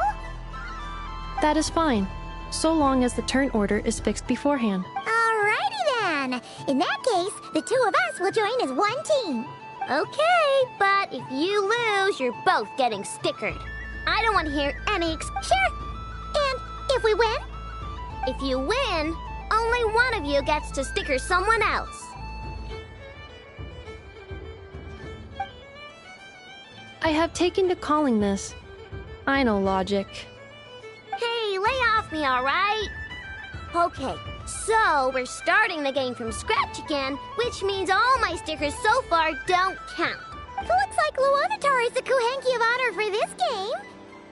That is fine, so long as the turn order is fixed beforehand. Alrighty then. In that case, the 2 of us will join as one team. Okay, but if you lose, you're both getting stickered. I don't want to hear any Sure. And if we win? If you win, only one of you gets to sticker someone else. I have taken to calling this. I know logic. Hey, lay off me, alright? Okay, so we're starting the game from scratch again, which means all my stickers so far don't count. Looks like Luonatar is the Kuhenki of honor for this game.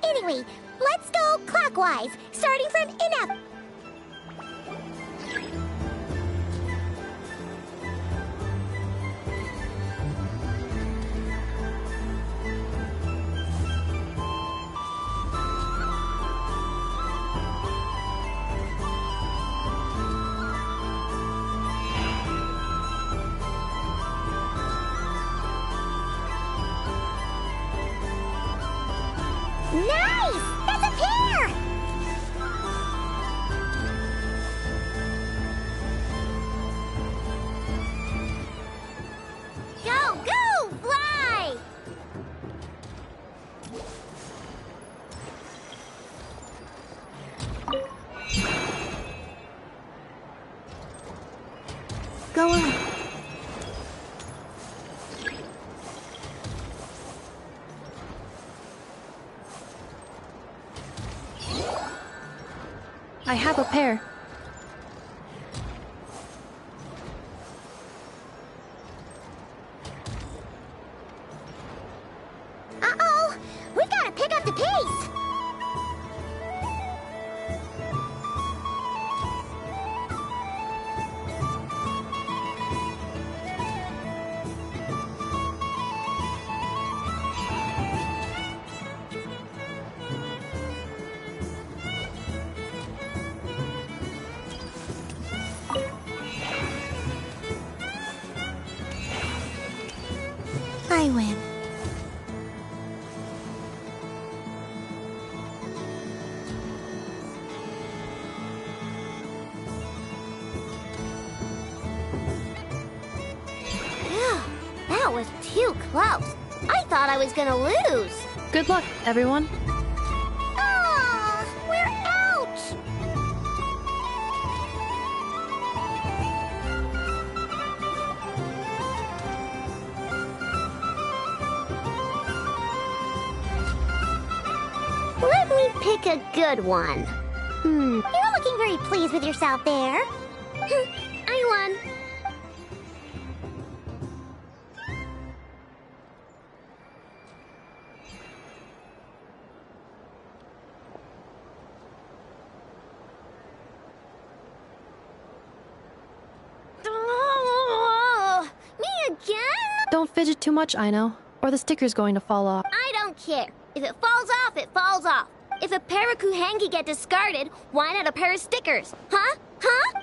Anyway, let's go clockwise, starting from Inep. Nice! That's a pair! Go, go, fly! Go on. I have a pair. Uh-oh! We gotta pick up the pace! I win. That was too close. I thought I was gonna lose. Good luck, everyone. Oh, we're out! Let me pick a good one. You're looking very pleased with yourself there. I won. Oh, me again? Don't fidget too much, I know, or the sticker's going to fall off. I don't care. If it falls off, it falls off. If a pair of Kuhenki get discarded, why not a pair of stickers? Huh? Huh?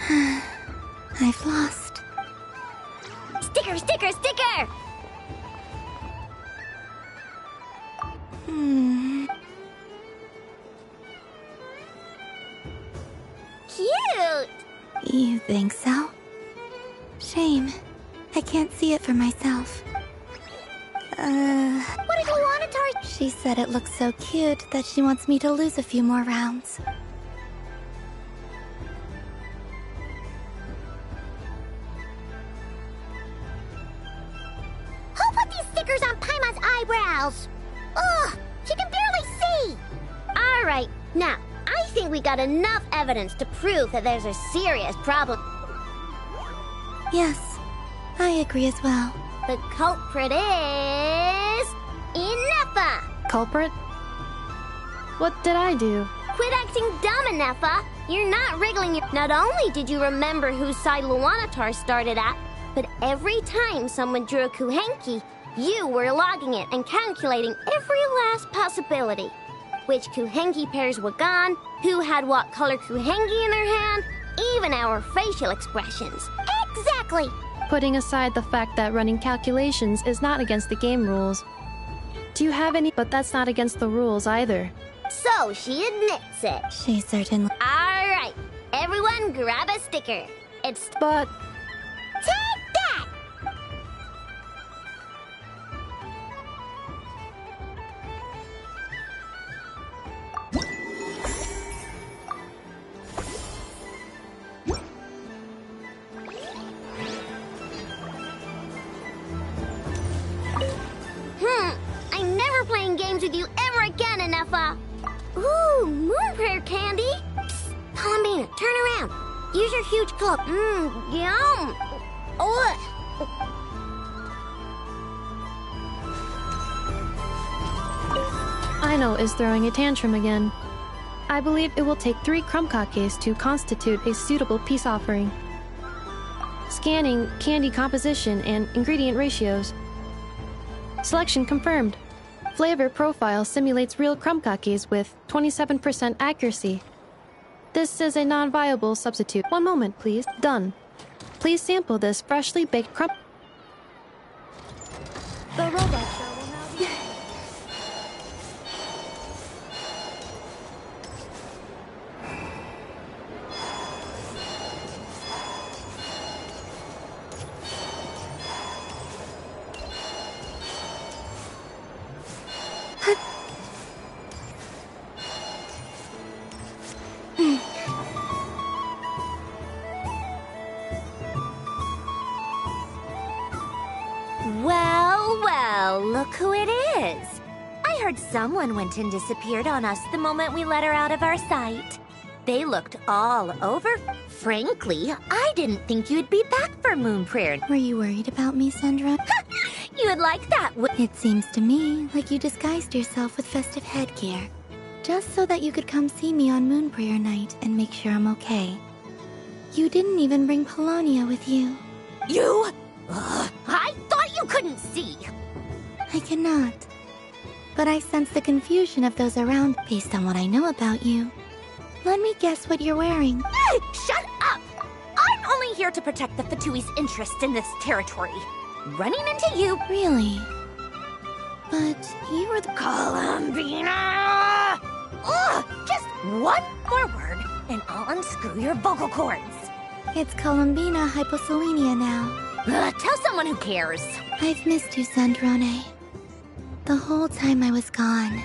I've lost. Sticker, sticker, sticker! Cute! You think so? Shame. I can't see it for myself. What did Luanatar? She said it looks so cute that she wants me to lose a few more rounds. Who put these stickers on Paimon's eyebrows? Ugh, she can barely see! Alright, now, I think we got enough evidence to prove that there's a serious problem. Yes, I agree as well. The culprit is... Ineffa! Culprit? What did I do? Quit acting dumb, Ineffa! You're not wriggling your... Not only did you remember whose side Luanatar started at, but every time someone drew a Kuhenki, you were logging it and calculating every last possibility. Which Kuhenki pairs were gone, who had what color Kuhenki in their hand, even our facial expressions. Exactly! Putting aside the fact that running calculations is not against the game rules. Do you have any? But that's not against the rules either. So she admits it. She certainly... Alright, everyone grab a sticker. It's... But... Take that! I'm never playing games with you ever again, Ineffa! Ooh, moon prayer candy! Psst, Columbina, turn around. Use your huge club. Yum! Ugh. Aino is throwing a tantrum again. I believe it will take 3 Crumbkakes to constitute a suitable peace offering. Scanning candy composition and ingredient ratios. Selection confirmed. Flavor profile simulates real Crumbkakes with 27% accuracy. This is a non-viable substitute. One moment, please. Done. Please sample this freshly baked crumb. The robot show will now be... Well, well, look who it is. I heard someone went and disappeared on us the moment we let her out of our sight. They looked all over. Frankly, I didn't think you'd be back for Moon Prayer. Were you worried about me, Sandra? You would like that. It seems to me like you disguised yourself with festive headgear, just so that you could come see me on Moon Prayer night and make sure I'm okay. You didn't even bring Paulownia with you. You? I thought you couldn't see. I cannot. But I sense the confusion of those around based on what I know about you. Let me guess what you're wearing. Shut up! I'm only here to protect the Fatui's interest in this territory. Running into you... Really? But you were the... Columbina! Ugh! Just one more word, and I'll unscrew your vocal cords. It's Columbina Hyposelenia now. Tell someone who cares. I've missed you, Sandrone. The whole time I was gone,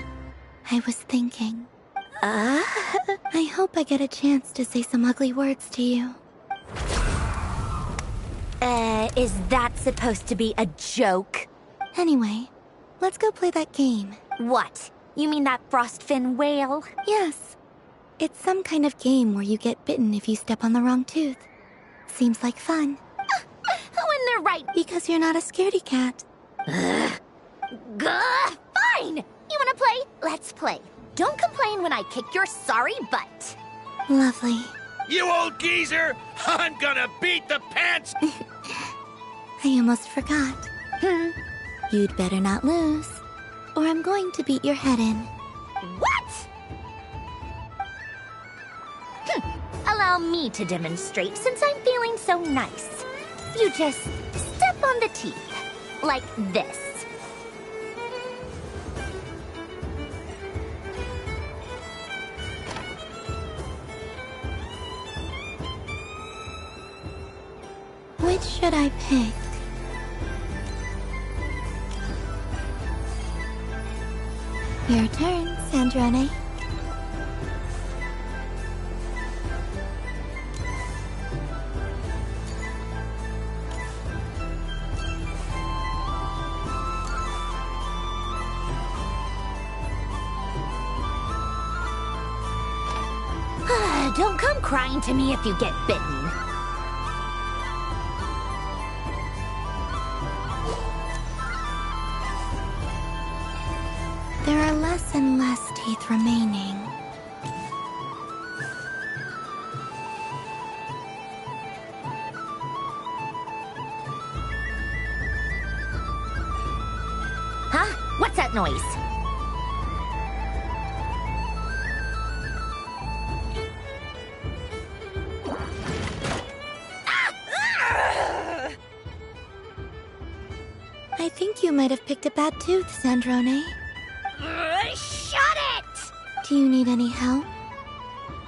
I was thinking. I hope I get a chance to say some ugly words to you. Is that supposed to be a joke? Anyway, let's go play that game. What? You mean that frostfin whale? Yes. It's some kind of game where you get bitten if you step on the wrong tooth. Seems like fun. When they're right. Because you're not a scaredy cat. Fine! You wanna play? Let's play. Don't complain when I kick your sorry butt. Lovely. You old geezer! I'm gonna beat the pants! I almost forgot. You'd better not lose, or I'm going to beat your head in. What? Allow allow me to demonstrate since I'm feeling so nice. You just step on the teeth, like this. Which should I pick? Your turn, Sandrone. Don't come crying to me if you get bitten. There are less and less teeth remaining. Huh? What's that noise? I think you might have picked a bad tooth, Sandrone. Shut it! Do you need any help?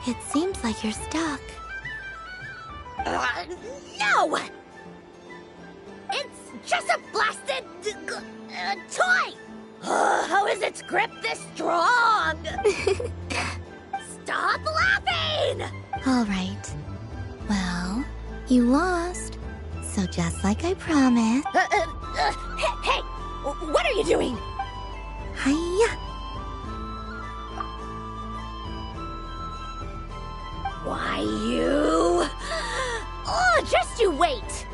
It seems like you're stuck. No! It's just a blasted toy! How is its grip this strong? Stop laughing! All right. Well, you lost. So just like I promised... Hey! What are you doing? Hiya! Why, you... Oh, just you wait!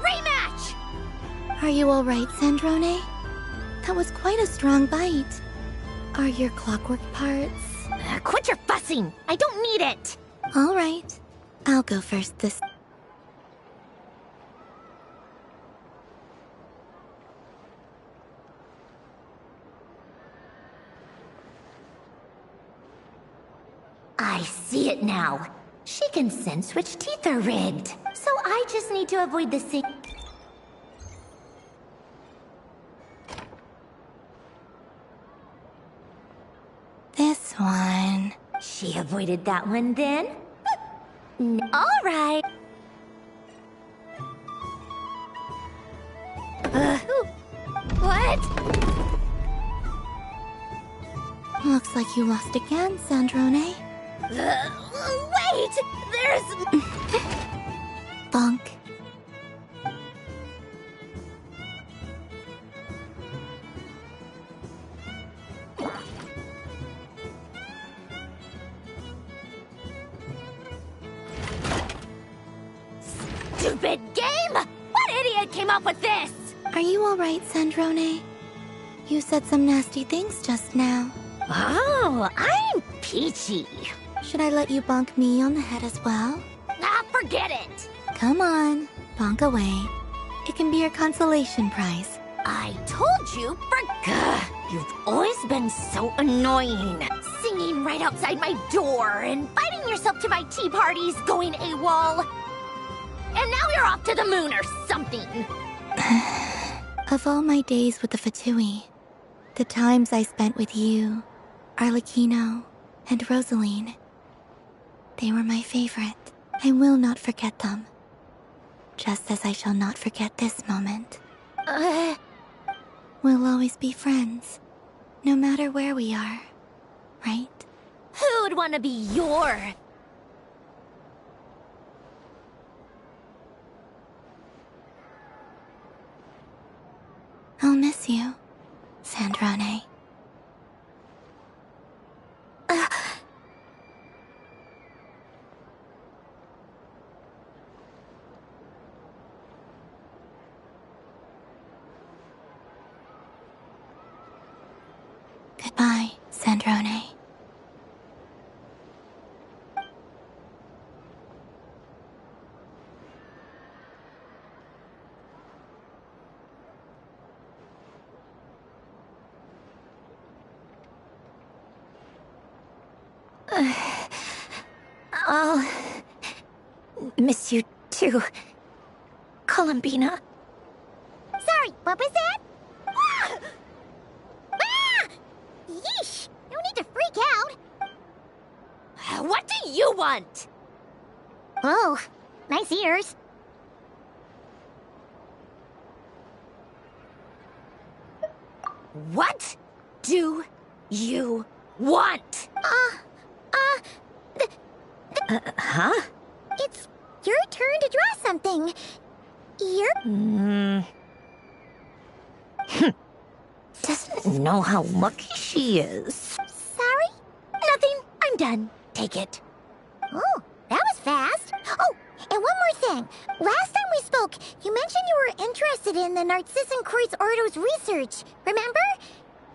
Rematch! Are you all right, Sandrone? That was quite a strong bite. Are your clockwork parts? Quit your fussing! I don't need it! All right. I'll go first this... I see it now. She can sense which teeth are rigged. So I just need to avoid the sick... This one. She avoided that one then? All right. What? Looks like you lost again, Sandrone. Wait! There's... Bonk. Stupid game! What idiot came up with this? Are you all right, Sandrone? You said some nasty things just now. Oh, I'm peachy. Should I let you bonk me on the head as well? Ah, forget it. Come on, bonk away. It can be your consolation prize. I told you, you've always been so annoying. Singing right outside my door, inviting yourself to my tea parties, going AWOL. And now you're off to the moon or something. Of all my days with the Fatui, the times I spent with you, Arlecchino, and Rosaline, they were my favorite. I will not forget them. Just as I shall not forget this moment. We'll always be friends, no matter where we are, right? Who would want to be your... I'll miss you, Sandrone. Goodbye, Sandrone. I'll miss you too, Columbina. Sorry, what was that? Ah! Ah! Yeesh! No need to freak out. What do you want? Oh, nice ears. What do you want? Huh? It's your turn to draw something. Doesn't know how lucky she is. Sorry? Nothing. I'm done. Take it. Oh, that was fast. Oh, and one more thing. Last time we spoke, you mentioned you were interested in the Narcissan Kreuz Ordo's research. Remember?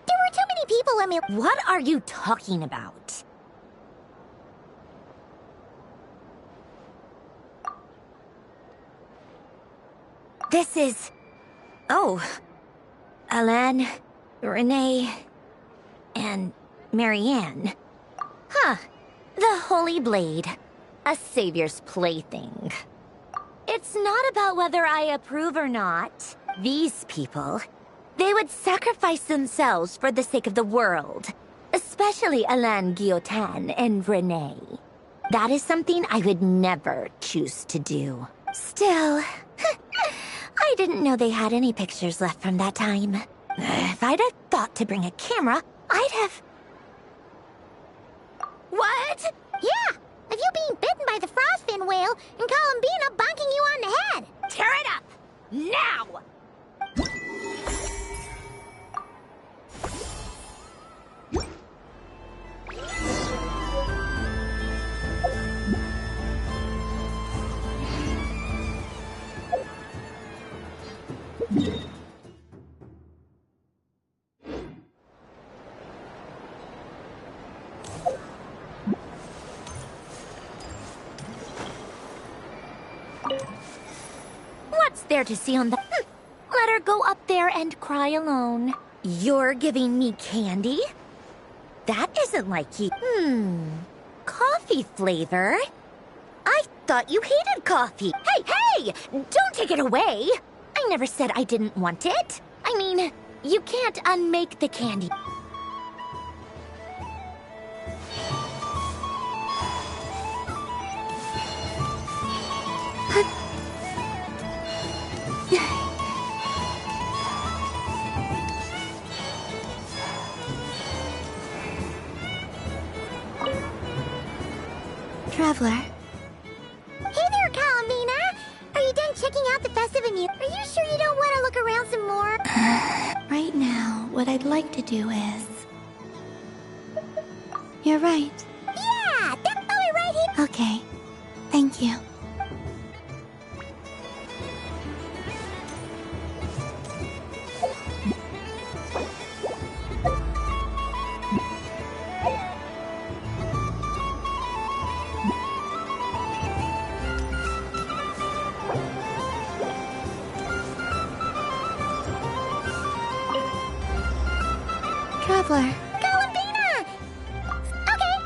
There were too many people in me. What are you talking about? This is... Oh. Alain, Renee, and Marianne. Huh. The Holy Blade. A savior's plaything. It's not about whether I approve or not. These people, they would sacrifice themselves for the sake of the world. Especially Alain Guillotin and Renee. That is something I would never choose to do. Still, I didn't know they had any pictures left from that time. If I'd have thought to bring a camera, I'd have... What? Yeah, of you being bitten by the frostfin whale and Columbina bonking you on the head. Tear it up! Now! What's there to see on the... Let her go up there and cry alone. You're giving me candy? That isn't like you. Coffee flavor? I thought you hated coffee. Hey! Don't take it away! I never said I didn't want it. I mean, you can't unmake the candy. Traveler. Hey there, Columbina. Are you done checking out the festive amusement? Are you sure you don't want to look around some more? Right now, what I'd like to do is... You're right. Yeah, that boy right here. Okay. Thank you. Traveler. Columbina! Okay.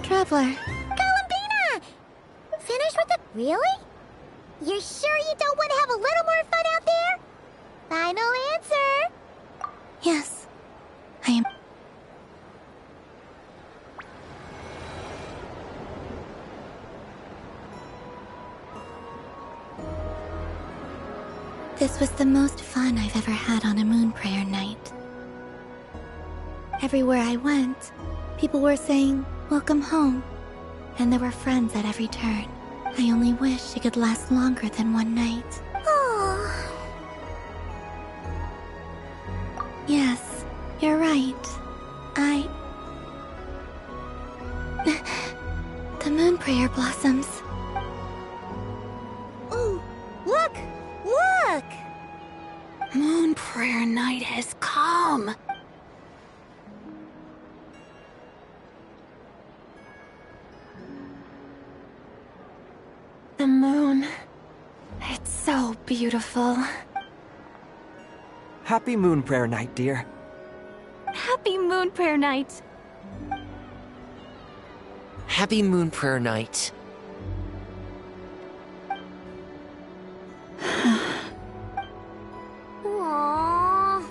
Traveler. Columbina! Finish with the... Really? You're sure you don't want to have a little more fun out there? Final answer. Yes. I am... This was the most fun I've ever had on a moon prayer night. Everywhere I went, people were saying, "Welcome home." And there were friends at every turn. I only wish it could last longer than one night. Oh. Yes, you're right. The moon prayer blossoms. Ooh, look! Look! Moon prayer night has come. The moon. It's so beautiful. Happy moon prayer night, dear. Moon Prayer Night! Happy Moon Prayer Night. Aww.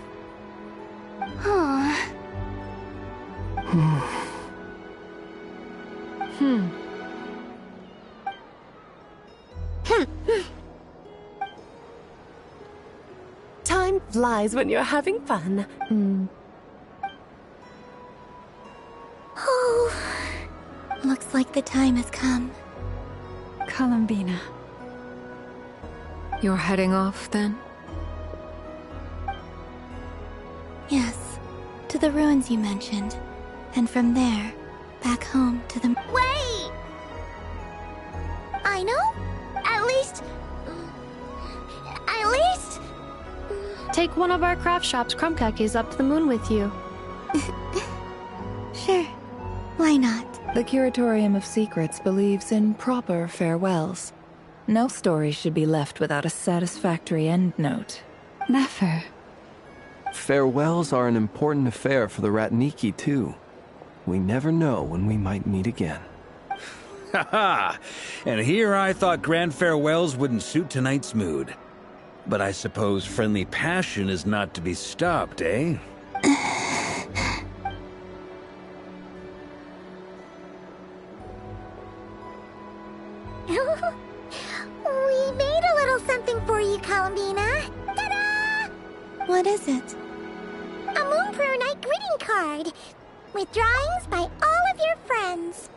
Huh. Time flies when you're having fun. Oh, looks like the time has come. Columbina. You're heading off, then? Yes, to the ruins you mentioned. And from there, back home to the... Wait! I know? At least... Take one of our craft shop's crumb cookies up to the moon with you. Sure. Why not? The Curatorium of Secrets believes in proper farewells. No story should be left without a satisfactory endnote. Never. Farewells are an important affair for the Ratniki, too. We never know when we might meet again. Haha! And here I thought grand farewells wouldn't suit tonight's mood. But I suppose friendly passion is not to be stopped, eh? We made a little something for you, Columbina. Ta-da! What is it? A Moon Prayer Night greeting card with drawings by all of your friends.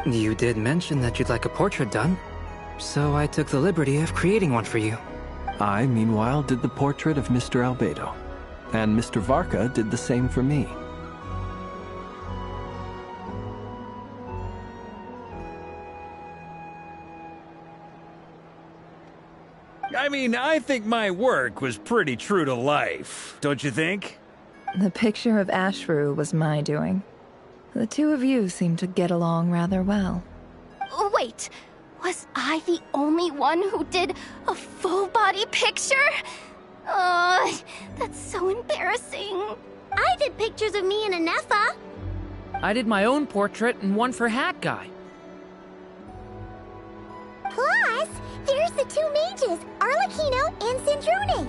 You did mention that you'd like a portrait done, so I took the liberty of creating one for you. I, meanwhile, did the portrait of Mr. Albedo, and Mr. Varka did the same for me. I mean, I think my work was pretty true to life, don't you think? The picture of Ashru was my doing. The two of you seem to get along rather well. Wait, was I the only one who did a full-body picture? That's so embarrassing. I did pictures of me and Anefa. I did my own portrait and one for Hat Guy. Plus, there's the two mages, Arlecchino and Sindrune.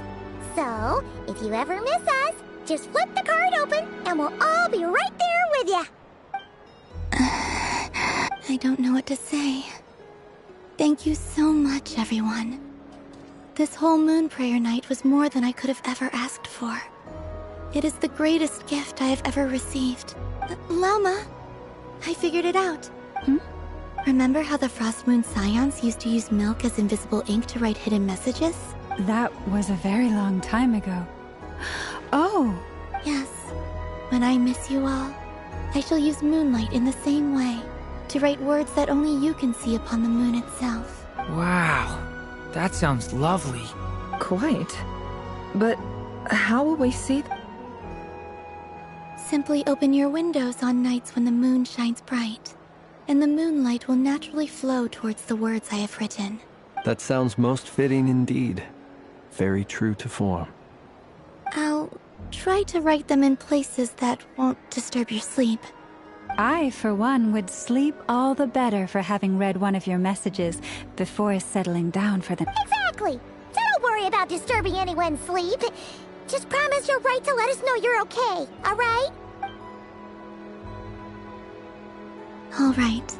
So, if you ever miss us, just flip the card open and we'll all be right there with you. I don't know what to say. Thank you so much, everyone. This whole Moon Prayer Night was more than I could have ever asked for. It is the greatest gift I have ever received. Lauma, I figured it out. Remember how the Frost Moon Scions used to use milk as invisible ink to write hidden messages? That was a very long time ago. Oh! Yes. When I miss you all, I shall use moonlight in the same way, to write words that only you can see upon the moon itself. Wow, that sounds lovely. Quite. But how will we see them? Simply open your windows on nights when the moon shines bright, and the moonlight will naturally flow towards the words I have written. That sounds most fitting indeed. Very true to form. I'll try to write them in places that won't disturb your sleep. I, for one, would sleep all the better for having read one of your messages before settling down for the... Exactly! So don't worry about disturbing anyone's sleep. Just promise you'll write to let us know you're okay, alright? Alright.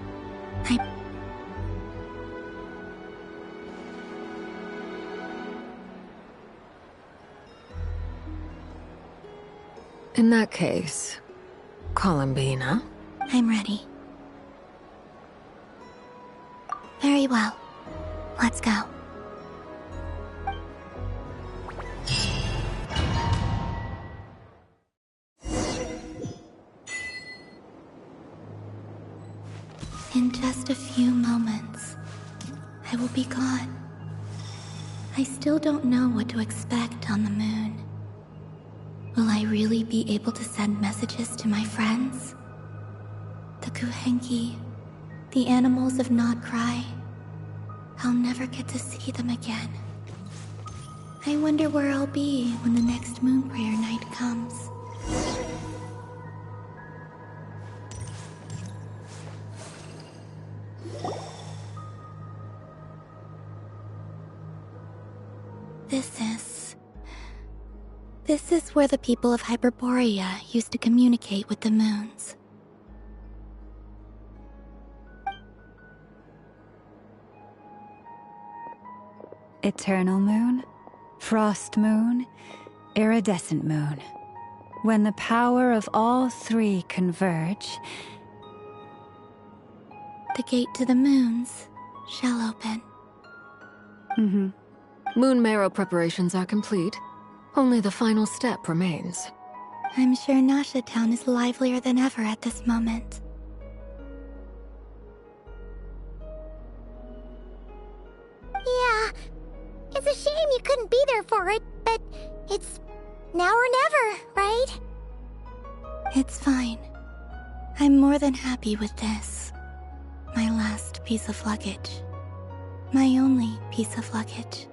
In that case, Columbina? I'm ready. Very well. Let's go. In just a few moments, I will be gone. I still don't know what to expect on the moon. Will I really be able to send messages to my friends? The Kuhenki, the animals of Notcry. I'll never get to see them again. I wonder where I'll be when the next moon prayer night comes. This is where the people of Hyperborea used to communicate with the moons. Eternal moon, frost moon, iridescent moon. When the power of all three converge, the gate to the moons shall open. Moon marrow preparations are complete. Only the final step remains. I'm sure Nasha Town is livelier than ever at this moment. Yeah, it's a shame you couldn't be there for it, but it's now or never, right? It's fine. I'm more than happy with this. My last piece of luggage. My only piece of luggage.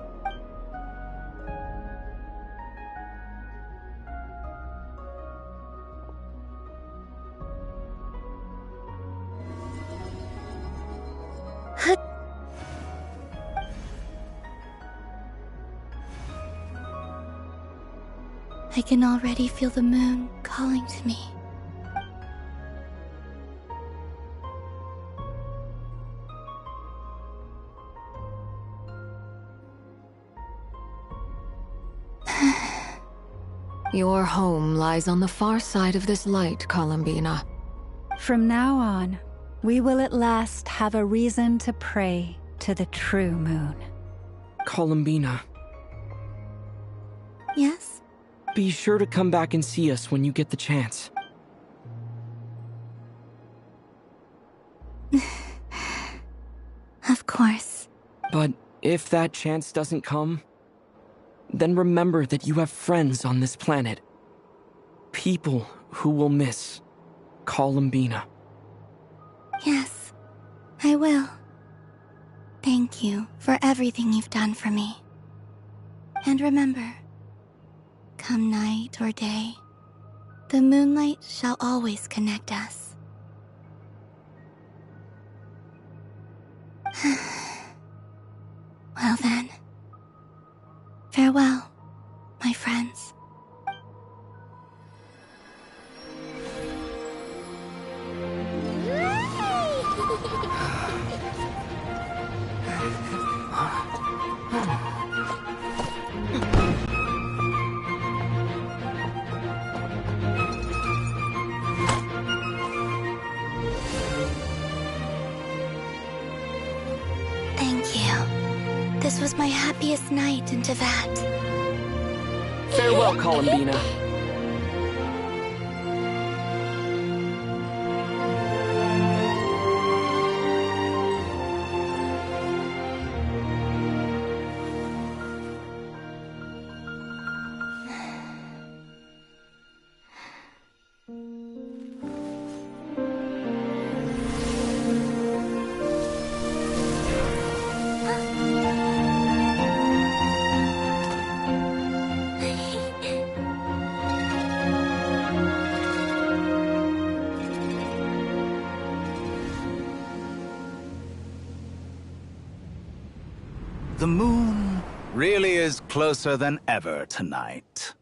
I can already feel the moon calling to me. Your home lies on the far side of this light, Columbina. From now on, we will at last have a reason to pray to the true moon. Columbina. Yes? Be sure to come back and see us when you get the chance. Of course. But if that chance doesn't come, then remember that you have friends on this planet. People who will miss Columbina. Yes, I will. Thank you for everything you've done for me. And remember, come night or day, the moonlight shall always connect us. Well then, farewell, my friends. Thank you. This was my happiest night in Teyvat. Farewell, Columbina. The moon really is closer than ever tonight.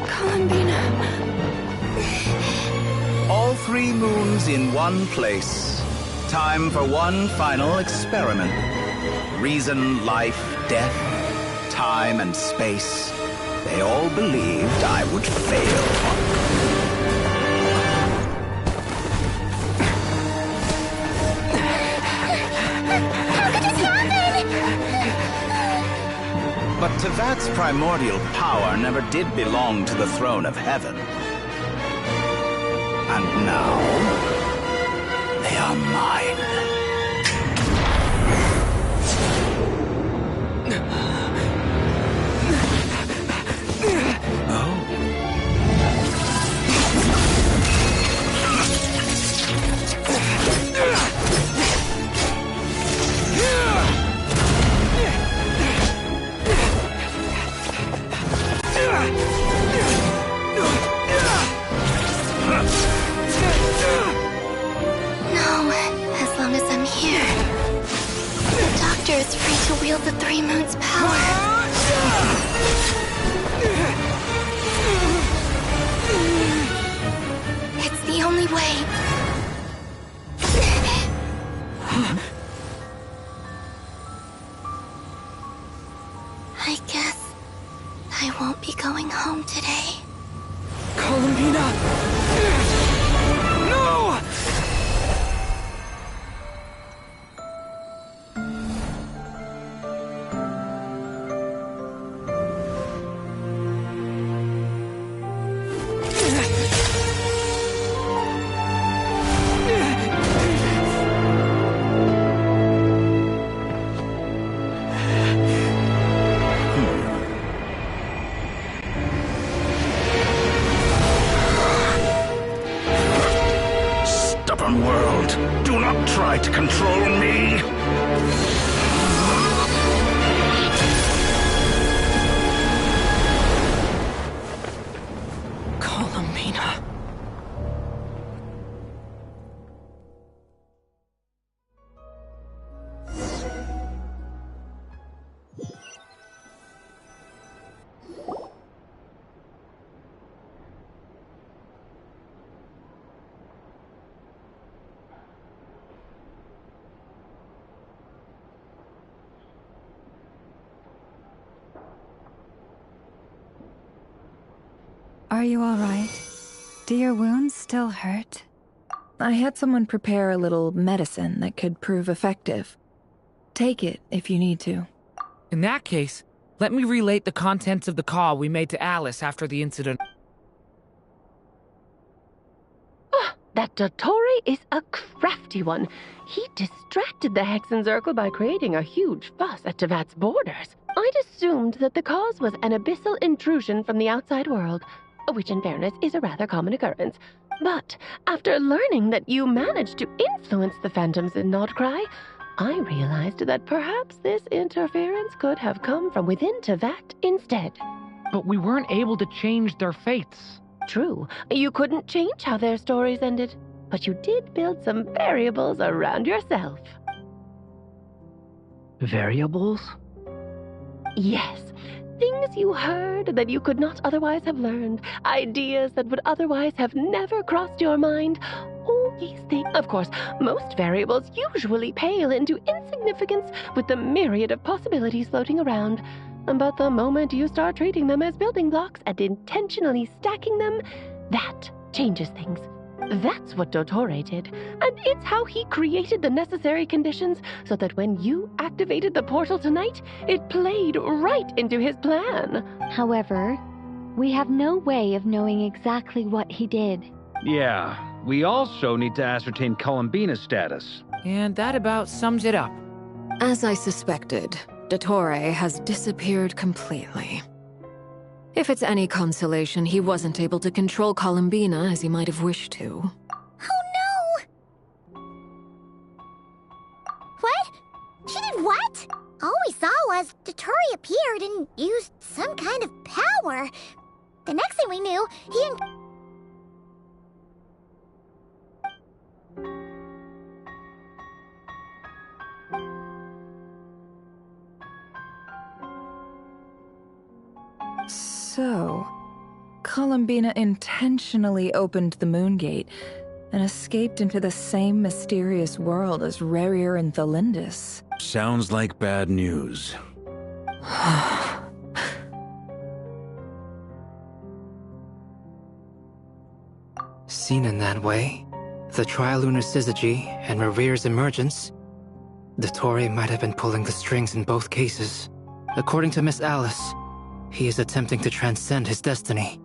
Columbina. All three moons in one place. Time for one final experiment. Reason, life, death, time, and space. They all believed I would fail. But Tevat's primordial power never did belong to the throne of heaven. And now, they are mine. Is free to wield the Three Moons' power. It's the only way. I guess I won't be going home today. Columbina! No! World, do not try to control me! Columbina. Are you all right? Do your wounds still hurt? I had someone prepare a little medicine that could prove effective. Take it if you need to. In that case, let me relate the contents of the call we made to Alice after the incident. That Dottore is a crafty one. He distracted the Hexenzirkel by creating a huge fuss at Tevat's borders. I'd assumed that the cause was an abyssal intrusion from the outside world, which in fairness is a rather common occurrence. But after learning that you managed to influence the phantoms in Nordcry, I realized that perhaps this interference could have come from within Tevat instead. But we weren't able to change their fates. True, you couldn't change how their stories ended, but you did build some variables around yourself. Variables? Yes. Things you heard that you could not otherwise have learned. Ideas that would otherwise have never crossed your mind. All these things. Of course, most variables usually pale into insignificance with the myriad of possibilities floating around. But the moment you start treating them as building blocks and intentionally stacking them, that changes things. That's what Dottore did, and it's how he created the necessary conditions so that when you activated the portal tonight, it played right into his plan. However, we have no way of knowing exactly what he did. Yeah, we also need to ascertain Columbina's status. And that about sums it up. As I suspected, Dottore has disappeared completely. If it's any consolation, he wasn't able to control Columbina as he might have wished to. Oh no! What? She did what? All we saw was Dottore appeared and used some kind of power. The next thing we knew, he and... So, Columbina intentionally opened the Moon Gate and escaped into the same mysterious world as Rerir and Thalindis. Sounds like bad news. Seen in that way, the Trilunar Syzygy and Rerir's emergence, Dottore might have been pulling the strings in both cases. According to Miss Alice, he is attempting to transcend his destiny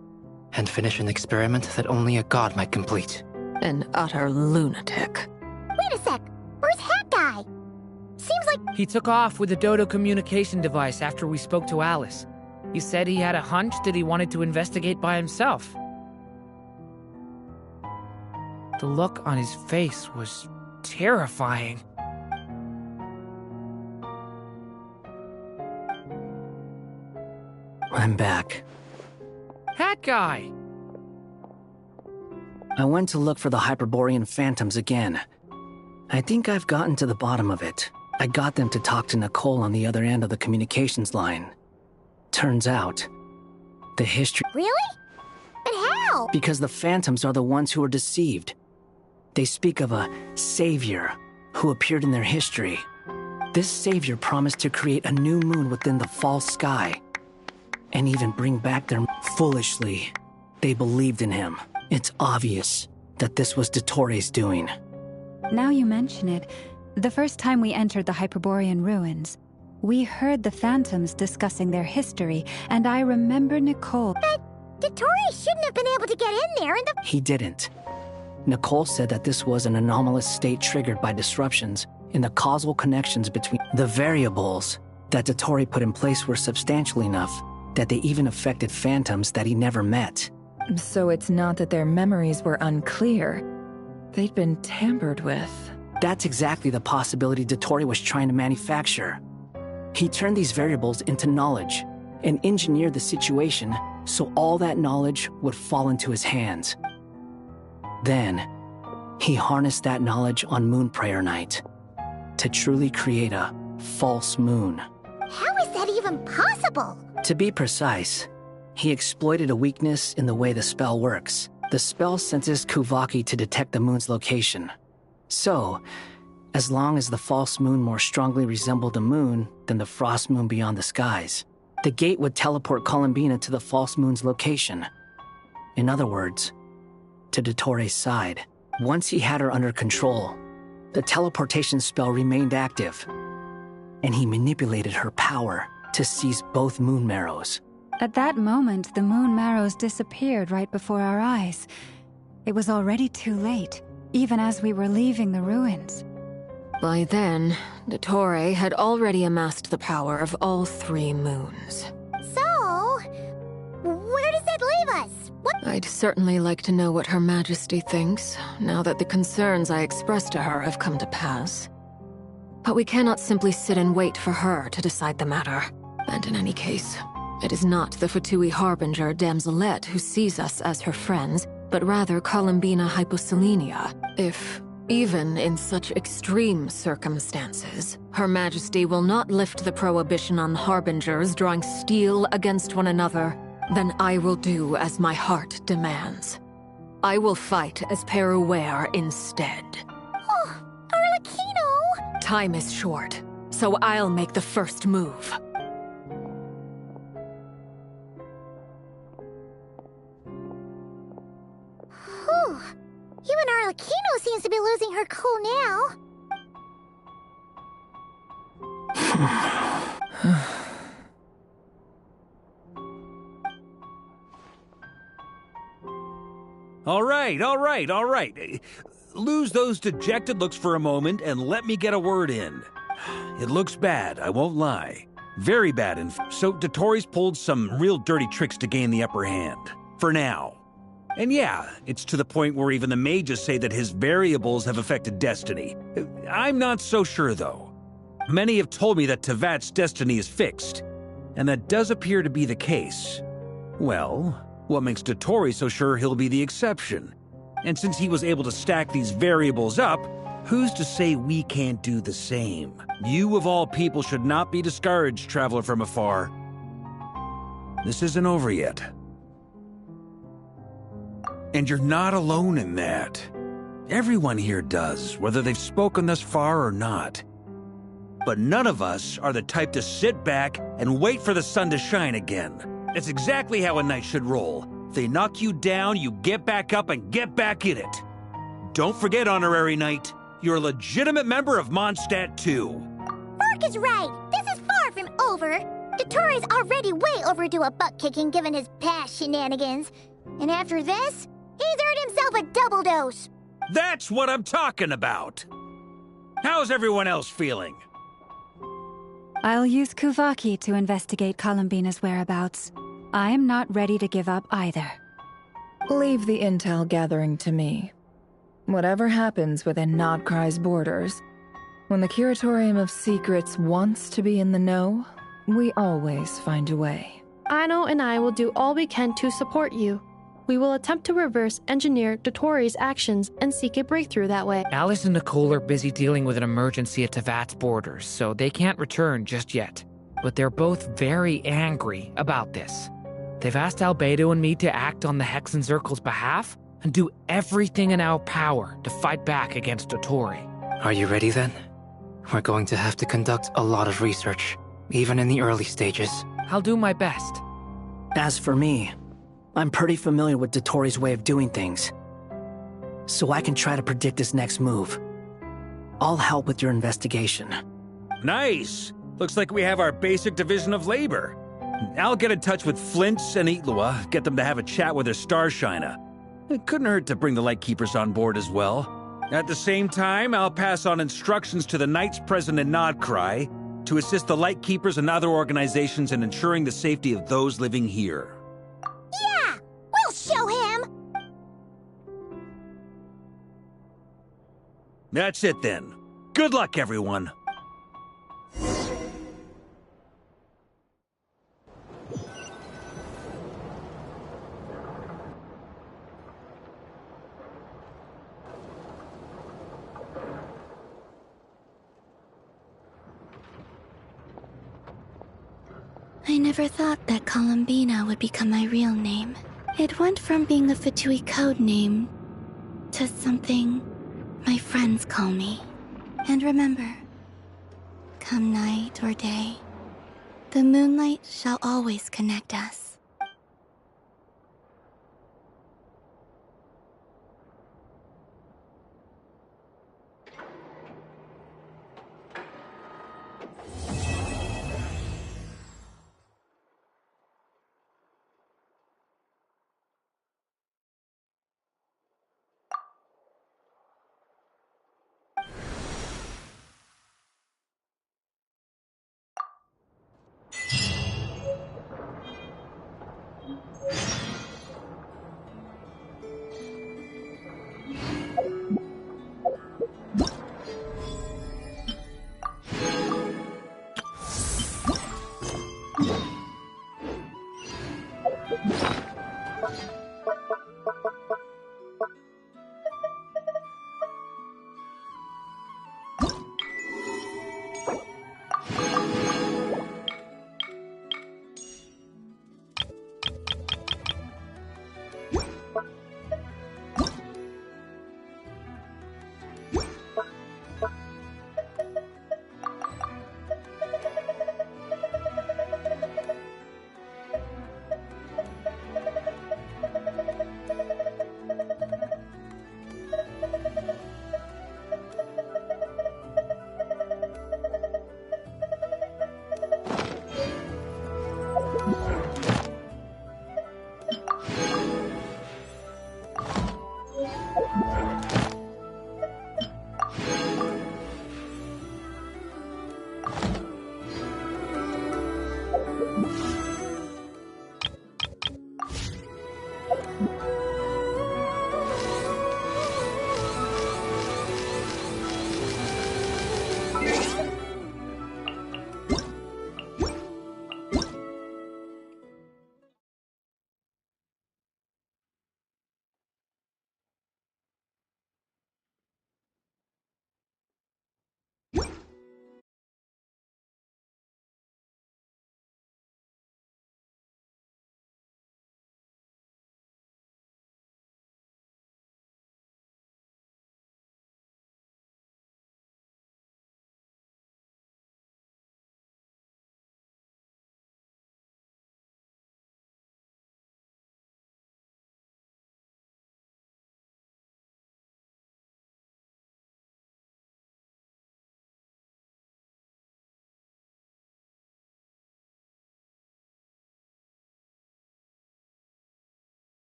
and finish an experiment that only a god might complete. An utter lunatic. Wait a sec. Where's Hat Guy? Seems like He took off with the Dodo communication device after we spoke to Alice. He said he had a hunch that he wanted to investigate by himself. The look on his face was terrifying. I'm back. Hat Guy! I went to look for the Hyperborean phantoms again. I think I've gotten to the bottom of it. I got them to talk to Nicole on the other end of the communications line. Turns out, the history... Really? But how? Because the phantoms are the ones who were deceived. They speak of a savior who appeared in their history. This savior promised to create a new moon within the false sky, and even bring back their... Foolishly, they believed in him. It's obvious that this was Dottoro's doing. Now you mention it, the first time we entered the Hyperborean ruins, we heard the phantoms discussing their history, and I remember Nicole... But Dottore shouldn't have been able to get in there and the... He didn't. Nicole said that this was an anomalous state triggered by disruptions in the causal connections between the variables that Dottore put in place were substantial enough that they even affected phantoms that he never met. So it's not that their memories were unclear. They'd been tampered with. That's exactly the possibility Dottore was trying to manufacture. He turned these variables into knowledge and engineered the situation so all that knowledge would fall into his hands. Then, he harnessed that knowledge on Moon Prayer Night to truly create a false moon. How is that even possible? To be precise, he exploited a weakness in the way the spell works. The spell senses Kuvaki to detect the moon's location. So, as long as the false moon more strongly resembled the moon than the frost moon beyond the skies, the gate would teleport Columbina to the false moon's location. In other words, to Dottore's side. Once he had her under control, the teleportation spell remained active, and he manipulated her power to seize both moon marrows. At that moment, the moon marrows disappeared right before our eyes. It was already too late, even as we were leaving the ruins. By then, Dottore had already amassed the power of all 3 moons. So, where does that leave us? What? I'd certainly like to know what Her Majesty thinks, now that the concerns I expressed to her have come to pass. But we cannot simply sit and wait for her to decide the matter. And in any case, it is not the Fatui Harbinger Damselette who sees us as her friends, but rather Columbina Hyposelenia. If, even in such extreme circumstances, Her Majesty will not lift the prohibition on Harbingers drawing steel against one another, then I will do as my heart demands. I will fight as Peruware instead. Oh, Arlecchino! Time is short, so I'll make the first move. Whew. Even Arlecchino seems to be losing her cool now. All right. Lose those dejected looks for a moment and let me get a word in. It looks bad, I won't lie. Very bad, so Dottore's pulled some real dirty tricks to gain the upper hand. For now. And yeah, it's to the point where even the mages say that his variables have affected destiny. I'm not so sure, though. Many have told me that Teyvat's destiny is fixed, and that does appear to be the case. Well, what makes Dottore so sure he'll be the exception? And since he was able to stack these variables up, who's to say we can't do the same? You of all people should not be discouraged, traveler from afar. This isn't over yet. And you're not alone in that. Everyone here does, whether they've spoken thus far or not. But none of us are the type to sit back and wait for the sun to shine again. That's exactly how a knight should roll. If they knock you down, you get back up and get back in it. Don't forget, Honorary Knight, you're a legitimate member of Mondstadt too. Mark is right. This is far from over. Dottoro's already way overdue a butt-kicking given his past shenanigans. And after this, he's earned himself a double dose. That's what I'm talking about! How's everyone else feeling? I'll use Kuvaki to investigate Columbina's whereabouts. I am not ready to give up either. Leave the intel gathering to me. Whatever happens within Nodcry's borders, when the Curatorium of Secrets wants to be in the know, we always find a way. Aino and I will do all we can to support you. We will attempt to reverse engineer Dotori's actions and seek a breakthrough that way. Alice and Nicole are busy dealing with an emergency at Tevat's borders, so they can't return just yet. But they're both very angry about this. They've asked Albedo and me to act on the Hexenzirkel's behalf and do everything in our power to fight back against Dottori. Are you ready then? We're going to have to conduct a lot of research, even in the early stages. I'll do my best. As for me, I'm pretty familiar with Dottori's way of doing things, so I can try to predict his next move. I'll help with your investigation. Nice! Looks like we have our basic division of labor. I'll get in touch with Flints and Itlua, get them to have a chat with their Starshiner. It couldn't hurt to bring the Lightkeepers on board as well. At the same time, I'll pass on instructions to the Knights present in Nodcry to assist the Lightkeepers and other organizations in ensuring the safety of those living here. Yeah! We'll show him! That's it then. Good luck, everyone. I never thought that Columbina would become my real name. It went from being a Fatui code name to something my friends call me. And remember, come night or day, the moonlight shall always connect us.